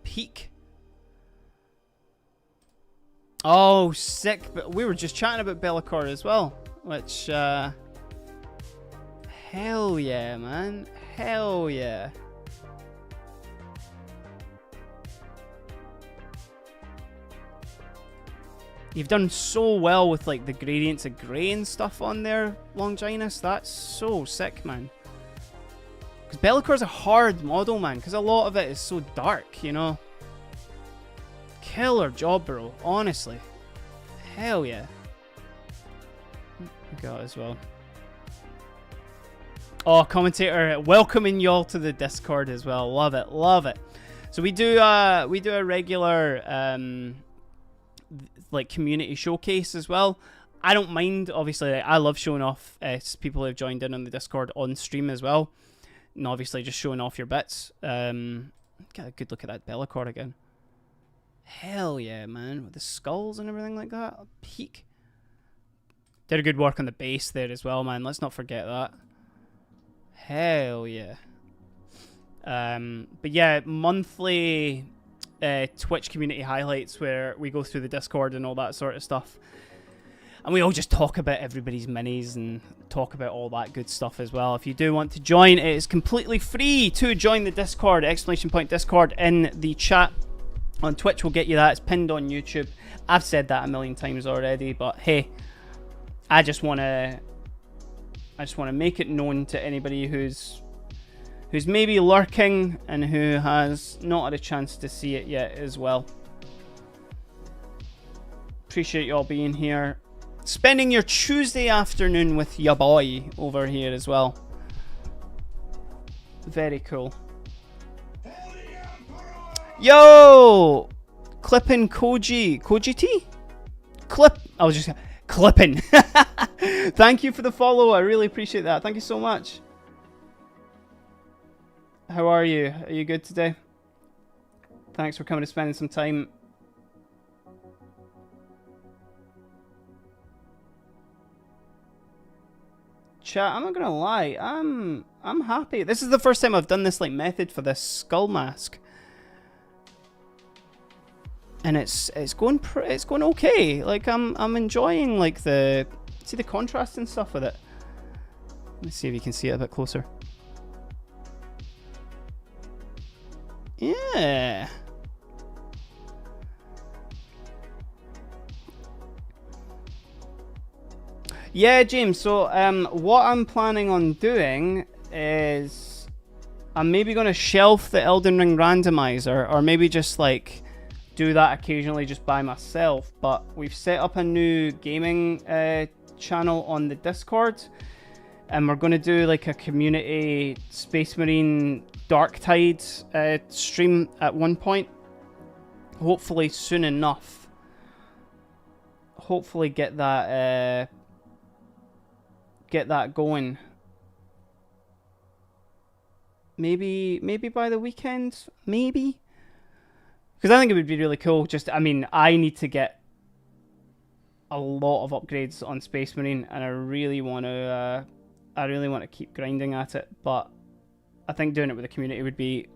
Peak. Oh, sick. But we were just chatting about Be'lakor as well, which hell yeah, man. Hell yeah. You've done so well with like the gradients of grey and stuff on there, Longinus. That's so sick, man. Because Be'lakor's a hard model, man, because a lot of it is so dark, you know. Killer job, bro. Honestly. Hell yeah. We got it as well. Oh, commentator, welcoming y'all to the Discord as well. Love it, love it. So we do a regular like community showcase as well. I don't mind, obviously. I love showing off people who have joined in on the Discord on stream as well, and obviously just showing off your bits. Get a good look at that Be'lakor again. Hell yeah, man, with the skulls and everything like that. Peak. Did a good work on the base there as well, man. Let's not forget that. Hell yeah. But yeah, monthly Twitch community highlights where we go through the Discord and all that sort of stuff. And we all just talk about everybody's minis and talk about all that good stuff as well. If you do want to join, it is completely free to join the Discord. Exclamation point Discord in the chat on Twitch will get you that. It's pinned on YouTube. I've said that a million times already, but hey, I just want to make it known to anybody who's maybe lurking and who has not had a chance to see it yet as well. Appreciate y'all being here. Spending your Tuesday afternoon with ya boy over here as well. Very cool. Yo! Clippin' Koji. Koji T? Clip. I was just clipping. Thank you for the follow. I really appreciate that. Thank you so much. How are you? Are you good today? Thanks for coming and spending some time. Chat, I'm not gonna lie, I'm happy. This is the first time I've done this like method for this skull mask. And it's going okay. Like I'm enjoying like the contrast and stuff with it. Let's see if you can see it a bit closer. Yeah. Yeah, James. So what I'm planning on doing is I'm maybe going to shelf the Elden Ring randomizer, or maybe just like do that occasionally just by myself. But we've set up a new gaming channel on the Discord, and we're going to do like a community Space Marine Darktide stream at one point. Hopefully soon enough. Hopefully get that going. Maybe by the weekend, maybe. Because I think it would be really cool. Just, I mean, I need to get a lot of upgrades on Space Marine, and I really want to keep grinding at it. But I think doing it with the community would be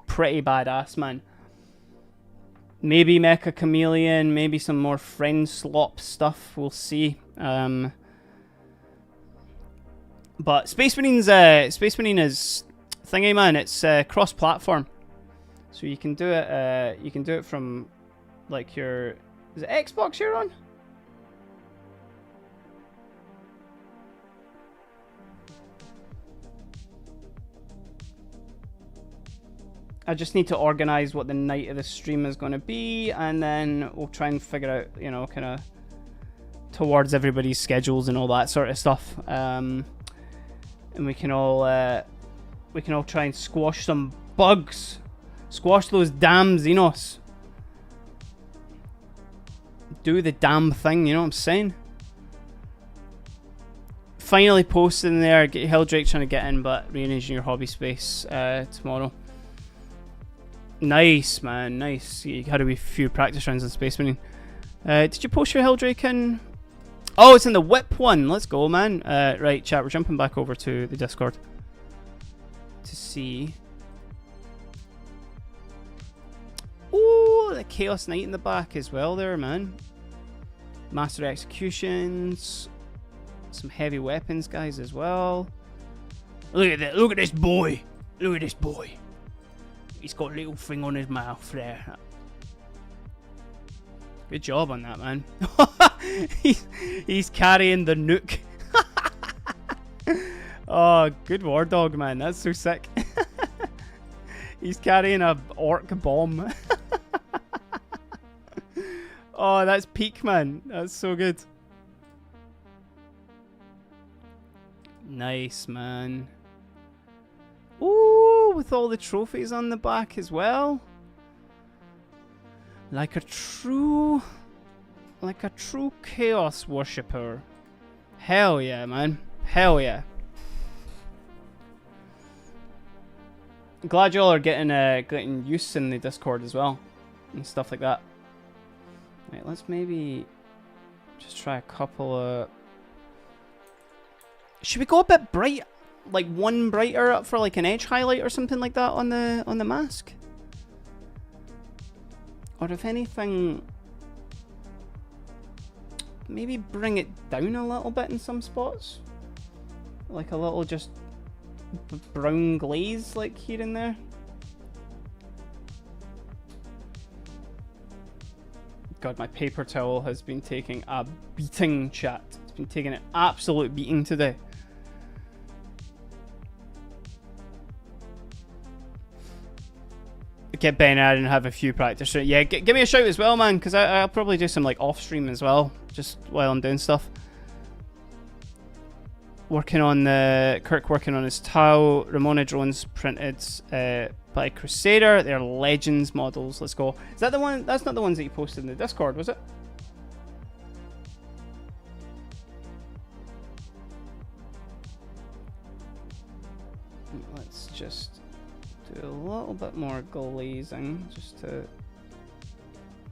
pretty badass, man. Maybe Mecha Chameleon, maybe some more friend slop stuff. We'll see. But Space Marine is thingy, man. It's cross-platform, so you can do it. You can do it from like your, is it Xbox you're on? I just need to organize what the night of the stream is going to be, and then we'll try and figure out, you know, kind of towards everybody's schedules and all that sort of stuff. And we can all try and squash some bugs, squash those damn Xenos. Do the damn thing, you know what I'm saying? Finally posted in there. Helldrake trying to get in, but rearranging your hobby space tomorrow. Nice, man. Nice. You had a wee few practice rounds in Space Marine. Did you post your Helldrake in? Oh, it's in the whip one. Let's go, man. Right, chat. We're jumping back over to the Discord to see. Ooh, the Chaos Knight in the back as well there, man. Master Executions. Some heavy weapons guys as well. Look at that. Look at this boy. Look at this boy. He's got a little thing on his mouth there. Good job on that, man. he's carrying the nuke. Oh, good war dog, man. That's so sick. He's carrying a orc bomb. Oh, that's peak, man. That's so good. Nice, man. Ooh, with all the trophies on the back as well. Like a true chaos worshipper. Hell yeah, man. Hell yeah. Glad y'all are getting use in the Discord as well and stuff like that. Right, let's maybe just try a couple of. Should we go a bit bright, like one brighter up for like an edge highlight or something like that on the mask? Or if anything, maybe bring it down a little bit in some spots, like a little just brown glaze, like here and there. God, my paper towel has been taking a beating, chat. It's been taking an absolute beating today. Get Ben out and have a few practice. Yeah, give me a shout as well, man, because I'll probably do some like off stream as well, just while I'm doing stuff. Working on Kirk working on his Tau. Ramona drones printed by Crusader. They're Legends models. Let's go. Is that the one? That's not the ones that you posted in the Discord, was it? Let's just do a little bit more glazing, just to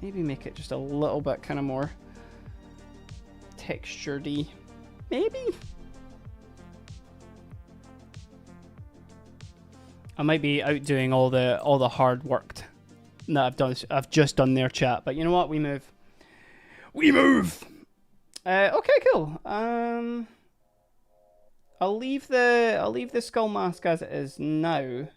maybe make it just a little bit kind of more textured-y. Maybe. I might be outdoing all the hard work that I've just done their chat, but you know what? We move. We move. Okay, cool. I'll leave the skull mask as it is now.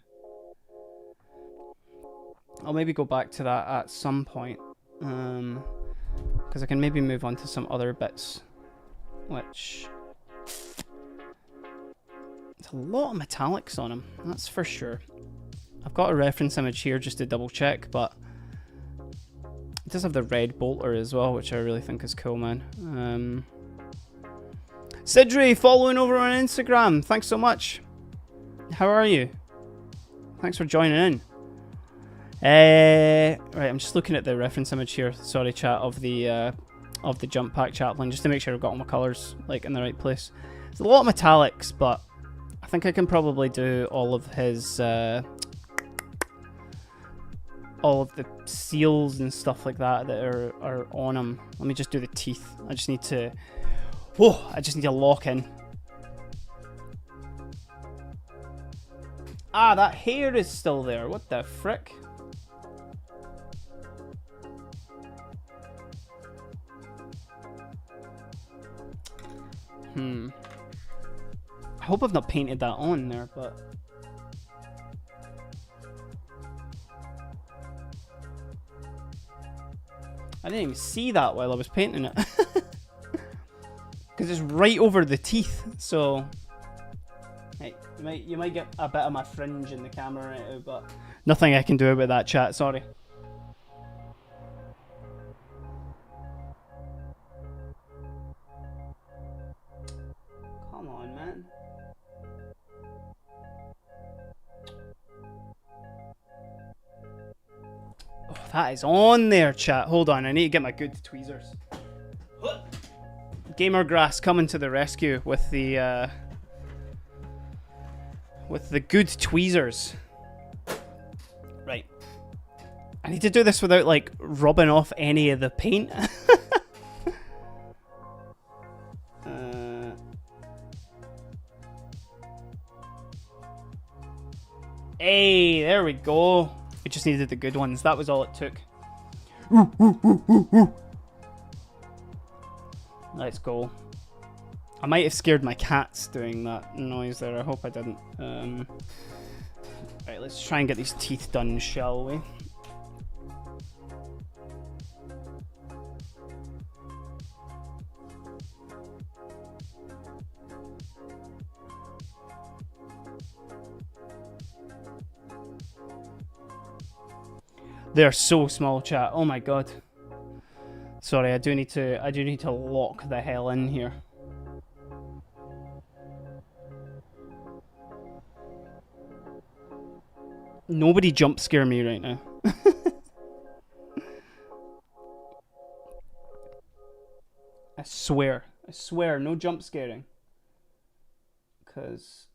I'll maybe go back to that at some point, because I can maybe move on to some other bits, which. There's a lot of metallics on him, that's for sure. I've got a reference image here just to double check, but it does have the red bolter as well, which I really think is cool, man. Sidri, following over on Instagram, thanks so much. How are you? Thanks for joining in. Right, I'm just looking at the reference image here, sorry chat, of the jump pack chaplain, just to make sure I've got all my colours like in the right place. There's a lot of metallics, but I think I can probably do all of his, all of the seals and stuff like that are on him. Let me just do the teeth. I just need to lock in. Ah, that hair is still there. What the frick? I hope I've not painted that on there, but I didn't even see that while I was painting it. Because it's right over the teeth, so hey, you might get a bit of my fringe in the camera right now, but nothing I can do about that, chat, sorry. Come on, man. Oh, that is on there, chat. Hold on, I need to get my good tweezers. Gamergrass coming to the rescue with the good tweezers. Right. I need to do this without, like, rubbing off any of the paint. Hey, there we go. We just needed the good ones. That was all it took. Let's go. I might have scared my cats doing that noise there. I hope I didn't. Right, let's try and get these teeth done, shall we? They're so small, chat. Oh my god. Sorry, I do need to lock the hell in here. Nobody jump scare me right now. I swear, no jump scaring. Cause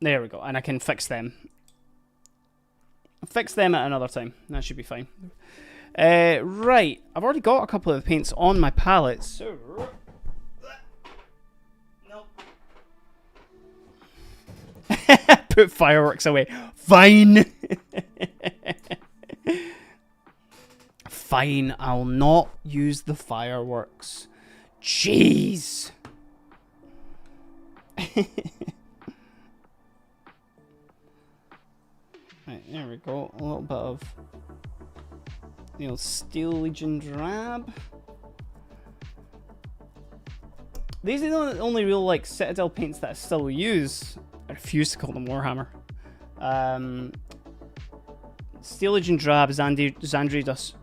there we go, and I can fix them. Fix them at another time. That should be fine. Right, I've already got a couple of the paints on my palette, so... Nope. Put fireworks away. Fine! Fine, I'll not use the fireworks. Jeez! Right, there we go. A little bit of the old Steel Legion drab. These are the only real, like, Citadel paints that I still use. I refuse to call them Warhammer. Steel Legion drab, Zandri Dust,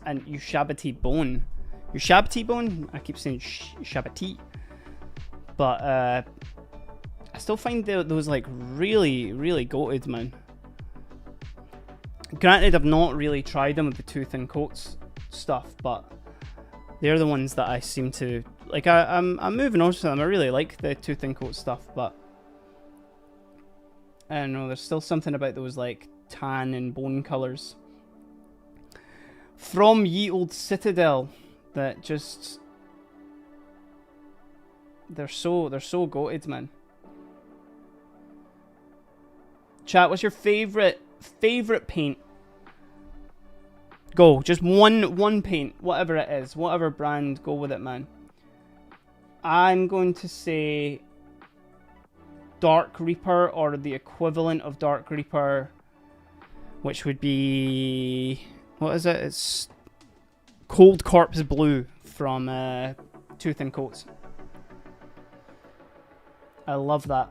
and Ushabti Bone. Ushabti Bone? I keep saying Ushabti. But, I still find those, like, really, really goated, man. Granted, I've not really tried them with the tooth and coats stuff, but they're the ones that I seem to like. I'm moving on to them. I really like the tooth and coat stuff, but I don't know. There's still something about those like tan and bone colors from Ye Old Citadel that just they're so goated, man. Chat, what's your favorite paint? Go, just one paint, whatever it is, whatever brand, go with it, man. I'm going to say Dark Reaper, or the equivalent of Dark Reaper, which would be, what is it? It's Cold Corpse Blue from Tooth and Coats. I love that.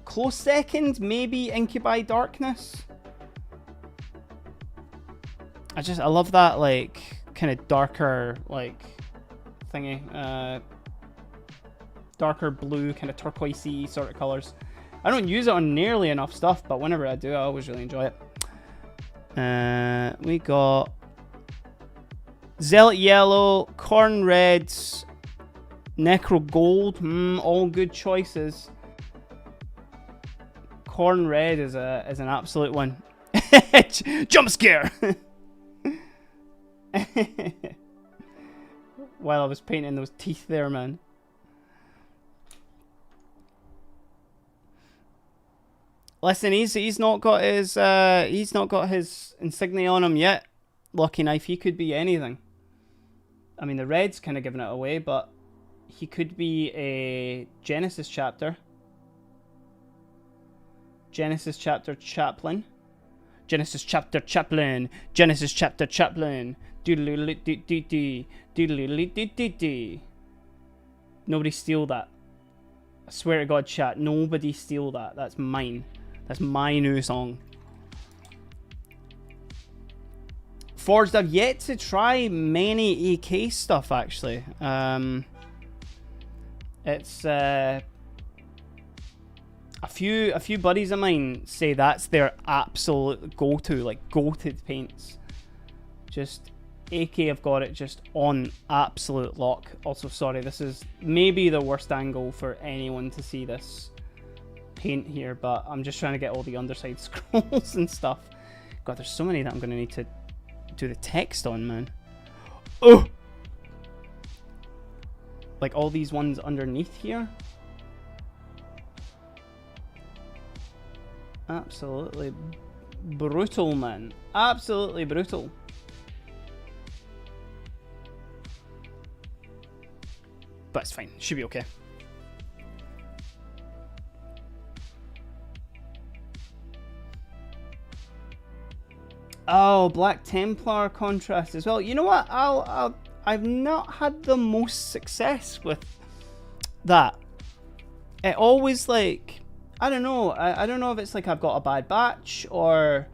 Close second, maybe Incubi Darkness. I love that, like, kind of darker, like, thingy. Darker blue, kind of turquoisey sort of colours. I don't use it on nearly enough stuff, but whenever I do, I always really enjoy it. We got Zealot Yellow, Corn Reds, Necro Gold. All good choices. Corn Red is an absolute one. Jump scare! While I was painting those teeth there, man. Listen, he's not got his insignia on him yet. Lucky Knife, he could be anything. I mean, the red's kind of giving it away, but he could be a Genesis chapter. Genesis chapter chaplain. Genesis chapter chaplain. Genesis chapter chaplain. Doodly-doodly-doodly-doodly-doodly-doodly. Nobody steal that. I swear to God, chat. Nobody steal that. That's mine. That's my new song. Forged, I've yet to try many AK stuff, actually. It's a few buddies of mine say that's their absolute go-to, like goated paints. Just AK have got it just on absolute lock. Also, sorry, this is maybe the worst angle for anyone to see this paint here, but I'm just trying to get all the underside scrolls and stuff. God, there's so many that I'm going to need to do the text on, man. Oh! Like all these ones underneath here. Absolutely brutal, man. Absolutely brutal. But it's fine. Should be okay. Oh, Black Templar contrast as well. You know what? I've not had the most success with that. It always, like, I don't know. I don't know if it's like I've got a bad batch or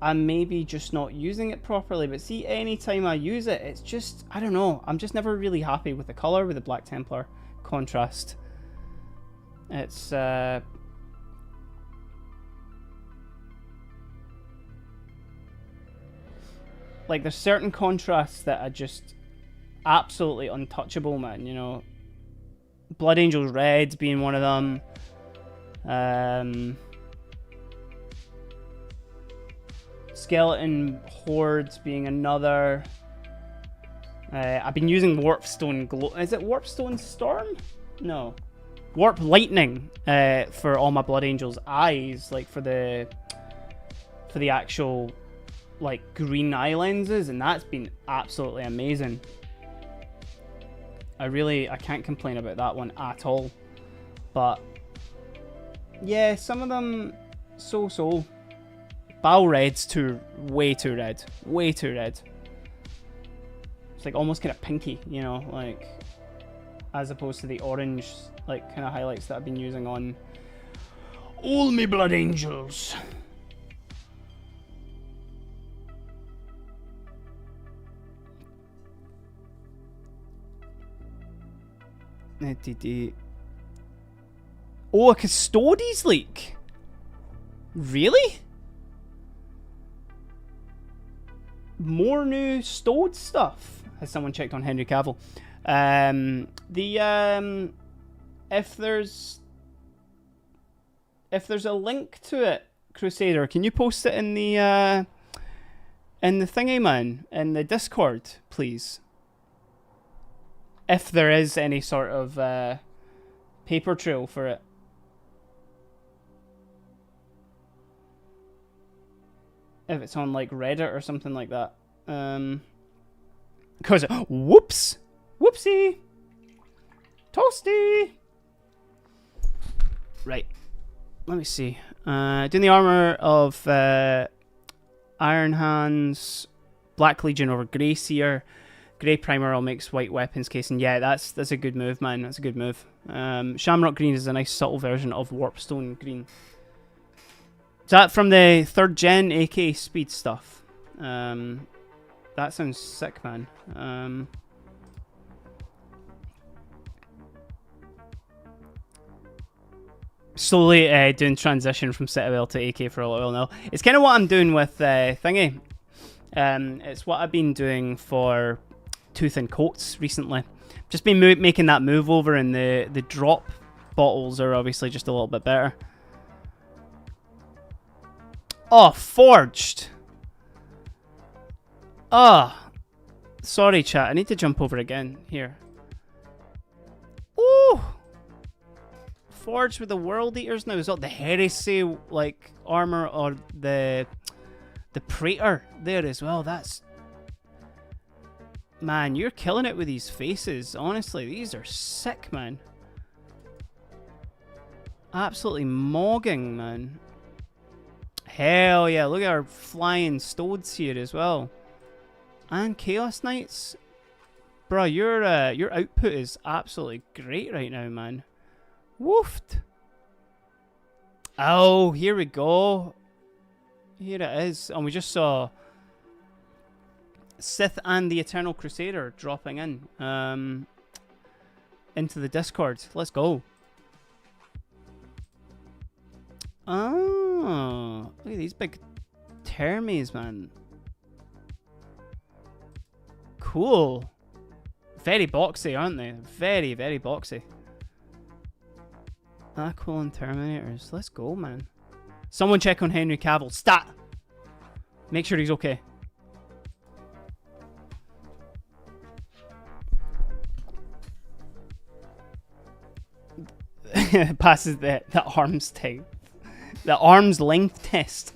I'm maybe just not using it properly. But see, anytime I use it, it's just, I don't know. I'm just never really happy with the color with the Black Templar contrast. It's, like, there's certain contrasts that are just absolutely untouchable, man, you know. Blood Angels Red being one of them. Skeleton Hordes being another. I've been using Warpstone Glow. Is it Warpstone Storm? No. Warp Lightning for all my Blood Angels eyes, like for the actual like green eye lenses, and that's been absolutely amazing. I can't complain about that one at all. But yeah, some of them so. Bal Red's way too red. Way too red. It's like almost kind of pinky, you know, like as opposed to the orange like kind of highlights that I've been using on all my Blood Angels. Oh, a Custodes leak? Really? More new Stode stuff? Has someone checked on Henry Cavill? If there's a link to it, Crusader, can you post it in the thingy, man, in the Discord, please? If there is any sort of paper trail for it. If it's on like Reddit or something like that. Cause whoops! Whoopsie! Toasty! Right. Let me see. Doing the armor of Iron Hands, Black Legion over Grey Seer. Grey Primer all makes white weapons casing. Yeah, that's a good move, man. That's a good move. Shamrock Green is a nice subtle version of Warpstone Green. Is that from the 3rd gen AK speed stuff? That sounds sick, man. Slowly doing transition from Citadel to AK for a while now. It's kind of what I'm doing with thingy. It's what I've been doing for Tooth and Coats recently. Just been making that move over, and the drop bottles are obviously just a little bit better. Oh, forged. Ah, sorry, chat. I need to jump over again here. Ooh, forged with the World Eaters now. Is that the Heresy like armor or the Praetor there as well? That's, man, you're killing it with these faces. Honestly, these are sick, man. Absolutely mogging, man. Hell yeah, look at our flying Stodes here as well. And Chaos Knights. Bruh, your output is absolutely great right now, man. Woofed. Oh, here we go. Here it is. And we just saw Sith and the Eternal Crusader dropping in into the Discord. Let's go. Oh, look at these big termies, man. cool. Very boxy, aren't they? Very, very boxy. Aqualung Terminators. Let's go, man. Someone check on Henry Cavill. Stat! Make sure he's okay. Passes the arms test. The arm's length test.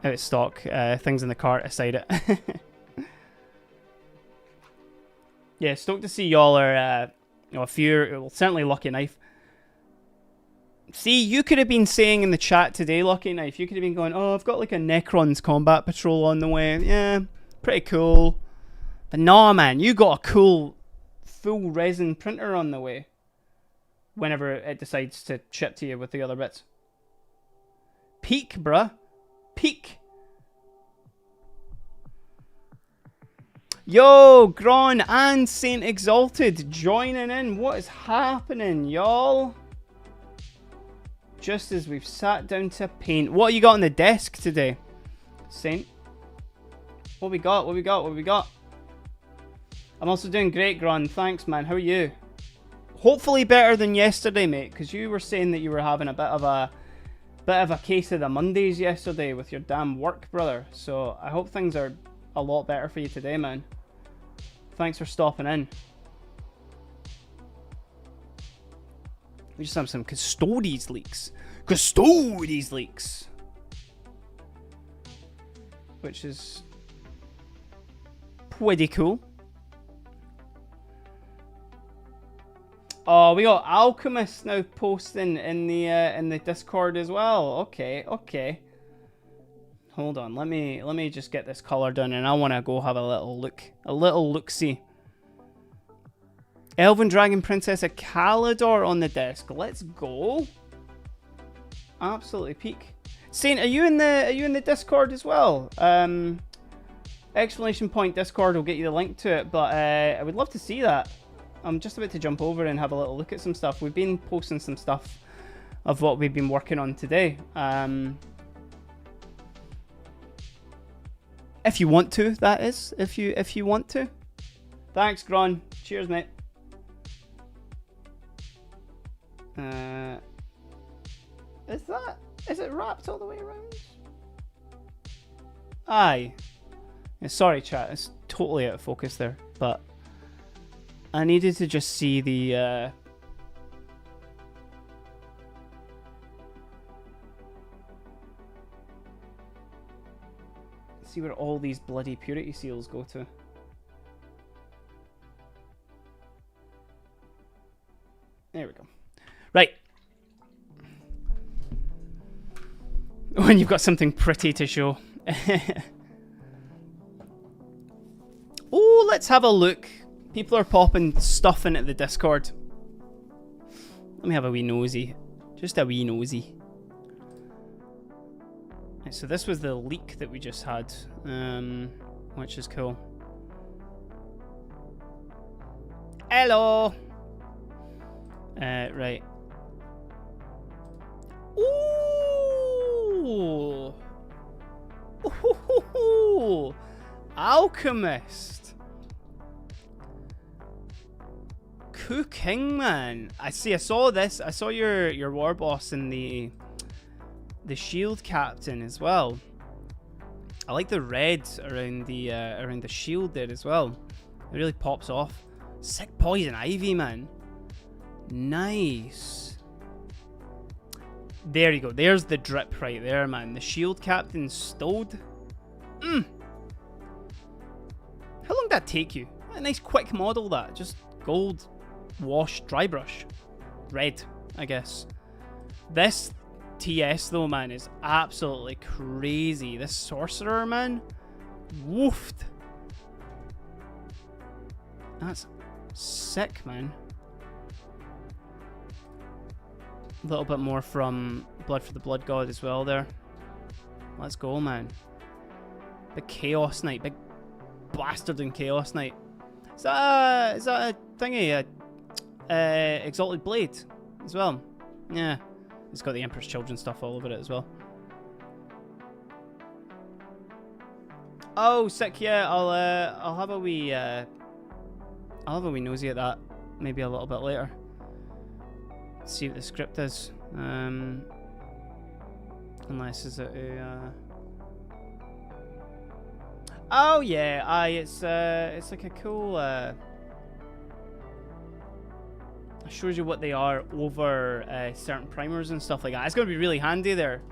Out of stock. Things in the cart aside it. Yeah, stoked to see y'all are a few, well, certainly Lucky Knife. See, you could have been saying in the chat today, Lucky Knife, you could have been going, oh, I've got like a Necron's Combat Patrol on the way. Yeah, pretty cool. But nah, man, you got a cool full resin printer on the way. Whenever it decides to ship to you with the other bits. Peak, bruh. Peak. Yo, Gron and Saint Exalted joining in. What is happening, y'all? Just as we've sat down to paint. What you got on the desk today, Saint? What we got? What we got? What we got? I'm also doing great, Gron. Thanks, man. How are you? Hopefully better than yesterday, mate, because you were saying that you were having a bit of a case of the Mondays yesterday with your damn work, brother. So I hope things are a lot better for you today, man. Thanks for stopping in. We just have some Custodes leaks. Custodes leaks! Which is pretty cool. Oh, we got Alchemist now posting in the Discord as well. Okay, okay. Hold on, let me just get this color done, and I want to go have a little look-see. Elven Dragon Princess of Calidor on the desk. Let's go. Absolutely peak. Saint, are you in the Discord as well? Exclamation point Discord will get you the link to it, but I would love to see that. I'm just about to jump over and have a little look at some stuff. We've been posting some stuff of what we've been working on today. If you want to, that is. If you want to. Thanks, Gron. Cheers, mate. Is it wrapped all the way around? Aye. Yeah, sorry, chat. It's totally out of focus there, but I needed to just see the see where all these bloody purity seals go to. There we go. Right. When you've got something pretty to show. Oh, let's have a look. People are popping stuff into the Discord. Let me have a wee nosy. Just a wee nosy. Right, so this was the leak that we just had, which is cool. Hello! Right. Ooh! Ooh! Alchemist! Cooking, man. I saw this. I saw your war boss in the shield captain as well. I like the red around the shield there as well. It really pops off. Sick poison ivy, man. Nice. There you go. There's the drip right there, man. The shield captain stowed. How long did that take you? A nice quick model, that. Just gold wash dry brush. Red, I guess. This TS though, man, is absolutely crazy. This sorcerer, man. Woofed. That's sick, man. A little bit more from Blood for the Blood God as well there. Let's go, man. Big Chaos Knight. Big bastard in Chaos Knight. Is that a thingy? Exalted Blade as well? Yeah. It's got the Emperor's Children stuff all over it as well. Oh, sick. Yeah, I'll have a wee nosy at that. Maybe a little bit later. See what the script is. Unless is it a. Oh yeah, it's like a cool. It shows you what they are over certain primers and stuff like that. It's gonna be really handy there.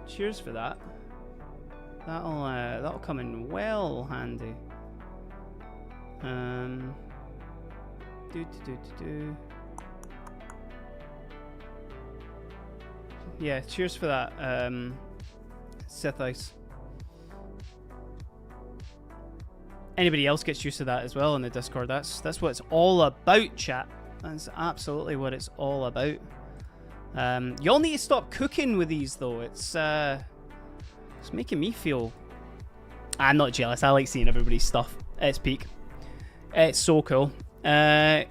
Cheers for that. That'll come in well handy. Yeah, cheers for that. Sith Ice. Anybody else gets used to that as well in the Discord. That's what it's all about, chat. That's absolutely what it's all about. Y'all need to stop cooking with these though. It's making me feel. I'm not jealous. I like seeing everybody's stuff at its peak. It's so cool. Glad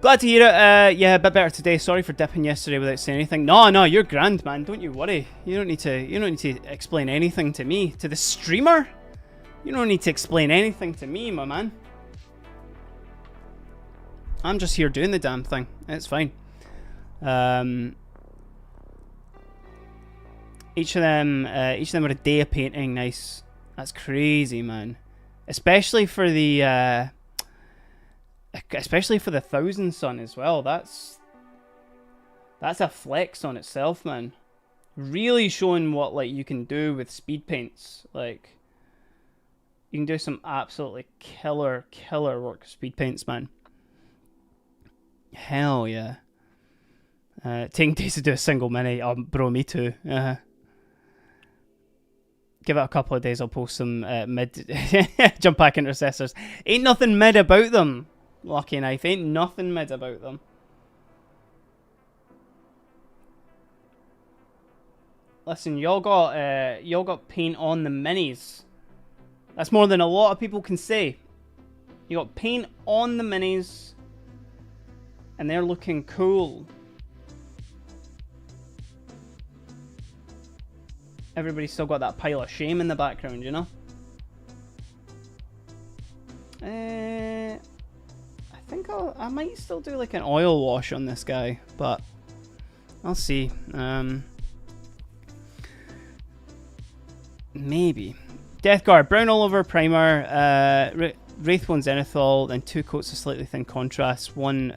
to hear it. Yeah, a bit better today. Sorry for dipping yesterday without saying anything. No, you're grand, man. Don't you worry. You don't need to explain anything to me. To the streamer? You don't need to explain anything to me, my man. I'm just here doing the damn thing. It's fine. Each of them were a day of painting. Nice. That's crazy, man. Especially for the Thousand Sun as well. That's a flex on itself, man. Really showing what like you can do with speed paints. Like you can do some absolutely killer work with speed paints, man. Hell yeah. Taking days to do a single mini. Bro, me too. Give it a couple of days, I'll post some mid jump pack intercessors. Ain't nothing mid about them. Lucky Knife, ain't nothing mid about them. Listen, y'all got paint on the minis. That's more than a lot of people can say. You got paint on the minis, and they're looking cool. Everybody's still got that pile of shame in the background, you know? I think I might still do like an oil wash on this guy, but I'll see. Maybe. Death Guard, brown all over primer, Wraith 1 Zenithal, then 2 coats of slightly thin contrast, 1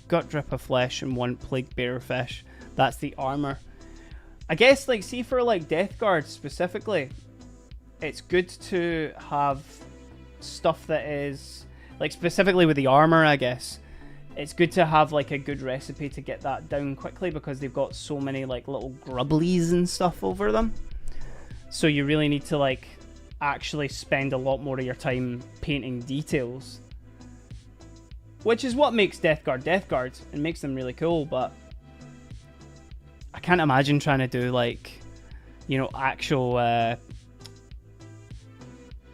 gut drip of flesh, and 1 plague bearer fish. That's the armor. I guess, like, see for like Death Guard specifically, it's good to have stuff that is like specifically with the armor. I guess it's good to have like a good recipe to get that down quickly because they've got so many like little grubblies and stuff over them. So you really need to like actually spend a lot more of your time painting details, which is what makes Death Guard and makes them really cool. But I can't imagine trying to do like, you know, actual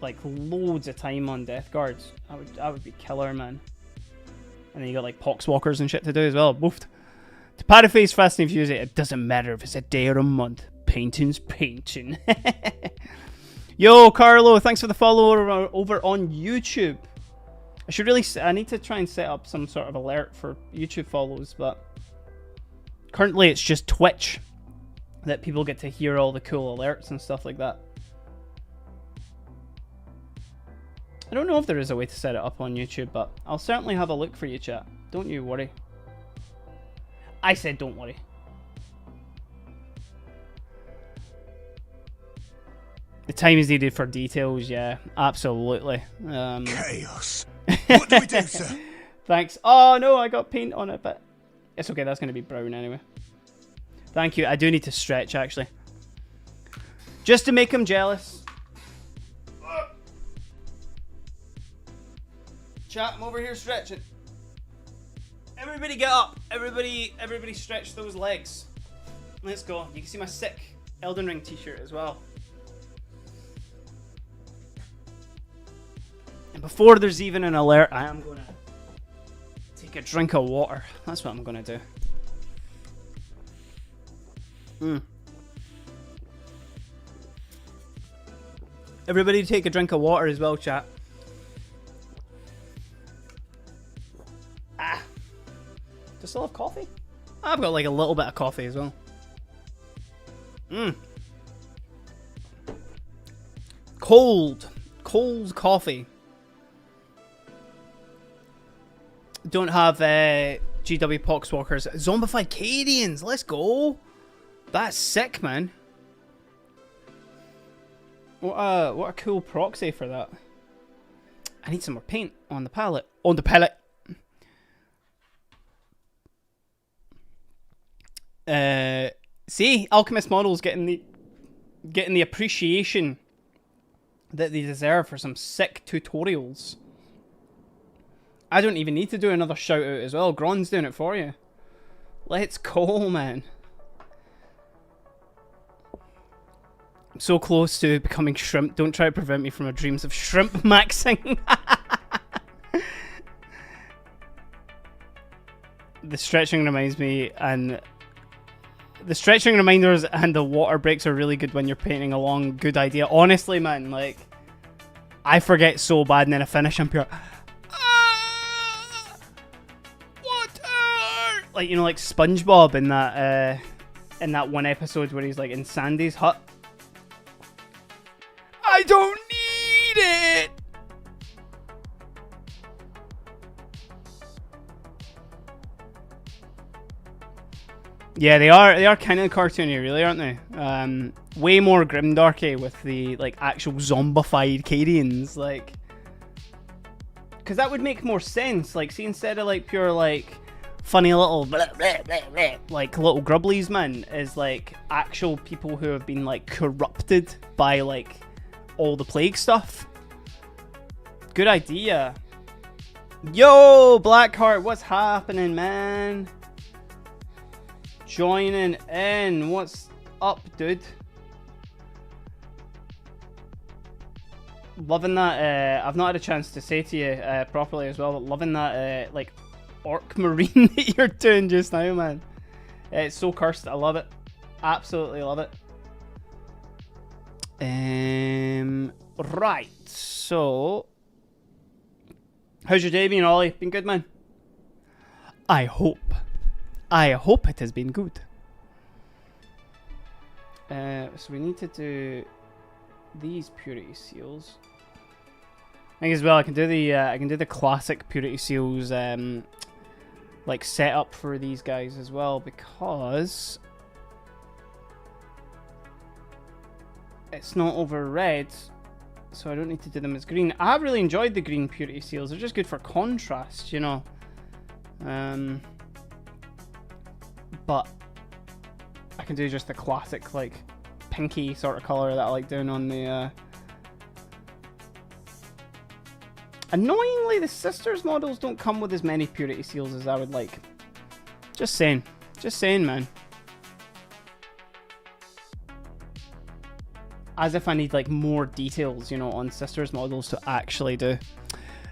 like loads of time on Death Guards. I would be killer, man. And then you got like Poxwalkers and shit to do as well. Woofed. To paraphrase Fast and Furious, it doesn't matter if it's a day or a month. Painting's painting. Yo, Carlo, thanks for the follow over on YouTube. I need to try and set up some sort of alert for YouTube follows, but currently it's just Twitch that people get to hear all the cool alerts and stuff like that. I don't know if there is a way to set it up on YouTube, but I'll certainly have a look for you, chat. Don't you worry. I said don't worry. The time is needed for details, yeah, absolutely. Chaos. What do we do, sir? Thanks. Oh no, I got paint on it, but it's okay, that's going to be brown anyway. Thank you. I do need to stretch, actually. Just to make him jealous. Chat, I'm over here stretching. Everybody get up. Everybody stretch those legs. Let's go. You can see my sick Elden Ring t-shirt as well. And before there's even an alert, I am going to take a drink of water. That's what I'm going to do. Everybody take a drink of water as well, chat. Ah. Do I still have coffee? I've got like a little bit of coffee as well. Cold coffee. Don't have GW Poxwalkers. Zombified Cadians, let's go. That's sick, man. What a cool proxy for that. I need some more paint on the palette. On the palette. See, Alchemist models getting the appreciation that they deserve for some sick tutorials. I don't even need to do another shout out as well. Gron's doing it for you. Let's go, man. I'm so close to becoming shrimp. Don't try to prevent me from my dreams of shrimp maxing. The stretching reminds me, and the stretching reminders and the water breaks are really good when you're painting along. Good idea. Honestly, man, like, I forget so bad and then I finish and pure water! Like, you know, like SpongeBob in that one episode where he's like in Sandy's hut. I don't need it! Yeah, they are kind of cartoony, really, aren't they? Way more grimdarky with the like actual zombified Cadians, like, because that would make more sense. Like, see, instead of like pure like funny little blah, blah, blah, blah, like little grubblies, man, is like actual people who have been like corrupted by like all the plague stuff. Good idea. Yo, Blackheart, what's happening, man? Joining in. What's up, dude? Loving that. I've not had a chance to say to you properly as well, but loving that like orc marine that you're doing just now, man. It's so cursed. I love it. Absolutely love it. Right. So, how's your day been, Ollie? Been good, man? I hope it has been good. So we need to do these purity seals. I think as well I can do the classic purity seals like setup for these guys as well, because it's not over red, so I don't need to do them as green. I have really enjoyed the green purity seals. They're just good for contrast, you know. But I can do just the classic, like, pinky sort of colour that I like doing on the... Annoyingly, the Sisters models don't come with as many purity seals as I would like. Just saying. Just saying, man. As if I need, like, more details, you know, on Sisters models to actually do.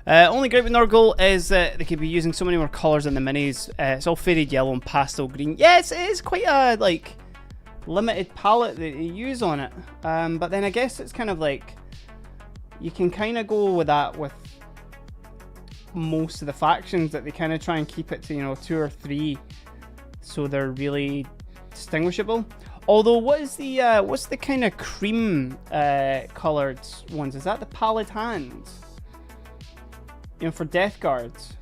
Only great with Nurgle is they could be using so many more colours than the minis. It's all faded yellow and pastel green. Yes, it is quite a, like, limited palette that you use on it. But then I guess it's kind of like, you can kind of go with that with most of the factions, that they kind of try and keep it to, you know, 2 or 3, so they're really distinguishable. Although, what's the kind of cream coloured ones? Is that the Paladins? You know, for Death Guards.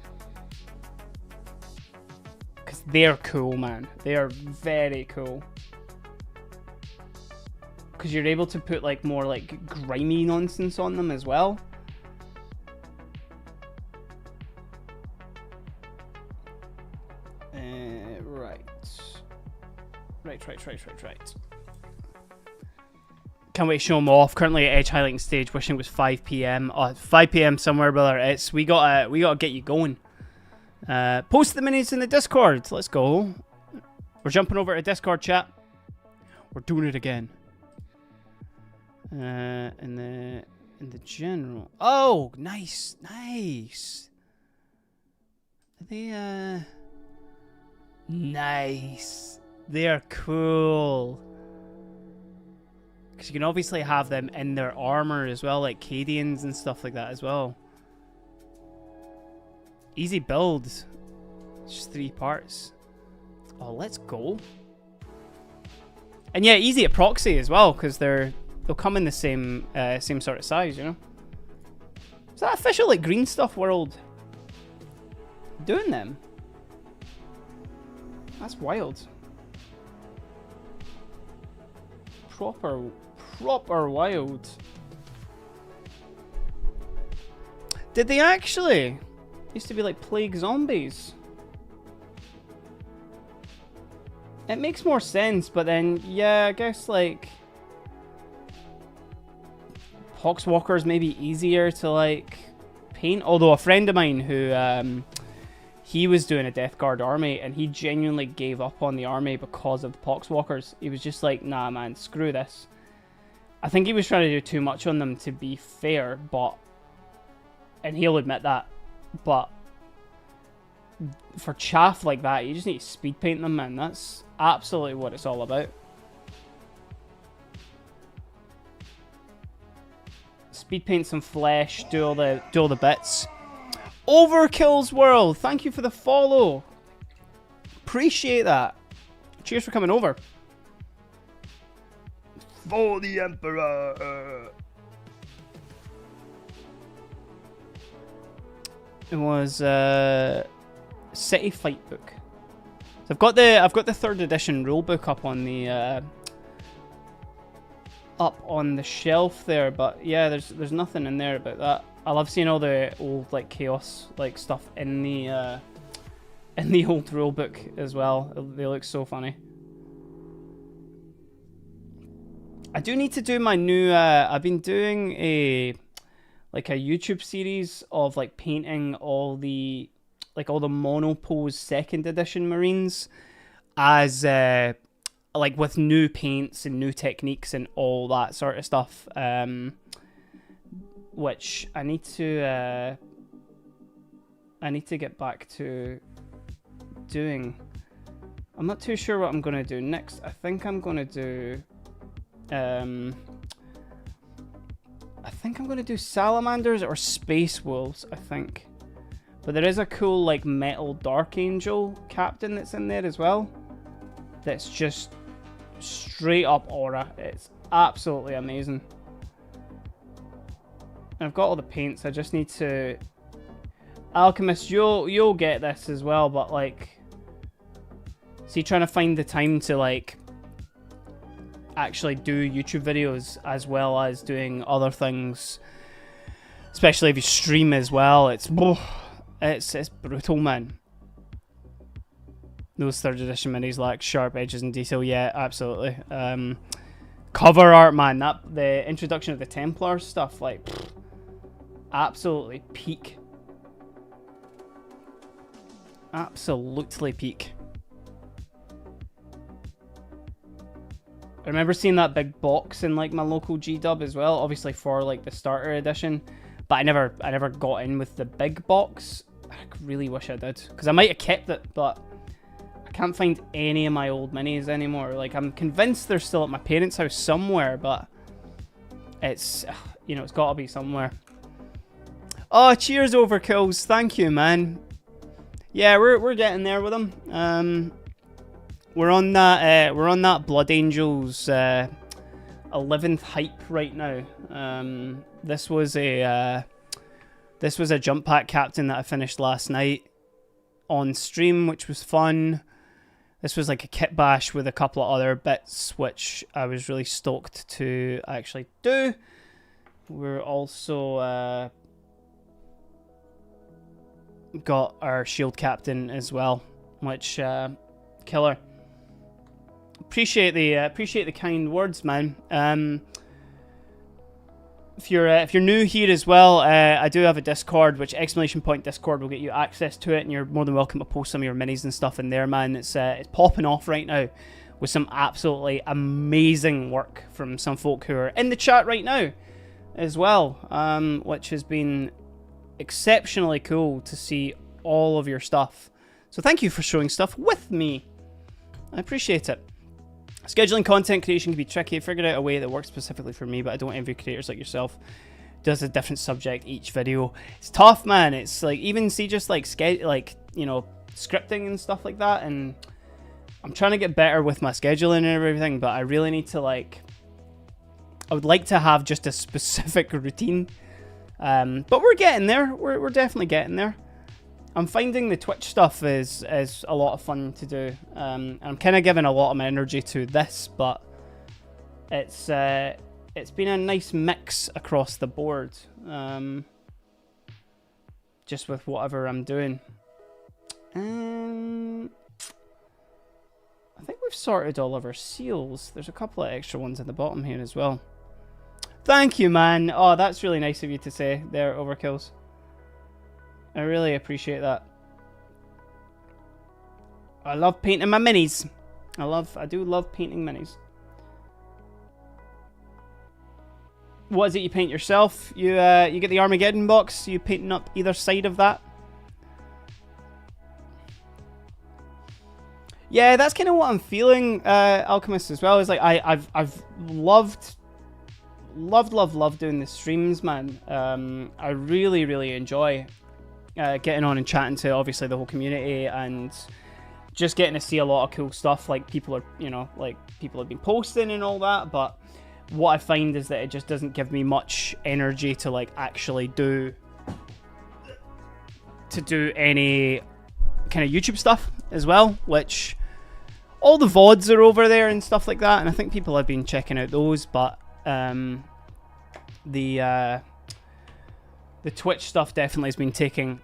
Because they're cool, man. They are very cool. Because you're able to put, like, more, like, grimy nonsense on them as well. Right. Can't wait to show them off. Currently at Edge Highlighting Stage, wishing it was 5 PM. Oh, 5 PM somewhere, brother. We gotta get you going. Post the minis in the Discord. Let's go. We're jumping over to Discord chat. We're doing it again. In the general. Oh, nice. Are they nice. They are cool. Because you can obviously have them in their armor as well, like Cadians and stuff like that as well. Easy build. It's just 3 parts. Oh, let's go. And yeah, easy at proxy as well, because they'll come in the same sort of size, you know. Is that official like Green Stuff World doing them? That's wild. Proper wild. Did they actually? Used to be like Plague Zombies. It makes more sense, but then, yeah, I guess, like, Poxwalkers may be easier to, like, paint. Although a friend of mine who, he was doing a Death Guard army, and he genuinely gave up on the army because of the Poxwalkers. He was just like, nah, man, screw this. I think he was trying to do too much on them, to be fair, but... And he'll admit that, but... For chaff like that, you just need to speed paint them, man. That's absolutely what it's all about. Speed paint some flesh, do all the bits. Overkill's World, thank you for the follow. Appreciate that. Cheers for coming over. For the Emperor. It was City Fight book. So I've got the 3rd edition rulebook up on the shelf there, but yeah, there's nothing in there about that. I love seeing all the old like chaos like stuff in the old rulebook as well. They look so funny. I do need to do my new. I've been doing a YouTube series of like painting all the Monopose 2nd edition Marines as like with new paints and new techniques and all that sort of stuff. Which I need to get back to doing. I'm not too sure what I'm gonna do next. I think I'm gonna do salamanders or space wolves, I think. But there is a cool like metal Dark Angel captain that's in there as well. That's just straight up aura. It's absolutely amazing. I've got all the paints. I just need to. Alchemist, you'll get this as well, but like, see, trying to find the time to like actually do YouTube videos as well as doing other things, especially if you stream as well. It's brutal, man. Those 3rd edition minis lack sharp edges and detail. Yeah, absolutely. Cover art, man. The introduction of the Templar stuff, like, absolutely peak. Absolutely peak. I remember seeing that big box in like my local G-Dub as well, obviously for like the starter edition, but I never got in with the big box. I really wish I did, because I might have kept it, but I can't find any of my old minis anymore. Like, I'm convinced they're still at my parents' house somewhere, but it's, you know, it's got to be somewhere. Oh, cheers, Overkills. Thank you, man. Yeah, we're getting there with them. We're on that Blood Angels 11th hype right now. This was a jump pack captain that I finished last night on stream, which was fun. This was like a kit bash with a couple of other bits, which I was really stoked to actually do. We're also got our shield captain as well, which killer. Appreciate the kind words, man. If you're new here as well, I do have a Discord, which !Discord will get you access to it, and you're more than welcome to post some of your minis and stuff in there, man. It's popping off right now with some absolutely amazing work from some folk who are in the chat right now as well, which has been exceptionally cool to see all of your stuff. So thank you for showing stuff with me. I appreciate it. Scheduling content creation can be tricky. I figured out a way that works specifically for me, but I don't envy creators like yourself. Does a different subject each video. It's tough, man. It's like, even see, just like you know, scripting and stuff like that, and I'm trying to get better with my scheduling and everything, but I really need to, like, I would like to have just a specific routine. But we're getting there. We're definitely getting there. I'm finding the Twitch stuff is a lot of fun to do. And I'm kind of giving a lot of my energy to this, but it's been a nice mix across the board. Just with whatever I'm doing. I think we've sorted all of our seals. There's a couple of extra ones at the bottom here as well. Thank you, man. Oh, that's really nice of you to say there, Overkills. I really appreciate that. I love painting my minis. I do love painting minis. What is it you paint yourself? You get the Armageddon box, you painting up either side of that? Yeah, that's kind of what I'm feeling, Alchemist, as well. Is like I've loved doing the streams, man. I really enjoy getting on and chatting to obviously the whole community, and just getting to see a lot of cool stuff. Like, people are, you know, like, people have been posting and all that, but what I find is that it just doesn't give me much energy to, like, actually do any kind of YouTube stuff as well, which all the VODs are over there and stuff like that, and I think people have been checking out those, but the Twitch stuff definitely has been taking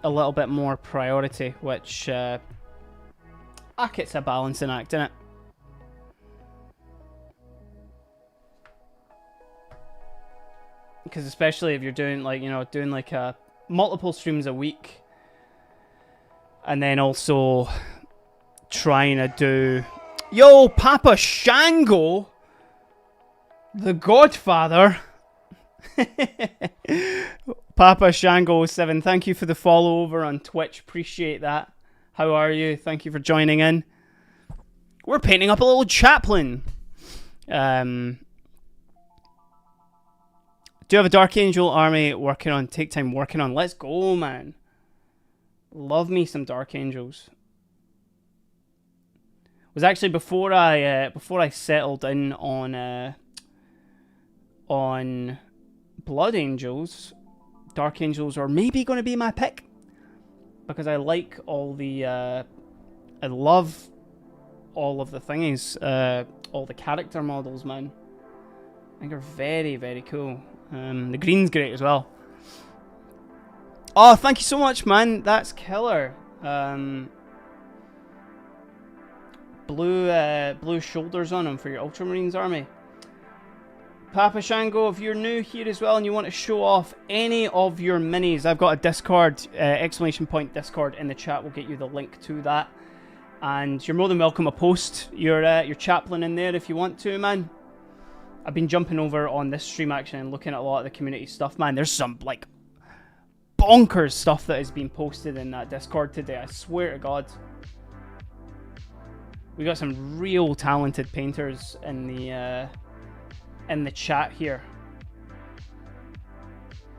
a little bit more priority, which it's a balancing act, isn't it? Because especially if you're doing, like, you know, doing like multiple streams a week, and then also trying to do, yo, Papa Shango, the Godfather. Papa Shango 7, thank you for the follow over on Twitch. Appreciate that. How are you? Thank you for joining in. We're painting up a little chaplain. Do you have a Dark Angel army working on? Take time working on. Let's go, man. Love me some Dark Angels. It was actually before I settled in on Blood Angels. Dark Angels are maybe going to be my pick, because I like all the I love all of the thingies, all the character models, man. I think they're very cool. The green's great as well. Oh, thank you so much, man. That's killer. Blue shoulders on them for your Ultramarines army. Papa Shango, if you're new here as well and you want to show off any of your minis, I've got a Discord, exclamation point Discord in the chat. We'll get you the link to that. And you're more than welcome to post your chaplain in there if you want to, man. I've been jumping over on this stream action and looking at a lot of the community stuff, man. There's some, like, bonkers stuff that has been posted in that Discord today. I swear to God. We got some real talented painters in the chat here.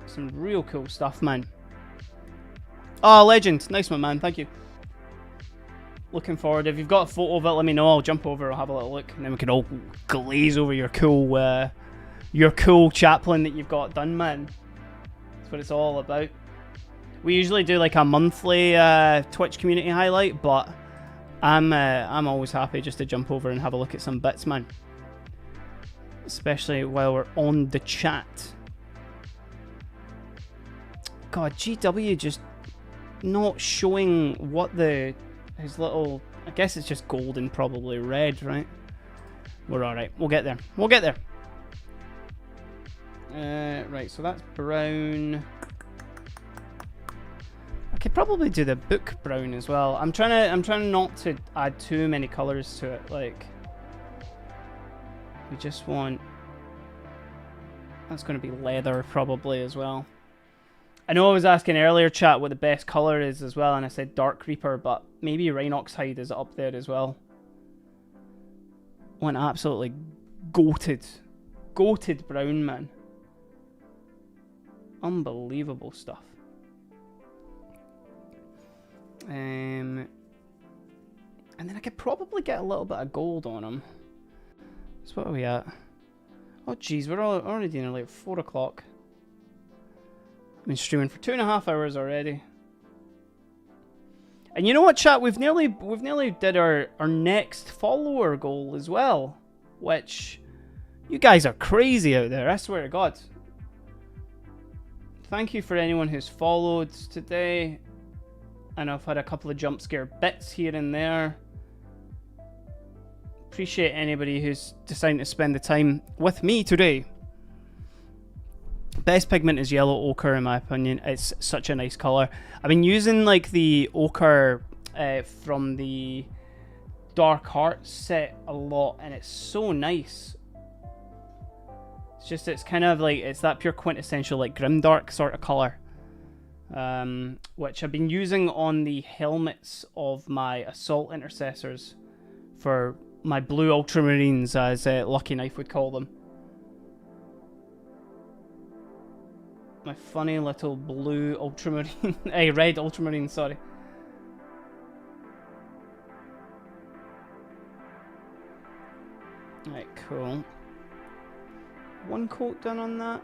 Some real cool stuff, man. Oh, legend. Nice one, man. Thank you. Looking forward. If you've got a photo of it, let me know. I'll jump over, I'll have a little look, and then we can all glaze over your cool chaplain that you've got done, man. That's what it's all about. We usually do like a monthly Twitch community highlight, but I'm always happy just to jump over and have a look at some bits, man. Especially while we're on the chat. God, GW just not showing what his little, I guess it's just gold and probably red, right? We're alright. We'll get there. We'll get there. Right, so that's brown. I could probably do the book brown as well. I'm trying not to add too many colours to it. Like, we just want, that's going to be leather probably as well. I know I was asking earlier, chat, what the best colour is as well, and I said Dark Reaper, but maybe Rhinox Hide is up there as well. Went absolutely goated. Goated brown, man. Unbelievable stuff. And then I could probably get a little bit of gold on him. So what are we at? Oh jeez, we're already nearly at 4 o'clock. I've been streaming for 2.5 hours already. And you know what, chat? We've nearly did our next follower goal as well. Which, you guys are crazy out there, I swear to God. Thank you for anyone who's followed today. And I've had a couple of jump scare bits here and there. Appreciate anybody who's deciding to spend the time with me today. Best pigment is yellow ochre in my opinion. It's such a nice colour. I've been using like the ochre from the Dark Heart set a lot, and it's so nice. It's just, it's kind of like, it's that pure quintessential like grimdark sort of colour. Which I've been using on the helmets of my assault intercessors for my blue ultramarines, as Lucky Knife would call them. My funny little blue ultramarine, red ultramarine, sorry. Right, cool. One coat done on that.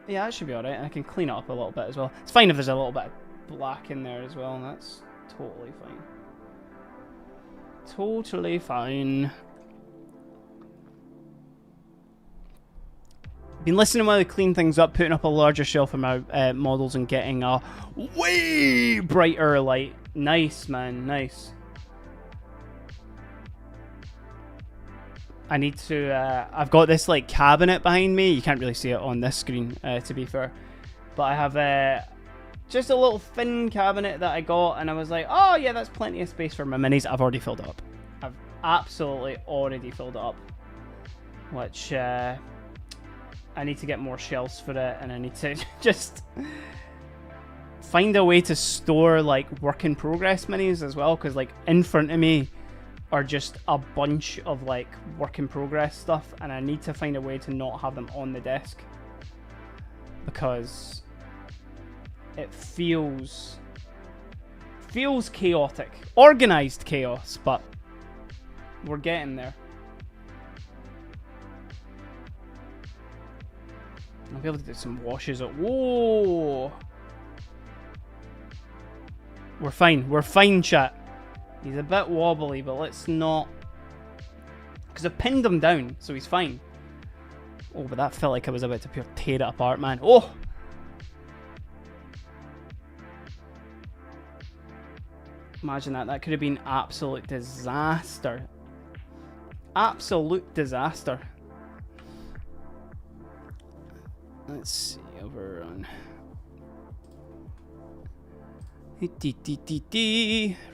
Yeah, that should be alright. I can clean it up a little bit as well. It's fine if there's a little bit of black in there as well. That's totally fine. Totally fine. Been listening while I clean things up, putting up a larger shelf for my models and getting a way brighter light. Nice, man. Nice. I need to, I've got this like cabinet behind me. You can't really see it on this screen, to be fair. But I have just a little thin cabinet that I got, and I was like, oh yeah, that's plenty of space for my minis. I've already filled it up. I've absolutely already filled it up. Which, I need to get more shelves for it, and I need to just find a way to store like work in progress minis as well, because like in front of me are just a bunch of like work in progress stuff, and I need to find a way to not have them on the desk because it feels chaotic. Organized chaos, but we're getting there. I'll be able to do some washes up. Whoa! We're fine, chat. He's a bit wobbly, but let's not... Because I pinned him down, so he's fine. Oh, but that felt like I was about to pure tear it apart, man. Oh! Imagine that. That could have been absolute disaster. Absolute disaster. Let's see, overrun.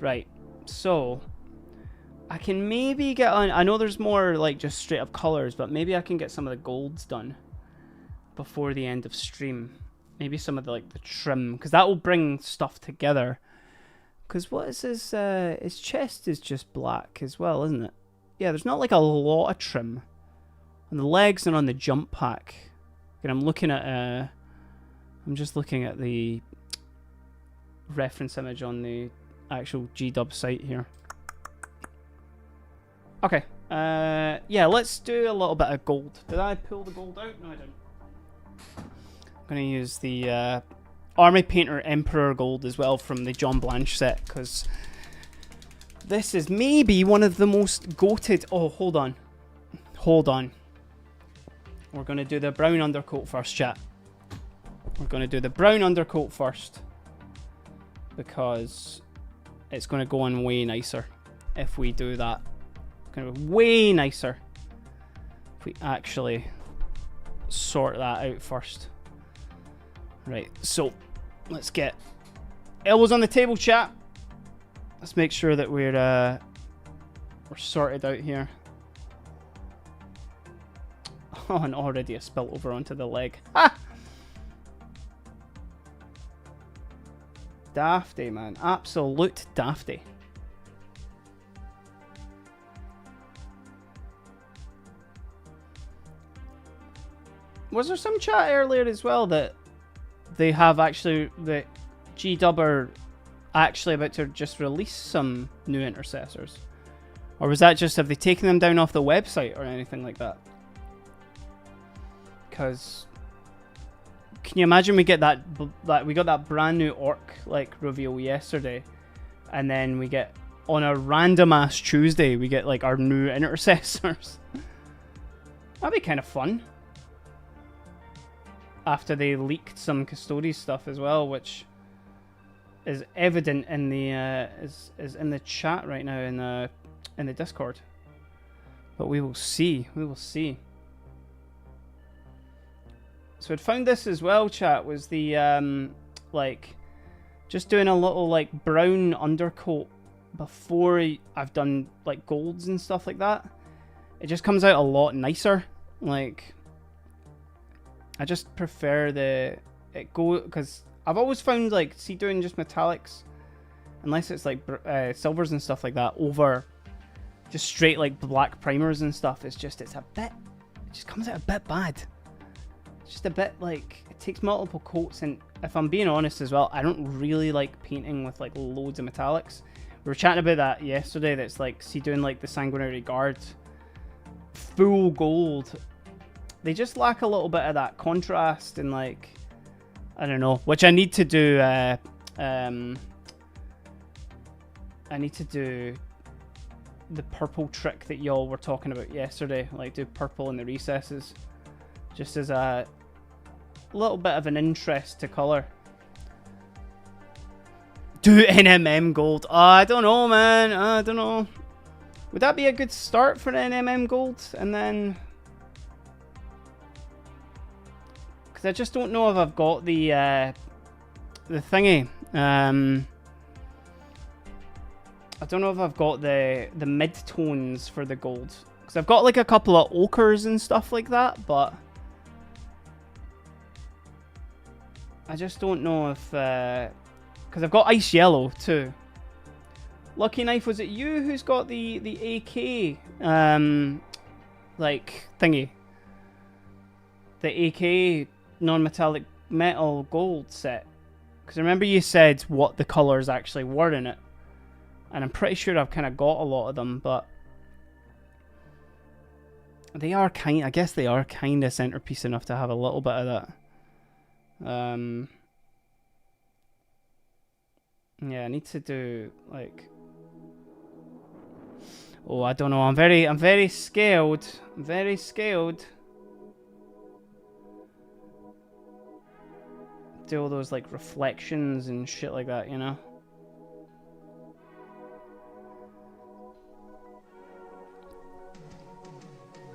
Right, so I can maybe get on. I know there's more like just straight up colors, but maybe I can get some of the golds done before the end of stream. Maybe some of the like the trim, because that will bring stuff together. Because what is his chest is just black as well, isn't it? Yeah, there's not like a lot of trim on the legs and on the jump pack. And I'm looking at I'm just looking at the reference image on the actual GDub site here. Okay, yeah, let's do a little bit of gold. Did I pull the gold out? No, I didn't. I'm gonna use the Army Painter Emperor gold as well from the John Blanche set, because this is maybe one of the most goated... Oh, hold on. We're going to do the brown undercoat first, chat. We're going to do the brown undercoat first, because it's going to go on way nicer if we do that. It's going to be way nicer if we actually sort that out first. Right, so let's get elbows on the table, chat. Let's make sure that we're sorted out here. Oh, and already a spill over onto the leg. Ah! Dafty, man. Absolute dafty. Was there some chat earlier as well that they have actually, that G-Dub are actually about to just release some new intercessors? Or was that just, have they taken them down off the website or anything like that? Because can you imagine we get that we got that brand new orc like reveal yesterday, and then we get on a random ass Tuesday we get like our new intercessors. That'd be kind of fun. After they leaked some Custodes stuff as well, which is evident in the is in the chat right now in the Discord. But we will see. We will see. So I'd found this as well, chat, was the like just doing a little like brown undercoat before I've done like golds and stuff like that. It just comes out a lot nicer. Like, I just prefer because I've always found like, see, doing just metallics, unless it's like silvers and stuff like that, over just straight like black primers and stuff, it just comes out a bit bad. It's just a bit like, it takes multiple coats, and if I'm being honest as well, I don't really like painting with like loads of metallics. We were chatting about that yesterday, that's like, see, doing like the Sanguinary Guard full gold, they just lack a little bit of that contrast, and like, I don't know, which I need to do. I need to do the purple trick that y'all were talking about yesterday, like do purple in the recesses, just as a little bit of an interest to colour. Do NMM gold. I don't know, man. I don't know. Would that be a good start for NMM gold? And then, because I just don't know if I've got the thingy. I don't know if I've got the mid-tones for the gold. Because I've got like a couple of ochres and stuff like that, but I just don't know if... because I've got ice yellow too. Lucky Knife, was it you who's got the AK like thingy? The AK non-metallic metal gold set? Because I remember you said what the colours actually were in it. And I'm pretty sure I've kind of got a lot of them, but they are I guess they are kind of centerpiece enough to have a little bit of that. Yeah, I need to do like, oh, I don't know. I'm very scared. I'm very scared. Do all those like reflections and shit like that, you know.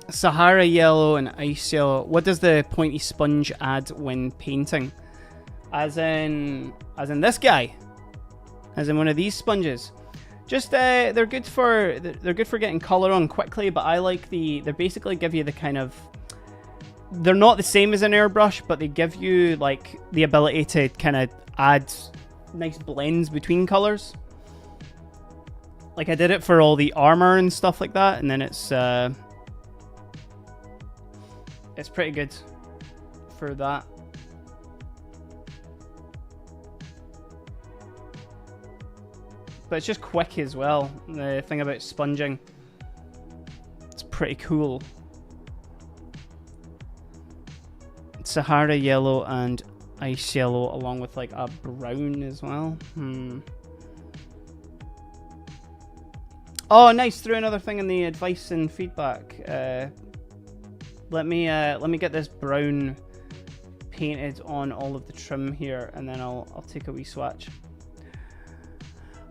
Sahara yellow and ice yellow. What does the pointy sponge add when painting? As in this guy. As in one of these sponges. Just they're good for getting color on quickly, but I like they basically give you the kind of, they're not the same as an airbrush, but they give you like the ability to kind of add nice blends between colors. Like I did it for all the armor and stuff like that, and then it's pretty good for that. But it's just quick as well. The thing about sponging, it's pretty cool. Sahara yellow and ice yellow, along with like a brown as well. Oh, nice! Threw another thing in the advice and feedback. Let me get this brown painted on all of the trim here, and then I'll take a wee swatch.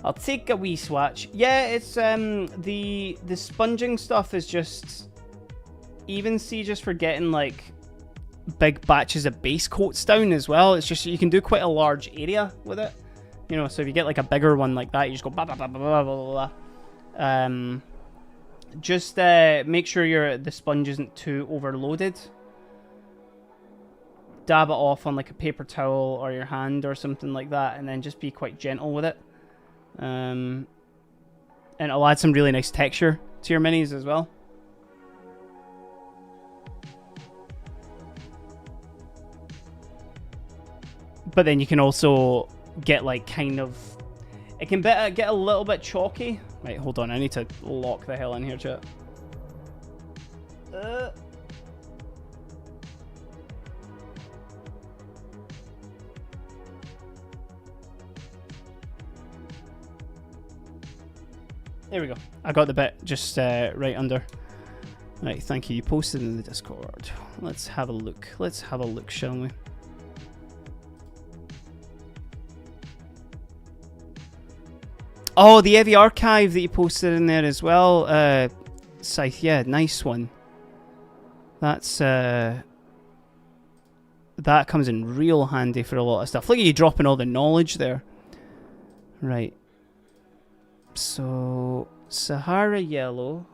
I'll take a wee swatch. Yeah, it's the sponging stuff is just, even see, just for getting like big batches of base coats down as well. It's just, you can do quite a large area with it, you know. So if you get like a bigger one like that, you just go blah blah blah blah blah blah blah. Just make sure the sponge isn't too overloaded. Dab it off on like a paper towel or your hand or something like that, and then just be quite gentle with it. And it'll add some really nice texture to your minis as well. but then you can also get like kind of, it can get a little bit chalky. Right, hold on, I need to lock the hell in here, chat. There we go. I got the bit just right under. Right, thank you. You posted in the Discord. Let's have a look. Let's have a look, shall we? Oh, the Eevee archive that you posted in there as well, Scythe. Yeah, nice one. That's that comes in real handy for a lot of stuff. Look at you dropping all the knowledge there. Right. So Sahara yellow,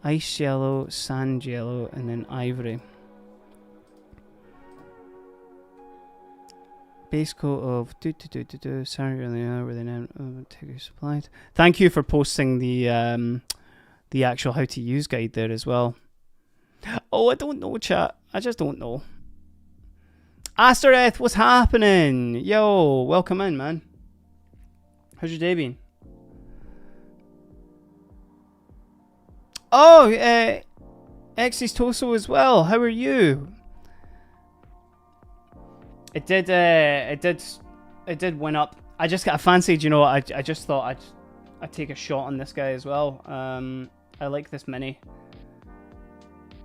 ice yellow, sand yellow, and then ivory. Base coat of Sahara where then take supplied. Thank you for posting the actual how to use guide there as well. Oh, I don't know, chat. I just don't know. Astereth, what's happening? Yo, welcome in, man. How's your day been? Oh, X's Toso as well. How are you? It did win up. I fancied, you know, I just thought I'd take a shot on this guy as well. I like this mini.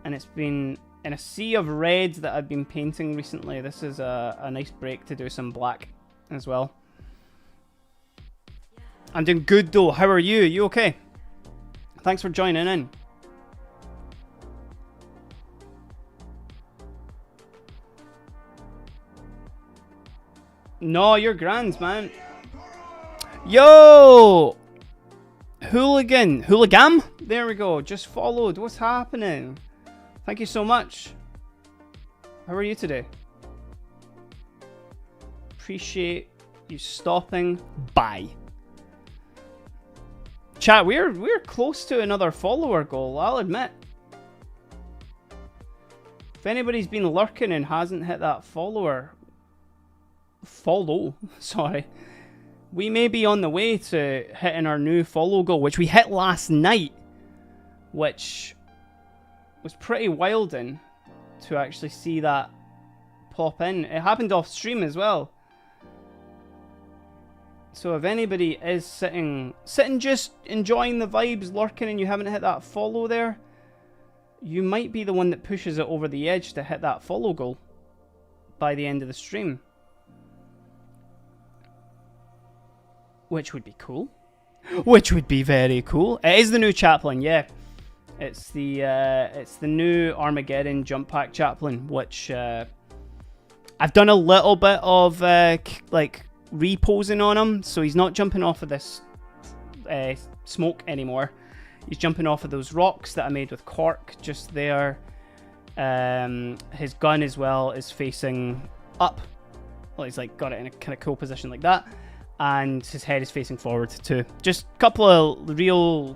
And it's been in a sea of red that I've been painting recently. This is a nice break to do some black as well. I'm doing good though. How are you? You okay? Thanks for joining in. No, you're grand, man. Yo! Hooligan? There we go. Just followed. What's happening? Thank you so much. How are you today? Appreciate you stopping by. Chat, we're close to another follower goal, I'll admit. If anybody's been lurking and hasn't hit that follow, sorry. We may be on the way to hitting our new follow goal, which we hit last night, which was pretty wilding to actually see that pop in. It happened off stream as well. So if anybody is sitting just enjoying the vibes, lurking, and you haven't hit that follow there, you might be the one that pushes it over the edge to hit that follow goal by the end of the stream. Which would be cool. Which would be very cool. It is the new chaplain, yeah. It's the new Armageddon jump pack chaplain, which I've done a little bit of like reposing on him, so he's not jumping off of this smoke anymore. He's jumping off of those rocks that I made with cork just there. His gun as well is facing up. Well, he's like got it in a kind of cool position like that. And his head is facing forward too. Just a couple of real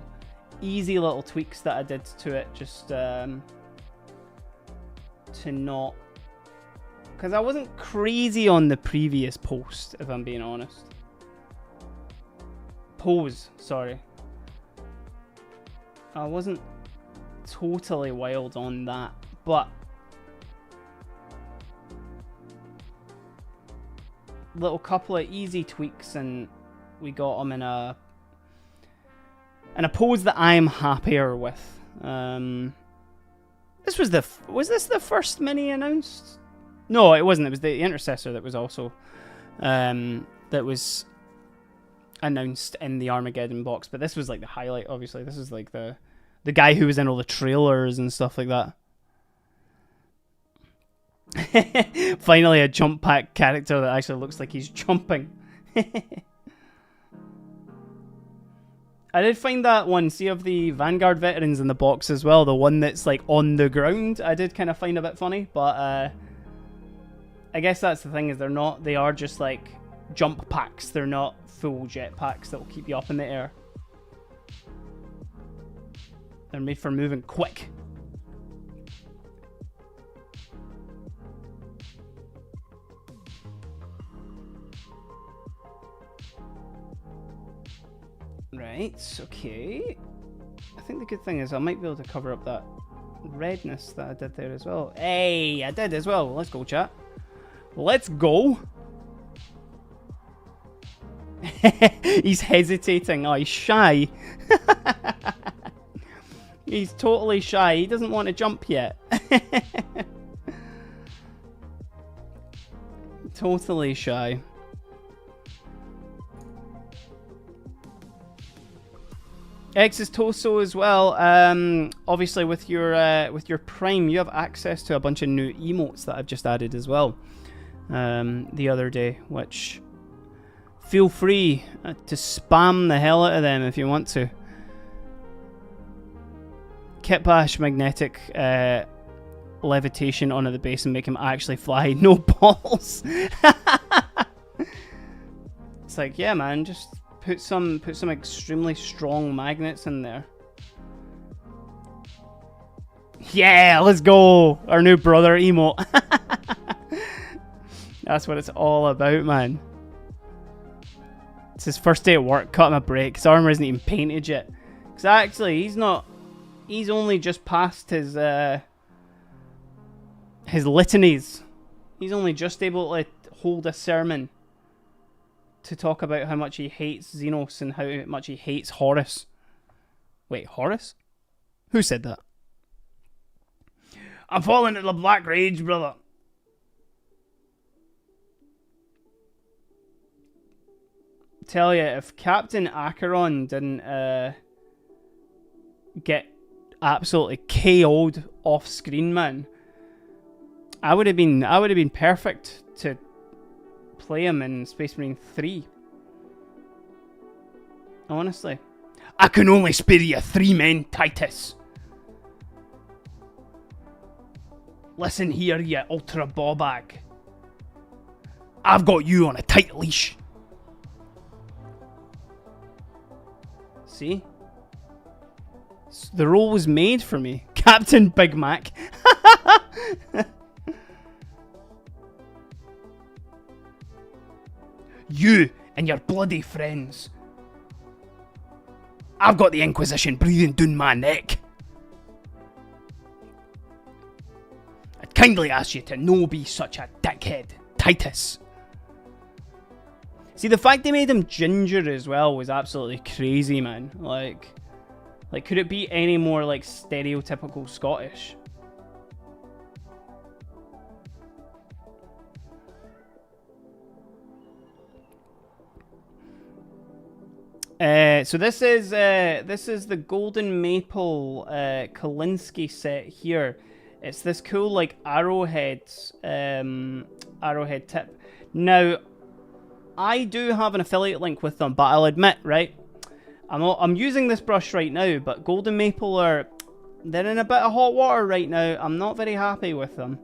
easy little tweaks that I did to it, just to not, because I wasn't crazy on the previous post, if I'm being honest. Pose, sorry. I wasn't totally wild on that, but little couple of easy tweaks and we got him in a pose that I'm happier with. This was this the first mini announced? No, it wasn't. It was the Intercessor that was also that was announced in the Armageddon box, but this was like the highlight. Obviously, this is like the guy who was in all the trailers and stuff like that. Finally, a jump pack character that actually looks like he's jumping. I did find that one, see, of the Vanguard veterans in the box as well, the one that's like on the ground, I did kind of find a bit funny, but I guess that's the thing, is they are just like jump packs, they're not full jet packs that will keep you up in the air. They're made for moving quick. Right, okay. I think the good thing is I might be able to cover up that redness that I did there as well. Hey, I did as well. Let's go, chat. Let's go. He's hesitating. Oh, he's shy. He's totally shy. He doesn't want to jump yet. Totally shy. X's Toso as well. Obviously, with your Prime, you have access to a bunch of new emotes that I've just added as well. The other day, which feel free to spam the hell out of them if you want to. Kit Bash magnetic levitation onto the base and make him actually fly. No balls. It's like, yeah, man, just put some extremely strong magnets in there. Yeah, let's go. Our new brother emote. That's what it's all about, man. It's his first day at work. Cut him a break. His armor isn't even painted yet. Because actually, he's only just passed his litanies. He's only just able to hold a sermon to talk about how much he hates Xenos and how much he hates Horus. Wait, Horus? Who said that? I'm falling into the Black Rage, brother. Tell you, if Captain Acheron didn't get absolutely KO'd off screen, man, I would have been perfect to play him in Space Marine 3. Honestly. I can only spare you 3 men, Titus. Listen here, you ultra bawbag. I've got you on a tight leash. See? The role was made for me. Captain Big Mac. You and your bloody friends. I've got the Inquisition breathing down my neck. I'd kindly ask you to no be such a dickhead, Titus. See, the fact they made him ginger as well was absolutely crazy, man. Like, could it be any more, like, stereotypical Scottish? So this is the Golden Maple Kolinsky set here. It's this cool, like, arrowhead tip. Now, I do have an affiliate link with them, but I'll admit, right, I'm using this brush right now, but Golden Maple they're in a bit of hot water right now. I'm not very happy with them.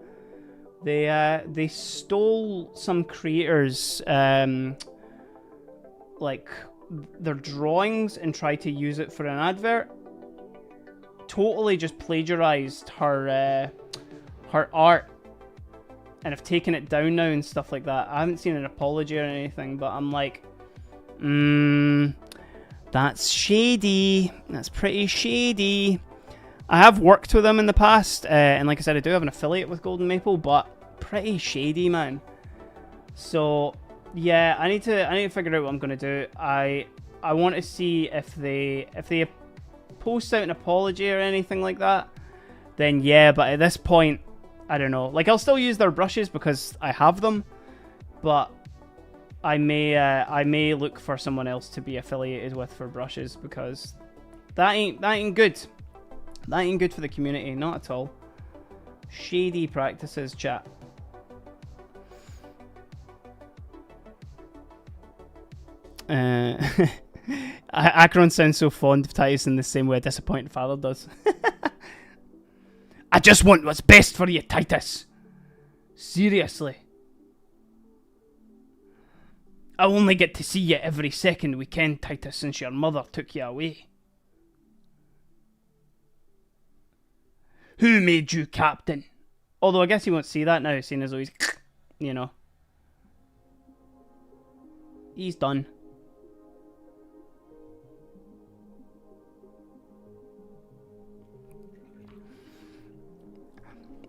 They stole some creators like their drawings and tried to use it for an advert. Totally just plagiarized her art and have taken it down now and stuff like that. I haven't seen an apology or anything, but I'm like, that's shady. That's pretty shady. I have worked with them in the past, and like I said, I do have an affiliate with Golden Maple, but pretty shady, man. So yeah, I need to figure out what I'm gonna do. I want to see if they post out an apology or anything like that. Then yeah, but at this point, I don't know. Like, I'll still use their brushes because I have them, but I may look for someone else to be affiliated with for brushes because that ain't good. That ain't good for the community, not at all. Shady practices, chat. Acheron sounds so fond of Titus in the same way a disappointed father does. I just want what's best for you, Titus. Seriously. I only get to see you every second we can, Titus, since your mother took you away. Who made you captain? Although I guess he won't see that now, seeing as though he's, you know. He's done.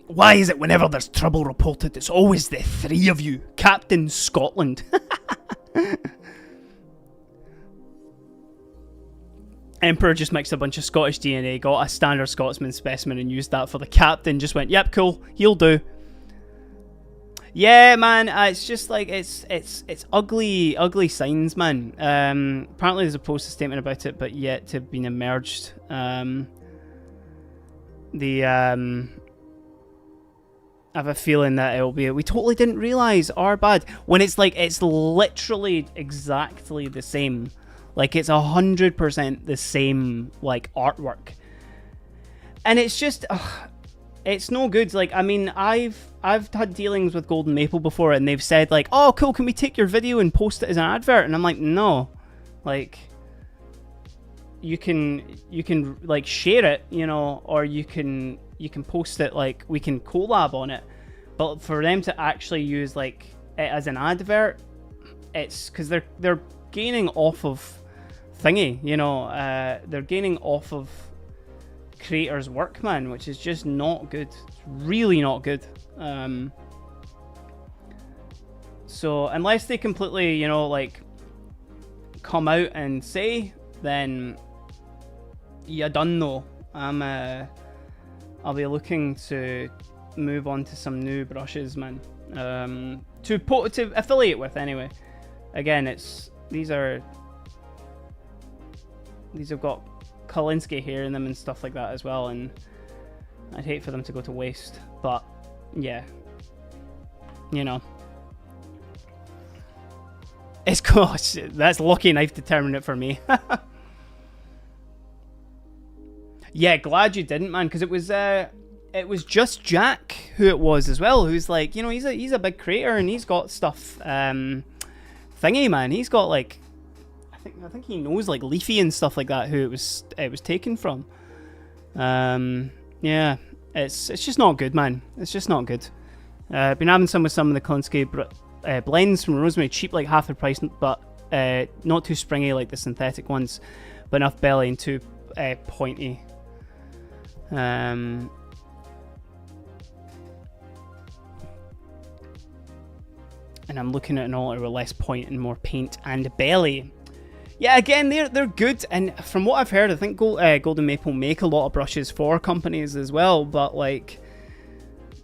Why is it whenever there's trouble reported, it's always the three of you? Captain Scotland. Emperor just mixed a bunch of Scottish DNA, got a standard Scotsman specimen and used that for the captain. Just went, yep, cool, he'll do. Yeah, man, it's just like, it's ugly signs, man. Apparently there's a posted statement about it, but yet to have been emerged. I have a feeling that it'll be, we totally didn't realise, our bad. When it's like, it's literally exactly the same. Like, it's 100% the same, like, artwork. And it's just, it's no good. Like, I mean, I've had dealings with Golden Maple before, and they've said, like, oh, cool, can we take your video and post it as an advert? And I'm like, no. Like, you can like, share it, you know, or you can post it, like, we can collab on it. But for them to actually use, like, it as an advert, it's because they're gaining off of thingy, you know, they're gaining off of creators' work, man, which is just not good. It's really not good. So unless they completely, you know, like, come out and say, then you done know. I'll be looking to move on to some new brushes, man. To affiliate with, anyway. Again, these have got Kolinsky hair in them and stuff like that as well, and I'd hate for them to go to waste. But yeah, you know, it's gosh, that's lucky knife determined it for me. Yeah, glad you didn't, man, because it was just Jack who it was as well, who's like, you know, he's a big creator and he's got stuff thingy, man. He's got, like, I think he knows, like, Leafy and stuff like that, who it was taken from. Yeah, it's just not good, man. It's just not good. Been having some with some of the Kolinsky blends from Rosemary, cheap, like half the price, but not too springy like the synthetic ones, but enough belly and too pointy. And I'm looking at an altar with less point and more paint and belly. Yeah, again, they're good, and from what I've heard, I think Golden Maple make a lot of brushes for companies as well, but, like,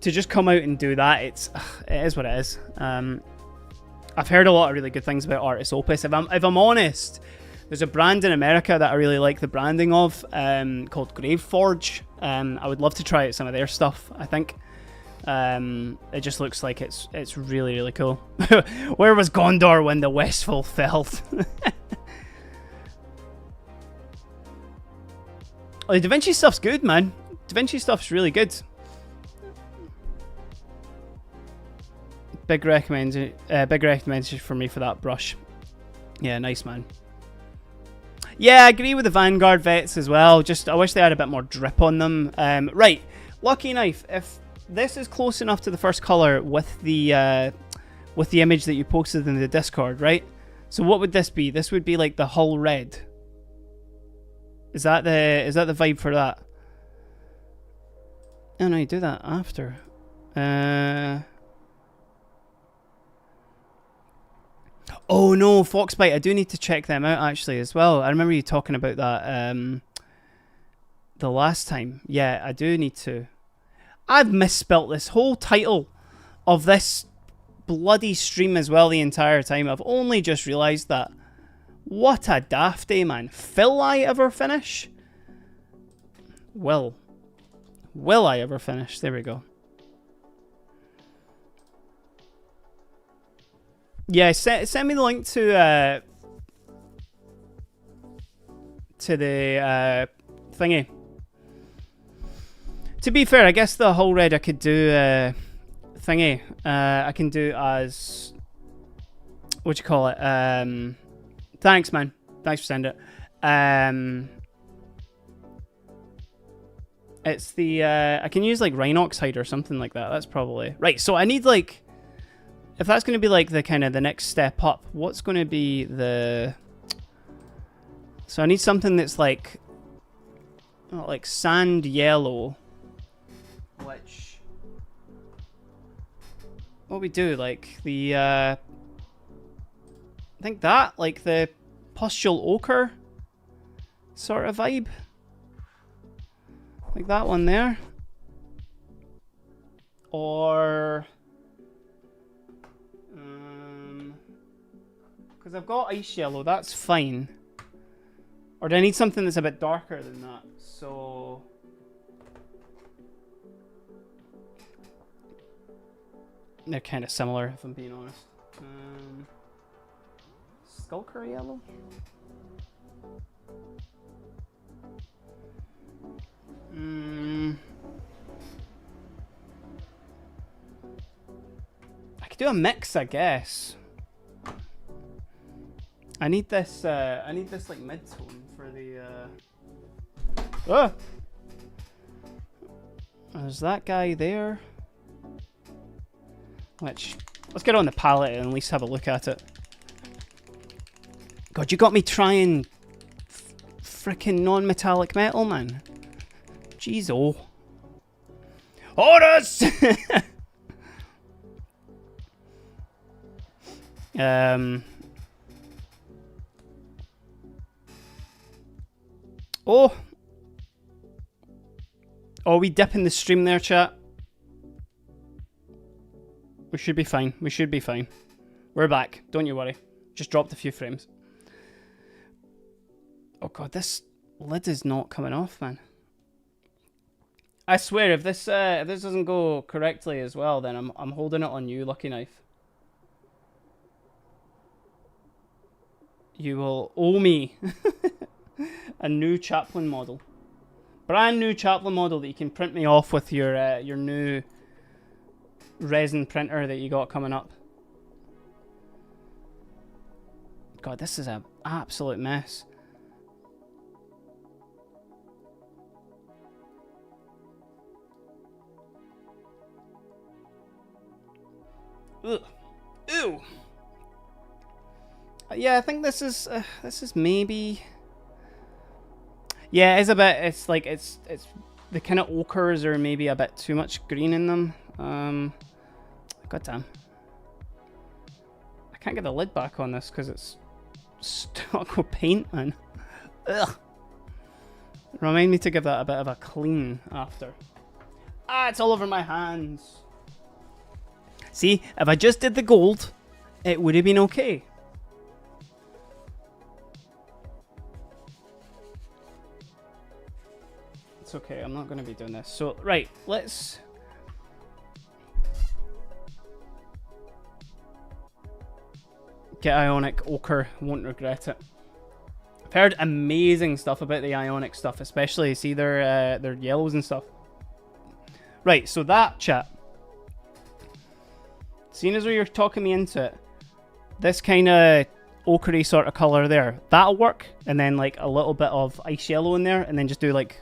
to just come out and do that, it is what it is. I've heard a lot of really good things about Artis Opus. If I'm honest, there's a brand in America that I really like the branding of, called Graveforge. I would love to try out some of their stuff, I think. It just looks like it's really, really cool. Where was Gondor when the Westfall fell? Oh, the Da Vinci stuff's good, man. Da Vinci stuff's really good. Big recommendation for me for that brush. Yeah, nice, man. Yeah, I agree with the Vanguard vets as well. Just, I wish they had a bit more drip on them. Right, Lucky Knife. If this is close enough to the first color with the image that you posted in the Discord, right? So what would this be? This would be like the Hull Red. Is that the vibe for that? Oh no, you do that after. Oh no, Foxbite. I do need to check them out actually as well. I remember you talking about that the last time. Yeah, I do need to. I've misspelt this whole title of this bloody stream as well the entire time. I've only just realised that. What a daft day, man. Will I ever finish? Will I ever finish? There we go. Yeah, send me the link to the thingy. To be fair, I guess the Hull Red I could do thingy. I can do as, what do you call it? Thanks, man. Thanks for sending it. It's the I can use like Rhinox hide or something like that. That's probably right. So I need like, if that's going to be like the kind of the next step up, what's going to be the? So I need something that's like sand yellow, which what we do, like the I think that, like the pustule ochre sort of vibe, like that one there, or because I've got ice yellow, that's fine. Or do I need something that's a bit darker than that? So they're kind of similar, if I'm being honest. Skulker yellow? I could do a mix, I guess. I need this like mid-tone for the there's that guy there. Which, let's get on the palette and at least have a look at it. God, you got me trying frickin' non-metallic metal, man. Jeez, oh. Horus! Oh! Oh, we dip in the stream there, chat. We should be fine. We should be fine. We're back. Don't you worry. Just dropped a few frames. Oh god, this lid is not coming off, man. I swear, if this doesn't go correctly as well, then I'm holding it on you, Lucky Knife. You will owe me a new Chaplin model, brand new Chaplin model that you can print me off with your new resin printer that you got coming up. God, this is an absolute mess. Ugh. Ew. Yeah, I think this is maybe. Yeah, it's a bit. It's like it's the kind of ochres are maybe a bit too much green in them. God damn. I can't get the lid back on this because it's stuck with paint, man. Ugh. Remind me to give that a bit of a clean after. Ah, it's all over my hands. See, if I just did the gold, it would have been okay. It's okay, I'm not going to be doing this. So, right, let's... get Ionic Ochre, won't regret it. I've heard amazing stuff about the Ionic stuff, especially, see their yellows and stuff. Right, so that, chat. Seeing as though you're talking me into it, this kind of ochre sort of colour there, that'll work. And then like a little bit of ice yellow in there, and then just do like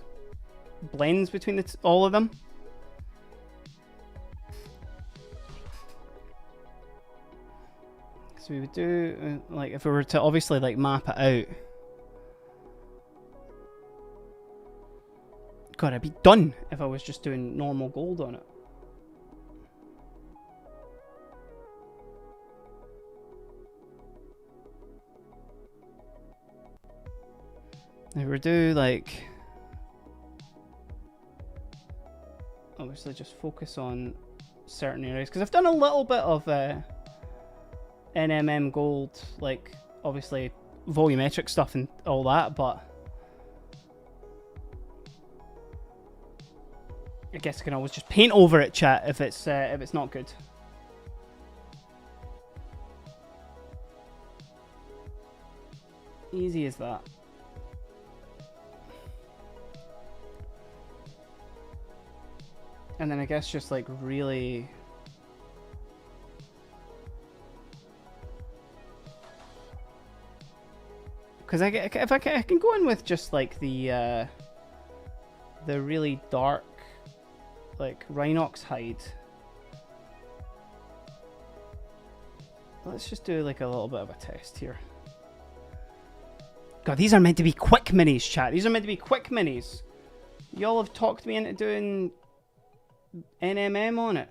blends between all of them. So we would do, like, if we were to obviously like map it out. God, I'd be done if I was just doing normal gold on it. If we do like, obviously just focus on certain areas, because I've done a little bit of NMM gold, like obviously volumetric stuff and all that, but I guess I can always just paint over it, chat, if it's not good. Easy as that. And then I guess just like really... Because if I can go in with just like the really dark, like Rhinox hide. Let's just do like a little bit of a test here. God, these are meant to be quick minis, chat. These are meant to be quick minis. Y'all have talked me into doing NMM on it.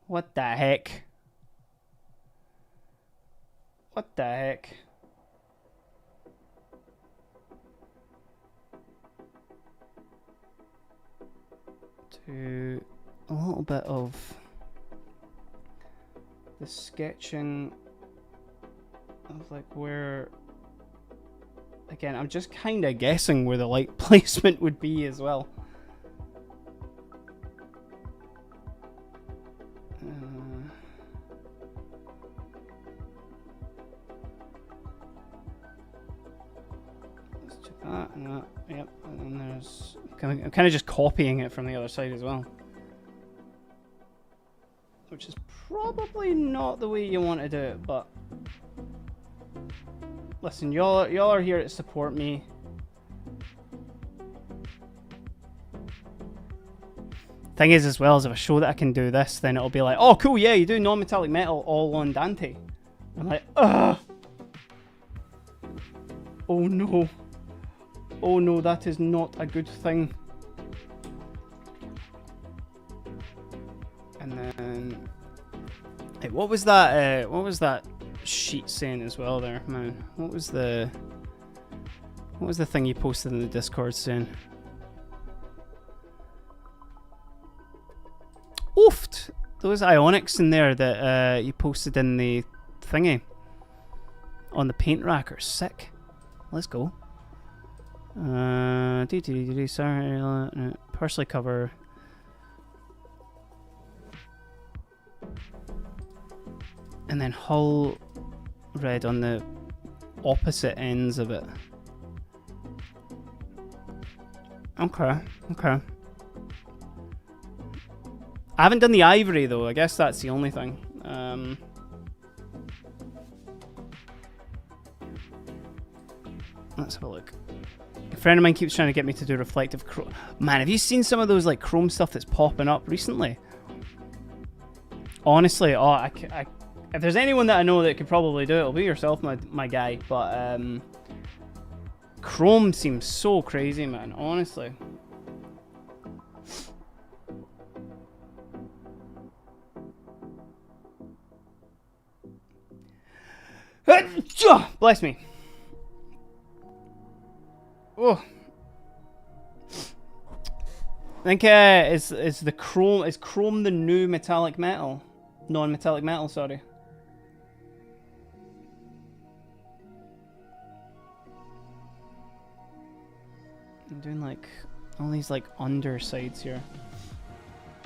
What the heck? What the heck? Do a little bit of the sketching of like where, again, I'm just kind of guessing where the light placement would be as well. Let's do that and that. Yep, and then there's. I'm kind of just copying it from the other side as well, which is probably not the way you want to do it, but listen, y'all are here to support me. Thing is, as well, as if I show that I can do this, then it'll be like, oh cool, yeah, you do non-metallic metal all on Dante. I'm like, ugh. Oh no. Oh no, that is not a good thing. And then, hey, what was that? What was that sheet saying as well there, man? What was the thing you posted in the Discord saying? Oofed! Those ionics in there that you posted in the thingy on the paint rack are sick. Let's go. Sorry, partially cover. And then hull red on the opposite ends of it. Okay, okay. I haven't done the ivory though, I guess that's the only thing. Let's have a look. A friend of mine keeps trying to get me to do reflective chrome. Man, have you seen some of those like chrome stuff that's popping up recently? Honestly, oh, if there's anyone that I know that could probably do it, it'll be yourself, my guy. But chrome seems so crazy, man. Honestly. Bless me. Oh. I think is chrome the new metallic metal? Non-metallic metal, sorry. I'm doing like all these like undersides here.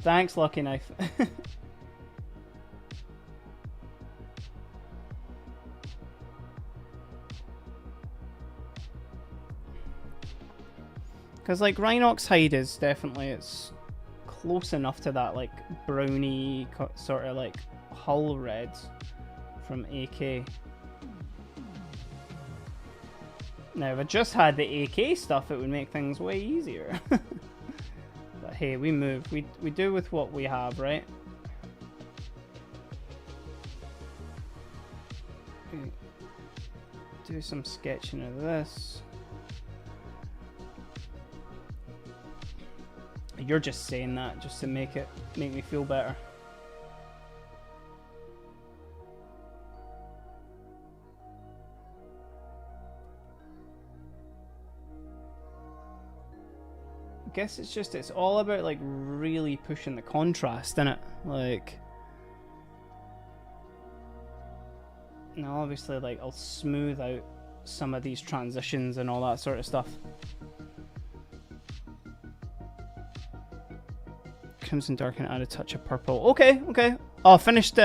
Thanks, Lucky Knife. Because like Rhinox hide is definitely, it's close enough to that like browny sort of like hull red from AK. Now if I just had the AK stuff, it would make things way easier. But hey, we move. We do with what we have, right? Do some sketching of this. You're just saying that just to make me feel better. I guess it's all about like really pushing the contrast, innit? Like, now obviously like I'll smooth out some of these transitions and all that sort of stuff. Crimson Dark and add a touch of purple. Okay, okay. Oh, I finished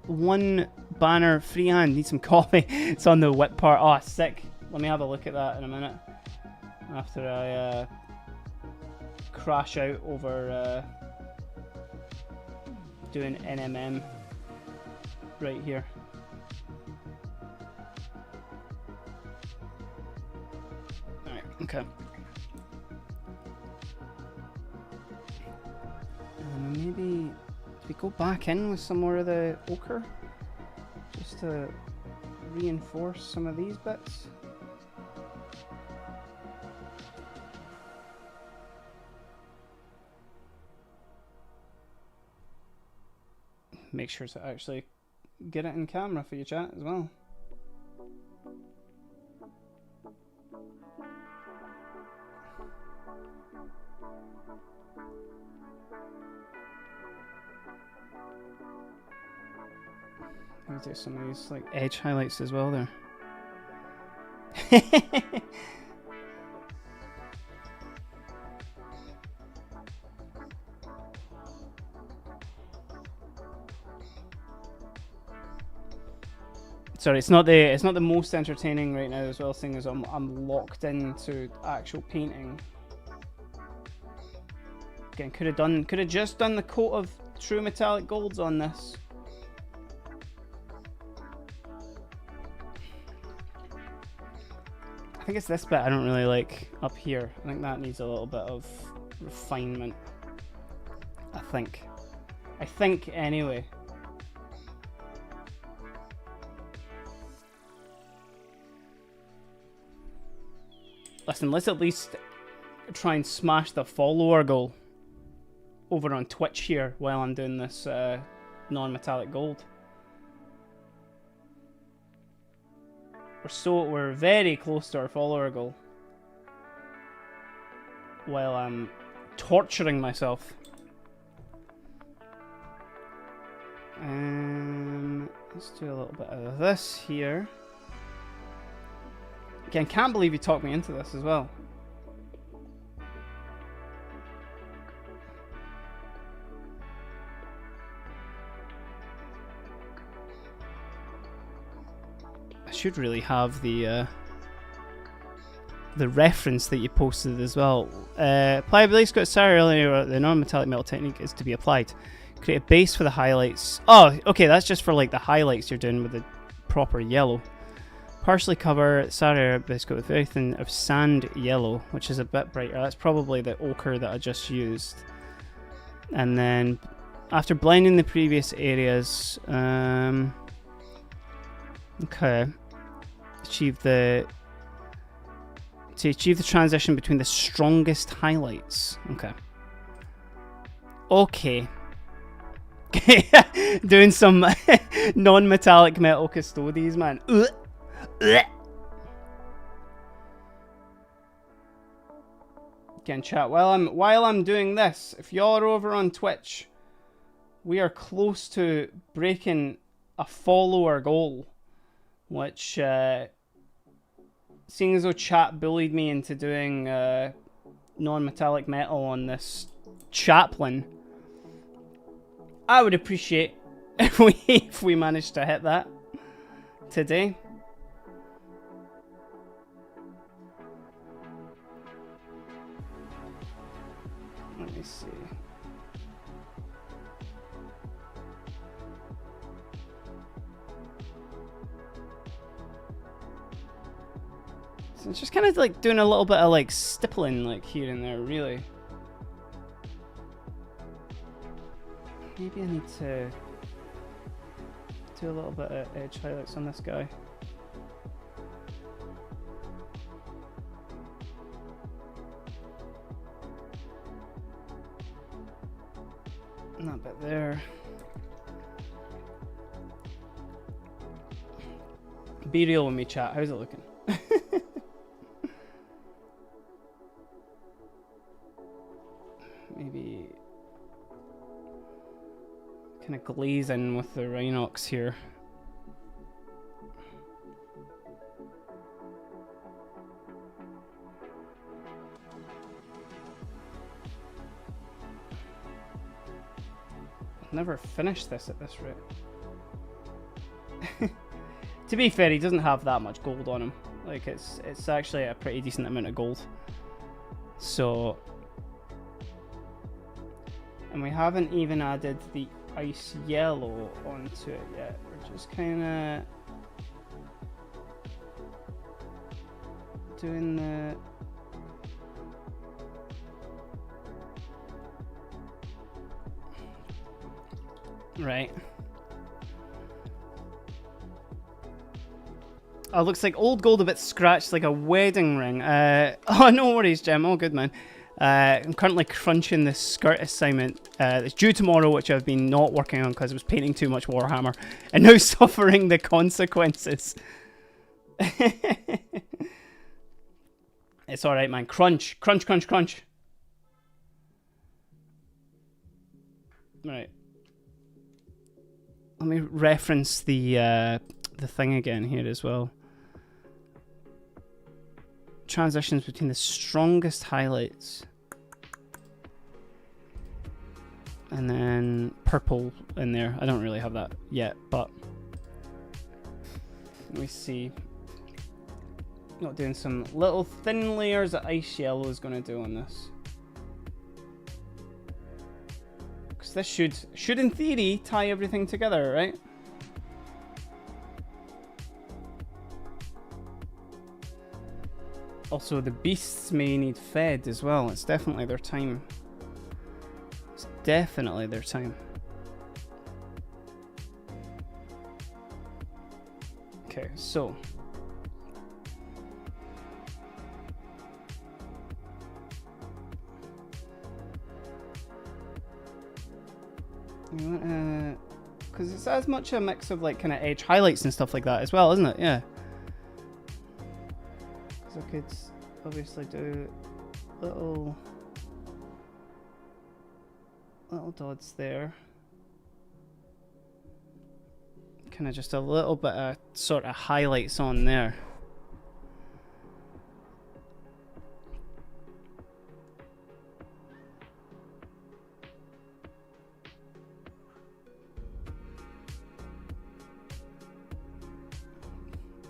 one banner freehand. Need some coffee. It's on the whip part. Oh, sick. Let me have a look at that in a minute. After I crash out over doing NMM right here. Alright, okay. Maybe we go back in with some more of the ochre just to reinforce some of these bits. make sure to actually get it in camera for you, chat, as well. Let me do some of these like edge highlights as well there. Sorry, it's not the most entertaining right now as well, seeing as I'm locked into actual painting. Again, could have just done the coat of true metallic golds on this. I think it's this bit I don't really like up here. I think that needs a little bit of refinement. I think anyway. Listen, let's at least try and smash the follower goal over on Twitch here while I'm doing this non-metallic gold. We're very close to our follower goal while I'm torturing myself. Let's do a little bit of this here. Again, can't believe you talked me into this as well. I should really have the reference that you posted as well. Pliability Scott Sarah earlier, the non-metallic metal technique is to be applied. Create a base for the highlights. Oh, okay, that's just for like the highlights you're doing with the proper yellow. Partially cover Sarah biscuit with very thin of sand yellow, which is a bit brighter. That's probably the ochre that I just used. And then after blending the previous areas, okay, achieve the transition between the strongest highlights. Okay. Doing some non-metallic metal custodies, man. Again, chat, while I'm doing this, if y'all are over on Twitch, we are close to breaking a follower goal, which seeing as though chat bullied me into doing non-metallic metal on this chaplain, I would appreciate if we managed to hit that today. Let me see. So it's just kind of like doing a little bit of like stippling like here and there, really. Maybe I need to do a little bit of edge highlights on this guy. That bit there. Be real with me, chat. How's it looking? Maybe kind of glaze in with the Rhinox here. I'll never finish this at this rate. To be fair, he doesn't have that much gold on him. Like it's actually a pretty decent amount of gold. So, and we haven't even added the ice yellow onto it yet. We're just kind of doing the right. Oh, looks like old gold a bit scratched, like a wedding ring. Oh, no worries, Gem. All good, man. I'm currently crunching this skirt assignment that's due tomorrow, which I've been not working on because I was painting too much Warhammer, and now suffering the consequences. It's alright, man. Crunch. Crunch, crunch, crunch. Right. Let me reference the thing again here as well. Transitions between the strongest highlights. And then purple in there. I don't really have that yet, but let me see. Not doing some little thin layers that ice yellow is going to do on this. Because this should in theory tie everything together, right? Also, the beasts may need fed as well. It's definitely their time. It's definitely their time. Okay, so you want to, because it's as much a mix of like kind of edge highlights and stuff like that as well, isn't it? Yeah. Because I could obviously do little dots there. Kind of just a little bit of sort of highlights on there.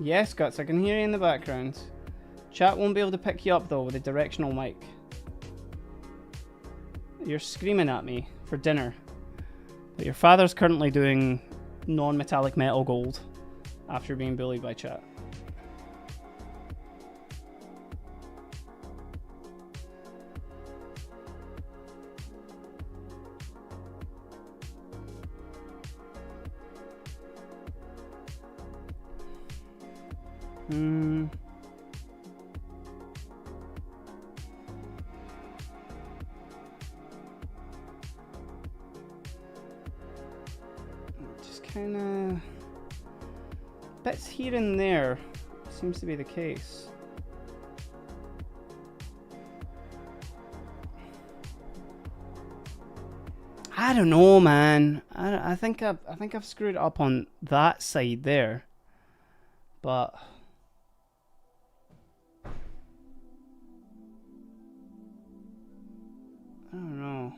Yes, Guts, I can hear you in the background. Chat won't be able to pick you up though with a directional mic. You're screaming at me for dinner. But your father's currently doing non-metallic metal gold after being bullied by chat. Just kind of bits here and there seems to be the case. I don't know, man. I think I've screwed up on that side there, but I don't know.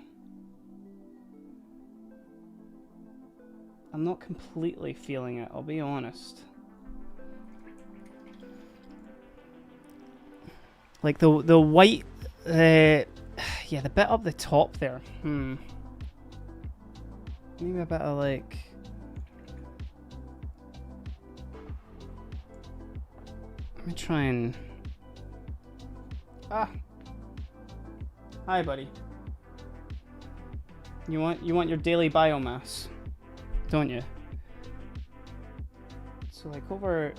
I'm not completely feeling it, I'll be honest. Like the white, yeah, the bit up the top there. Maybe a bit of like. Let me try and. Ah. Hi, buddy. You want your daily biomass, don't you? So like over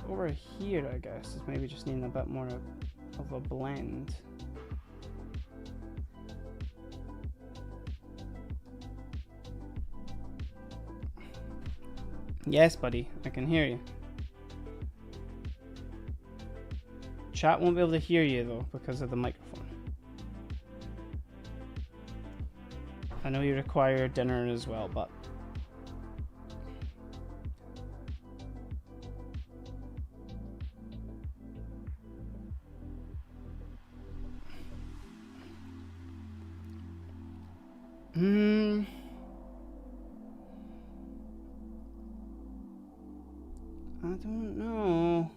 here, I guess is maybe just needing a bit more of a blend. Yes, buddy, I can hear you. Chat won't be able to hear you though because of the microphone. I know you require dinner as well, but I don't know.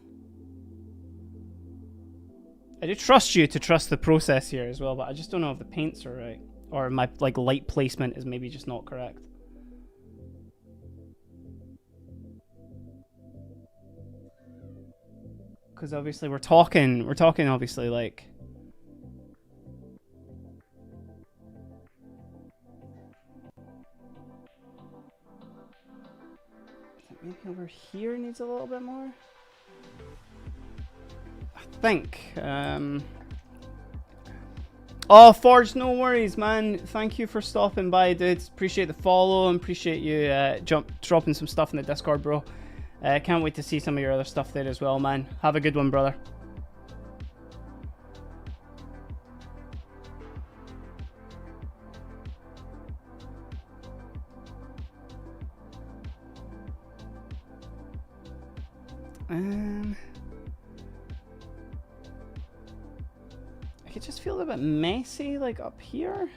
I do trust you to trust the process here as well, but I just don't know if the paints are right. Or my like light placement is maybe just not correct. Because obviously we're talking obviously like maybe over here needs a little bit more. I think Oh, Forge, no worries, man. Thank you for stopping by, dude. Appreciate the follow and appreciate you dropping some stuff in the Discord, bro. Can't wait to see some of your other stuff there as well, man. Have a good one, brother. I could just feel a bit messy, like up here.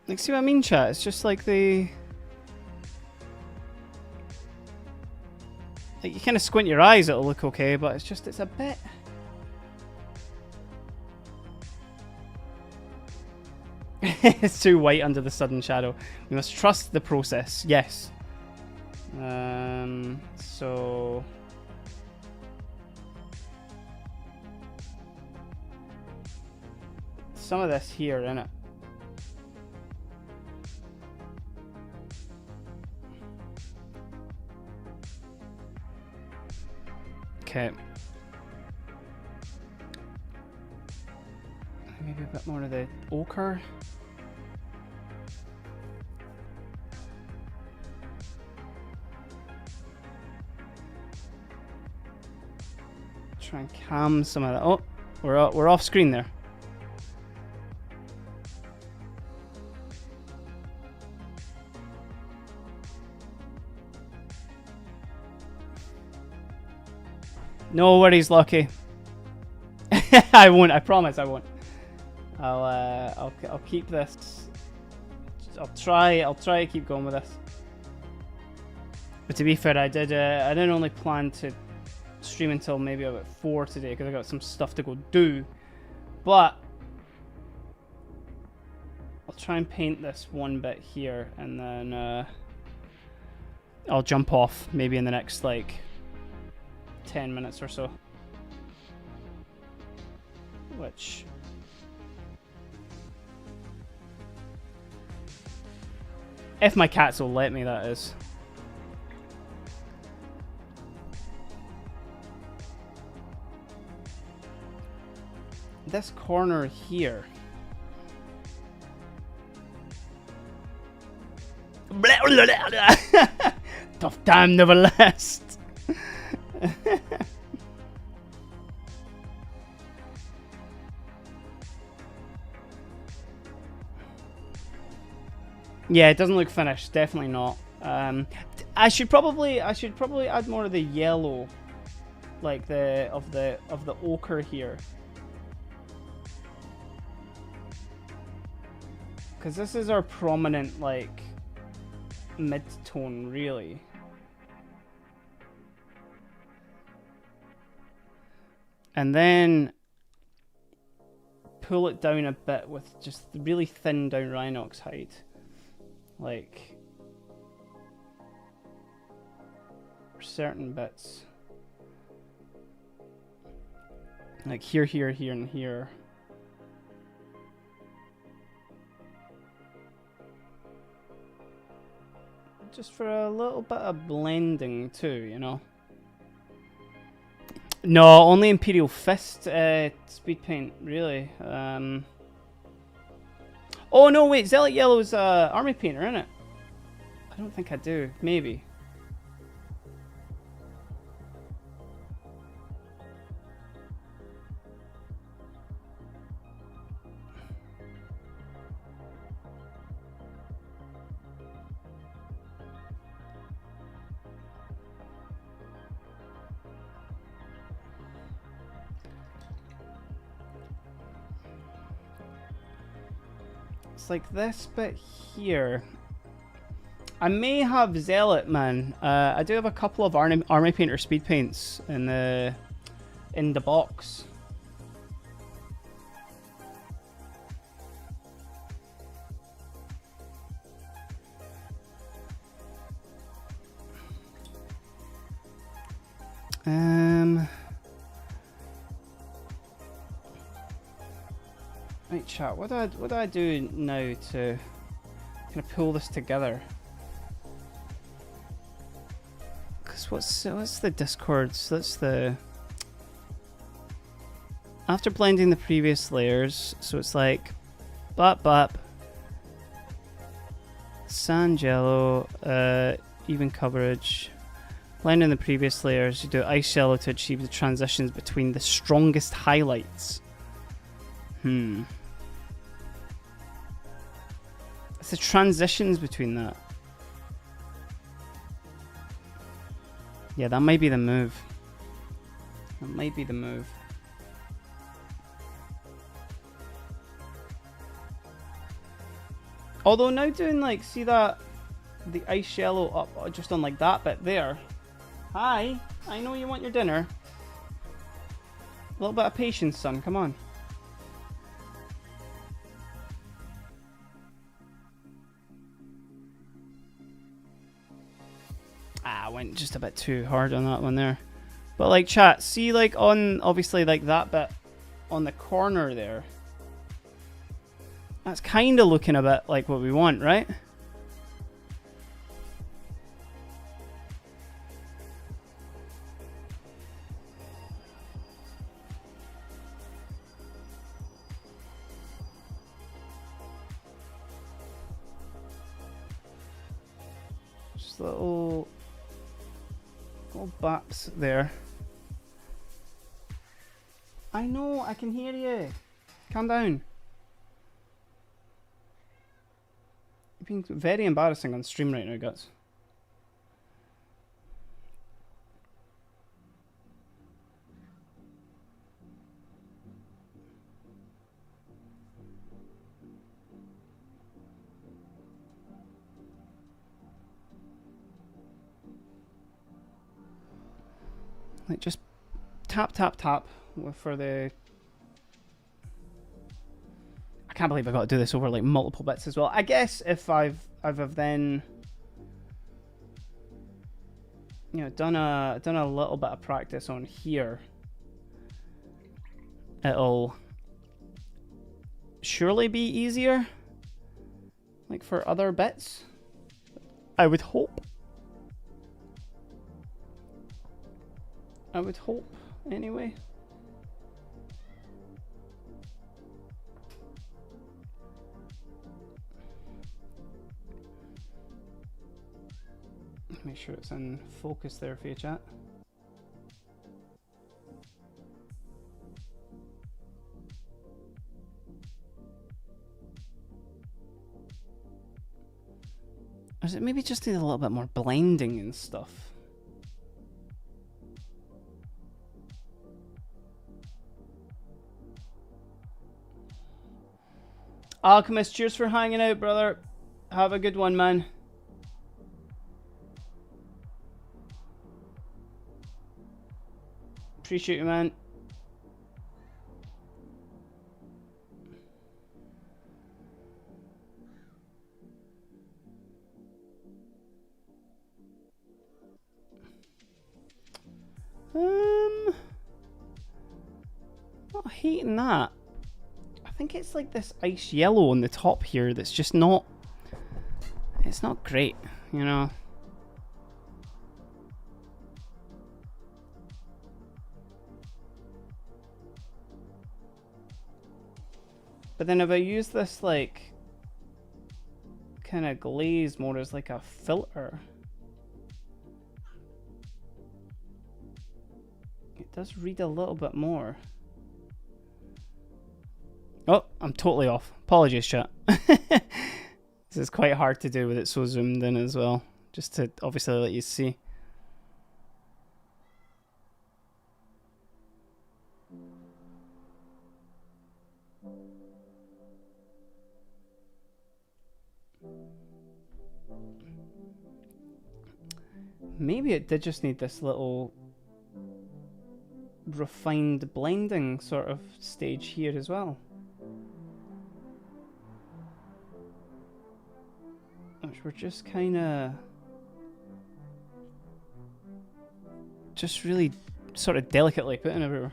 Like, see what I mean, chat? It's just like the... Like, you kind of squint your eyes, it'll look okay, but it's just, it's a bit... It's too white under the sudden shadow. We must trust the process. Yes. So... Some of this here, innit? Okay. Maybe a bit more of the ochre. Try and calm some of that. Oh, we're off screen there. No worries, Lucky. I won't. I promise I won't. I'll keep this. I'll try to keep going with this. But to be fair, I didn't only plan to stream until maybe about 4 today because I got some stuff to go do. But I'll try and paint this one bit here, and then I'll jump off maybe in the next like 10 minutes or so. Which... if my cats will let me, that is. This corner here. Tough time never lasts. Yeah, it doesn't look finished. Definitely not. I should probably add more of the yellow, like of the ochre here, because this is our prominent like mid-tone, really. And then pull it down a bit with just really thin down Rhinox hide. Like, for certain bits. Like here, here, here, and here. Just for a little bit of blending too, you know? No, only Imperial Fist speed paint, really. Oh no, wait, Zealot Yellow's army painter, isn't it? I don't think I do. Maybe. It's like this bit here. I may have Zealot, man. I do have a couple of army painter speed paints in the box. Right, chat. What do I do now to kind of pull this together. Because what's the discords? That's the... After blending the previous layers, so it's like bop bop, sand yellow, even coverage. Blending the previous layers, you do ice yellow to achieve the transitions between the strongest highlights. It's the transitions between that. Yeah, that might be the move. That might be the move. Although now doing like, see that, the ice yellow up just on like that bit there. Hi, I know you want your dinner. A little bit of patience, son, come on. I went just a bit too hard on that one there. But like chat, see like on, obviously like that bit on the corner there. That's kind of looking a bit like what we want, right? Just little baps there. I know, I can hear you. Calm down. You're being very embarrassing on stream right now, Guts. Like just tap tap tap for the... I can't believe I got to do this over like multiple bits as well. I guess if I've then, you know, done a little bit of practice on here, it'll surely be easier, like for other bits. I would hope. I would hope, anyway. Make sure it's in focus there for you, chat. Or is it maybe just need a little bit more blending and stuff? Alchemist, cheers for hanging out, brother. Have a good one, man. Appreciate you, man. Not hating that. I think it's like this ice yellow on the top here that's just not... It's not great, you know. But then if I use this like kind of glaze more as like a filter, it does read a little bit more. Oh, I'm totally off. Apologies, chat. This is quite hard to do with it so zoomed in as well, just to obviously let you see. Maybe it did just need this little refined blending sort of stage here as well. Which we're just kind of... just really sort of delicately putting everywhere.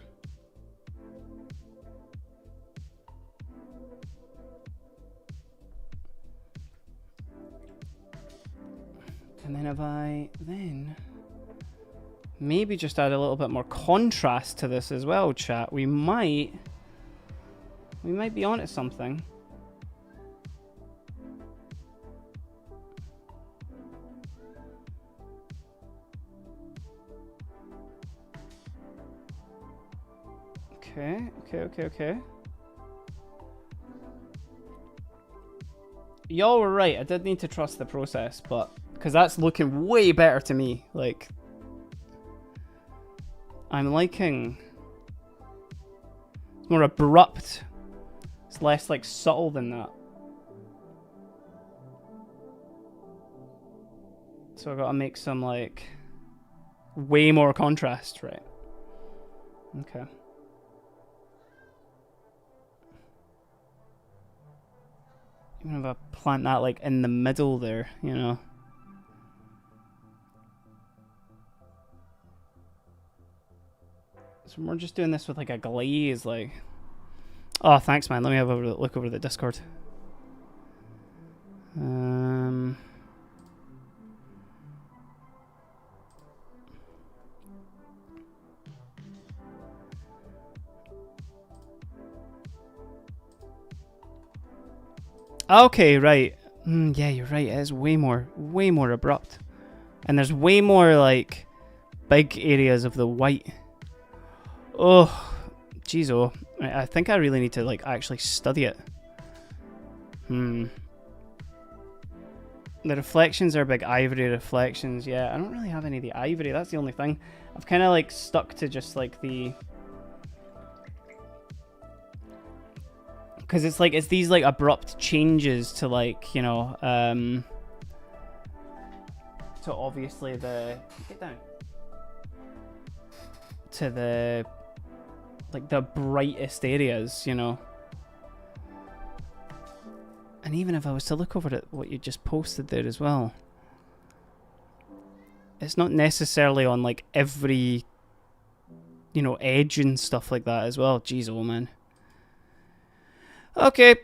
if I then maybe just add a little bit more contrast to this as well, chat, we might be onto something. Okay. Y'all were right. I did need to trust the process, but because that's looking way better to me. Like, I'm liking. It's more abrupt. It's less like subtle than that. So I gotta make some like way more contrast, right? Okay. Even if I plant that like in the middle there, you know. So we're just doing this with like a glaze, like. Oh, thanks, man. Let me have a look over the Discord. Okay, right. Yeah, you're right. It is way more abrupt. And there's way more, like, big areas of the white. Oh, jeez, oh. I think I really need to, like, actually study it. The reflections are big ivory reflections. Yeah, I don't really have any of the ivory. That's the only thing. I've kind of, like, stuck to just, like, the... Because it's like, it's these like abrupt changes to like, you know, to obviously the, get down, to the, like the brightest areas, you know. And even if I was to look over at what you just posted there as well, it's not necessarily on like every, you know, edge and stuff like that as well. Jeez, oh man. Okay.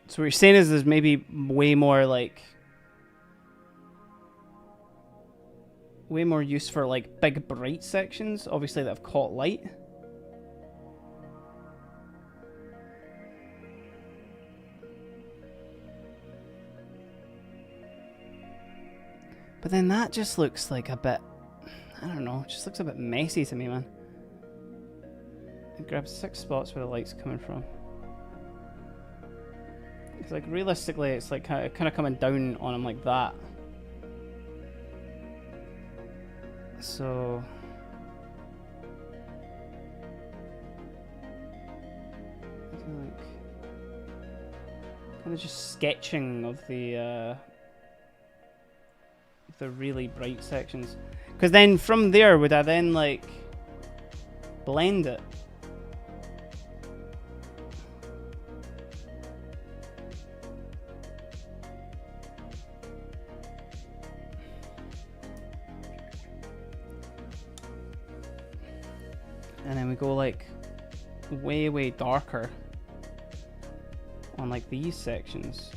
So what you're saying is there's maybe way more use for like big bright sections, obviously that have caught light. But then that just looks like a bit, I don't know, it just looks a bit messy to me, man. I grab 6 spots where the light's coming from. It's like realistically, it's like kind of coming down on him like that. So like kind of just sketching of the really bright sections, because then from there would I then like blend it? And then we go like way darker on like these sections.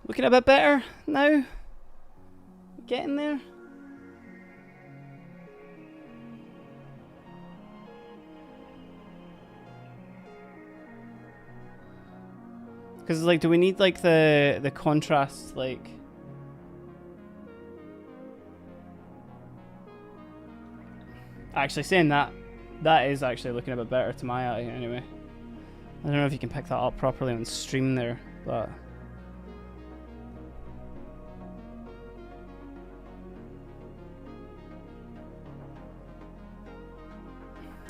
Looking a bit better now. Getting there. Because like, do we need like the contrast like? Actually, saying that, that is actually looking a bit better to my eye anyway. I don't know if you can pick that up properly on stream there, but.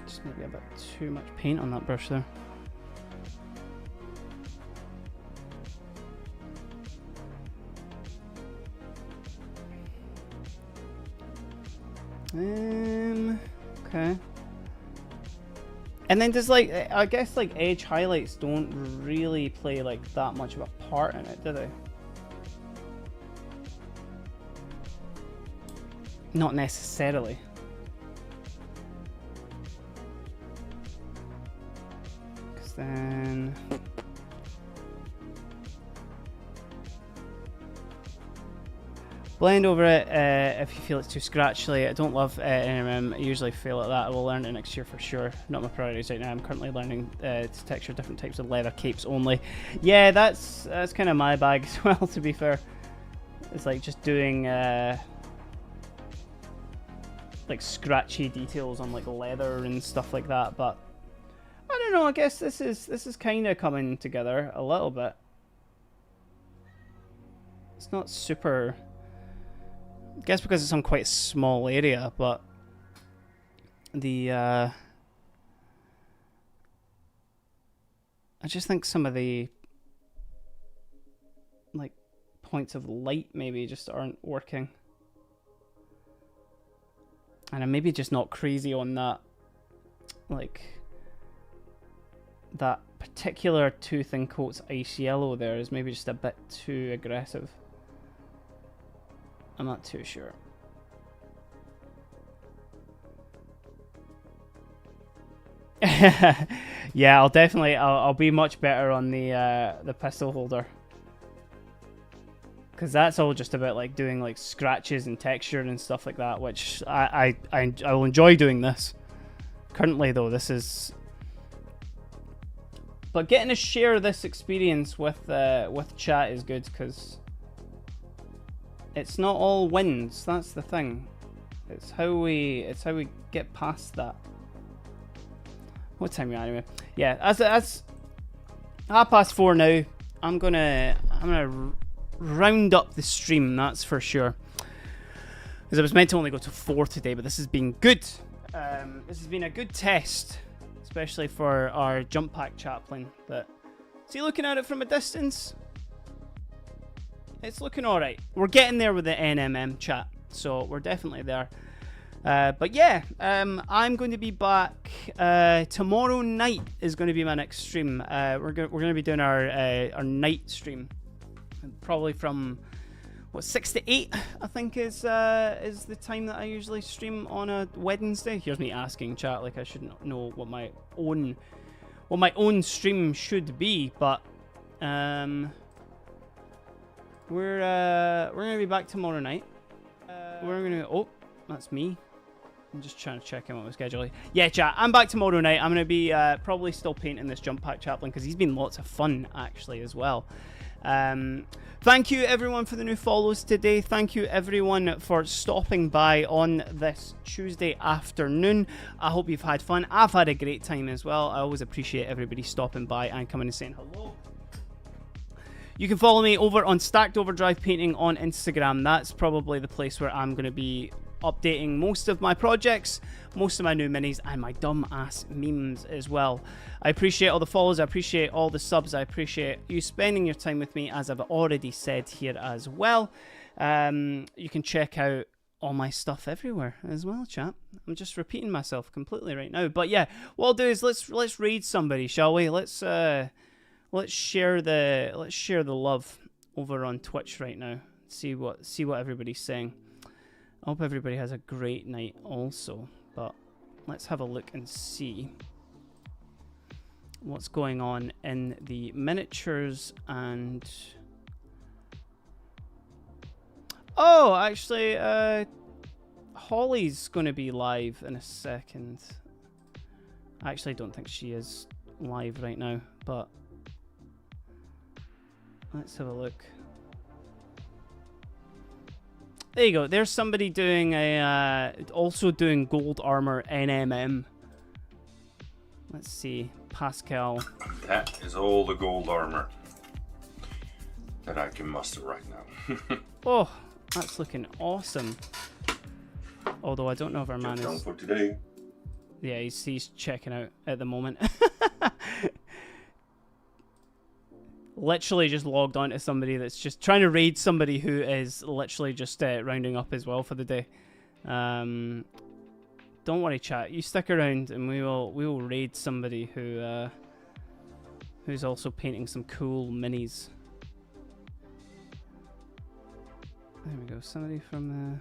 Just maybe a bit too much paint on that brush there. Okay. And then does like, I guess like edge highlights don't really play like that much of a part in it, do they? Not necessarily. Because then... blend over it if you feel it's too scratchy. I don't love NMM. I usually feel like that. I will learn it next year for sure. Not my priorities right now. I'm currently learning to texture different types of leather capes only. Yeah, that's kind of my bag as well, to be fair. It's like just doing like scratchy details on like leather and stuff like that. But I don't know. I guess this is kind of coming together a little bit. It's not super. I guess because it's on quite a small area, but the I just think some of the like points of light maybe just aren't working, and I'm maybe just not crazy on that, like that particular Tooth and Coat's ice yellow there is maybe just a bit too aggressive. I'm not too sure. Yeah, I'll be much better on the pistol holder, because that's all just about like doing like scratches and texture and stuff like that, which I will enjoy doing this. Currently though, this is, but getting to share this experience with chat is good, because it's not all wins. That's the thing. It's how we get past that. What time are you at anyway? Yeah, that's 4:30 now. I'm gonna round up the stream. That's for sure. Because I was meant to only go to 4 today, but this has been good. This has been a good test, especially for our jump pack chaplain. But see, looking at it from a distance, it's looking alright. We're getting there with the NMM chat, so we're definitely there. But yeah, I'm going to be back tomorrow night. Is going to be my next stream. We're going to be doing our night stream, probably from 6 to 8. I think is the time that I usually stream on a Wednesday. Here's me asking chat like I shouldn't know what my own stream should be, but we're gonna be back tomorrow night. We're gonna. Oh, that's me. I'm just trying to check in what my schedule is. Yeah, chat. I'm back tomorrow night. I'm gonna be probably still painting this jump pack chaplain, because he's been lots of fun actually as well. Thank you everyone for the new follows today. Thank you everyone for stopping by on this Tuesday afternoon. I hope you've had fun. I've had a great time as well. I always appreciate everybody stopping by and coming and saying hello. You can follow me over on Stacked Overdrive Painting on Instagram. That's probably the place where I'm going to be updating most of my projects, most of my new minis, and my dumb ass memes as well. I appreciate all the follows. I appreciate all the subs. I appreciate you spending your time with me, as I've already said here as well. You can check out all my stuff everywhere as well, chat. I'm just repeating myself completely right now. But yeah, what I'll do is let's raid somebody, shall we? Let's share the love over on Twitch right now. See what everybody's saying. I hope everybody has a great night also. But let's have a look and see what's going on in the miniatures. And oh, actually, Holly's going to be live in a second. I actually don't think she is live right now, but let's have a look. There you go. There's somebody doing also doing gold armor NMM. Let's see, Pascal. That is all the gold armor that I can muster right now. Oh, that's looking awesome. Although I don't know if our man Done is. for today. Yeah, he's checking out at the moment. Literally just logged on to somebody that's just trying to raid somebody who is literally just rounding up as well for the day. Don't worry, chat. You stick around, and we will raid somebody who who's also painting some cool minis. There we go. Somebody from the.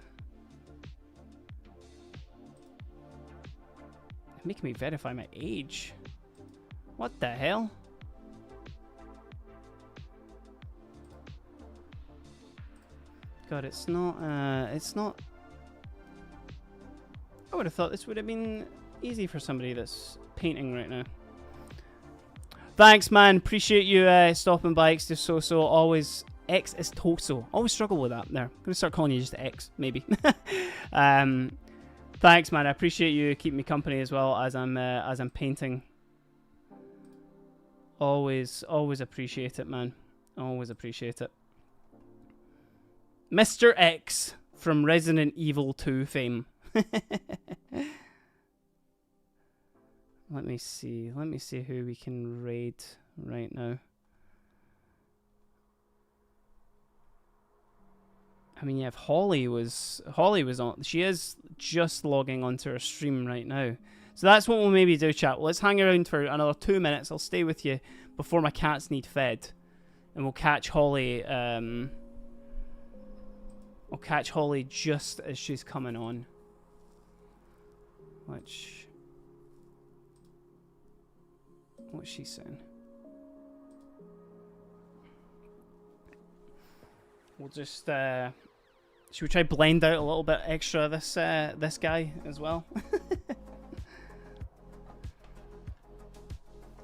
Making me verify my age. What the hell? God, it's not. I would have thought this would have been easy for somebody that's painting right now. Thanks, man. Appreciate you stopping by. X is so. Always X is Toso. Always struggle with that. There, I'm gonna start calling you just X, maybe. Thanks, man. I appreciate you keeping me company as well as I'm painting. Always appreciate it, man. Always appreciate it. Mr. X from Resident Evil 2 fame. Let me see who we can raid right now. I mean, yeah, if Holly was on, she is just logging onto her stream right now. So that's what we'll maybe do, chat. Let's hang around for another 2 minutes. I'll stay with you before my cats need fed, and we'll catch Holly. I'll catch Holly just as she's coming on. What's she saying? We'll just should we try blend out a little bit extra this guy as well?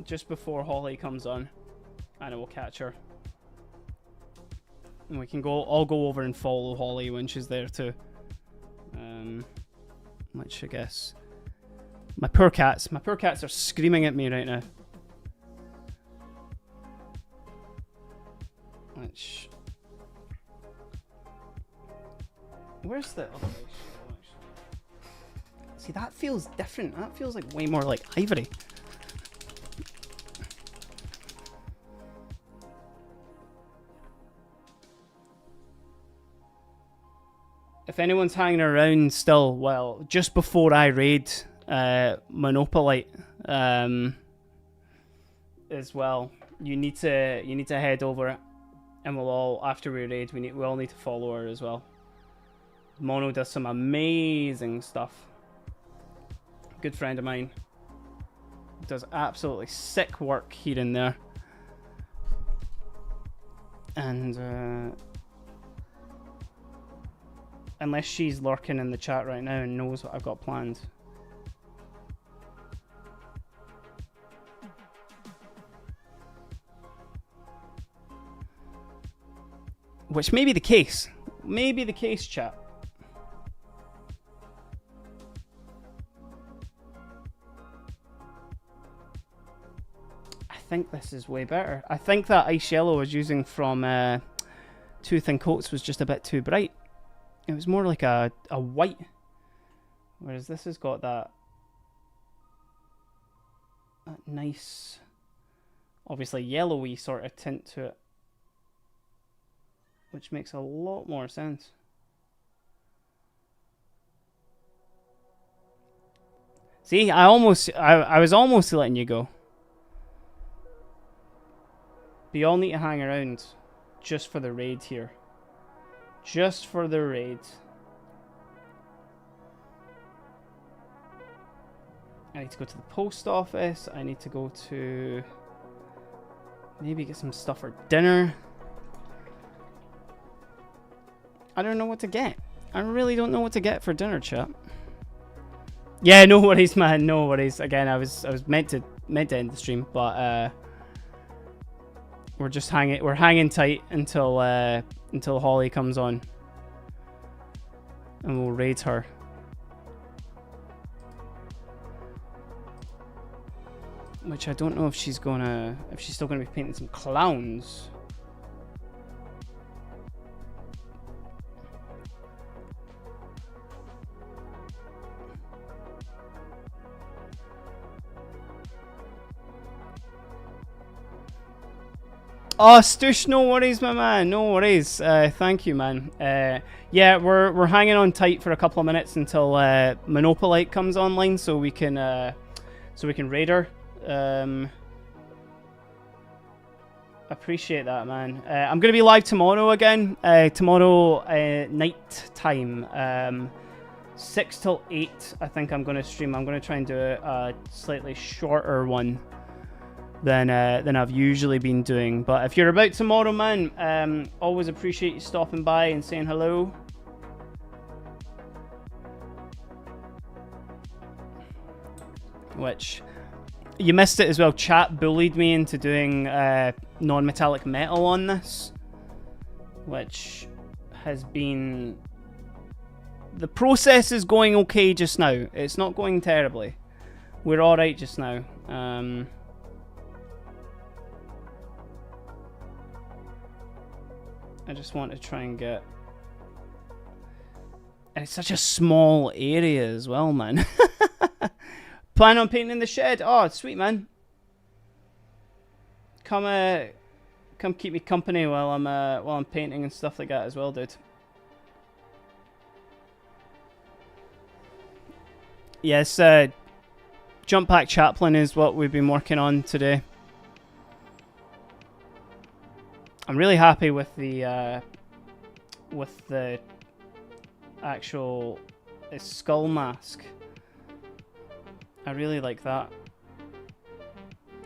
Just before Holly comes on, and we'll catch her. And we can I'll go over and follow Holly when she's there too. Which I guess my poor cats are screaming at me right now. Where's the other way? See, that feels different. That feels like way more like ivory. If anyone's hanging around still, well, just before I raid Monopolite as well, you need to head over, and we'll all, after we raid, we all need to follow her as well. Mono does some amazing stuff. Good friend of mine does absolutely sick work here and there, and unless she's lurking in the chat right now and knows what I've got planned. Which may be the case. May be the case, chat. I think this is way better. I think that ice yellow I was using from Tooth and Coats was just a bit too bright. It was more like a white, whereas this has got that nice, obviously yellowy sort of tint to it, which makes a lot more sense. See, I was almost letting you go. But you all need to hang around just for the raid here. Just for the raid. I need to go to the post office. I need to go to maybe get some stuff for dinner. I don't know what to get. I really don't know what to get for dinner, chat. Yeah, no worries, man. No worries. Again, I was meant to end the stream, but we're just hanging tight until Holly comes on, and we'll raid her. Which I don't know if she's still gonna be painting some clowns. Oh, Stoosh, no worries, my man. No worries. Thank you, man. Yeah, we're hanging on tight for a couple of minutes until Monopolite comes online, so we can raid her. Appreciate that, man. I'm gonna be live tomorrow again. Tomorrow night time. 6 till 8. I think I'm gonna stream. I'm gonna try and do a slightly shorter one than I've usually been doing. But if you're about tomorrow, man, always appreciate you stopping by and saying hello. Which you missed it as well. Chat bullied me into doing non-metallic metal on this, which has been. The process is going okay just now. It's not going terribly. We're all right just now. I just want to try and get. And it's such a small area as well, man. Plan on painting the shed. Oh, sweet, man. Come keep me company while I'm painting and stuff like that as well, dude. Yes, Jump Pack Chaplain is what we've been working on today. I'm really happy with the actual skull mask. I really like that.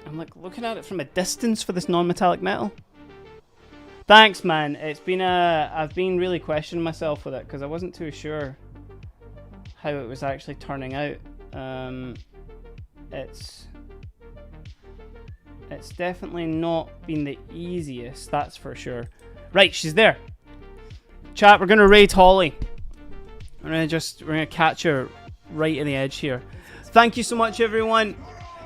I'm like looking at it from a distance for this non-metallic metal. Thanks, man. It's been I've been really questioning myself with it because I wasn't too sure how it was actually turning out. It's definitely not been the easiest, that's for sure. Right, she's there. Chat, we're gonna raid Holly. We're gonna catch her right in the edge here. Thank you so much, everyone.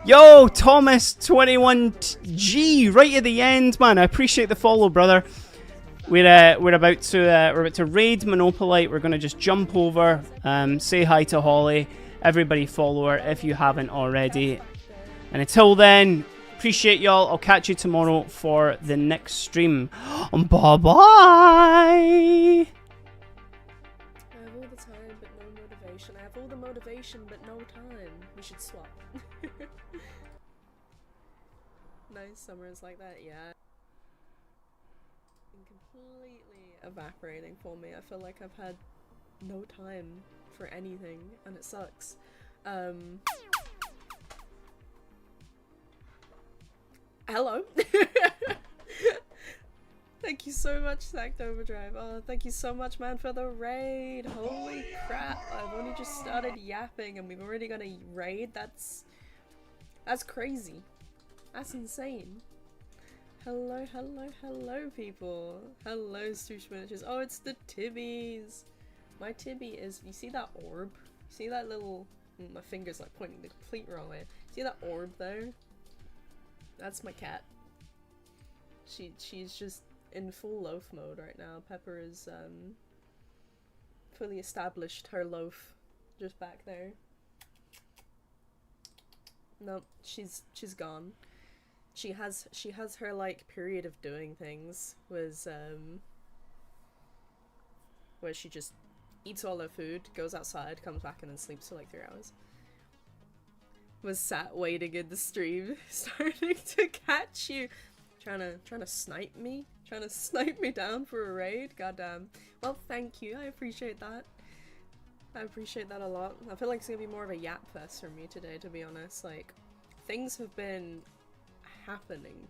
Yo, Thomas21G, right at the end, man. I appreciate the follow, brother. We're about to raid Monopolite. We're gonna just jump over, say hi to Holly. Everybody follow her if you haven't already. And until then, appreciate y'all. I'll catch you tomorrow for the next stream. Bye bye. I have all the time but no motivation. I have all the motivation but no time. We should swap. Nice summers like that, yeah. Completely evaporating for me. I feel like I've had no time for anything and it sucks. Hello. Thank you so much, Sacked Overdrive. Oh, thank you so much, man, for the raid. Holy crap, I've only just started yapping and we've already got a raid. That's crazy. That's insane. Hello, hello, hello, people. Hello, Stoosh Miniatures. Oh, it's the Tibbies. My Tibby is, you see that orb? See that little, my finger's like pointing the complete wrong way. See that orb there? That's my cat. She's just in full loaf mode right now. Pepper is fully established her loaf just back there. Nope, she's gone. She has her like period of doing things was where she just eats all her food, goes outside, comes back and then sleeps for like 3 hours. Was sat waiting in the stream, starting to catch you. Trying to snipe me? Trying to snipe me down for a raid? Goddamn. Well, thank you. I appreciate that. I appreciate that a lot. I feel like it's gonna be more of a yap fest for me today, to be honest. Like, things have been happening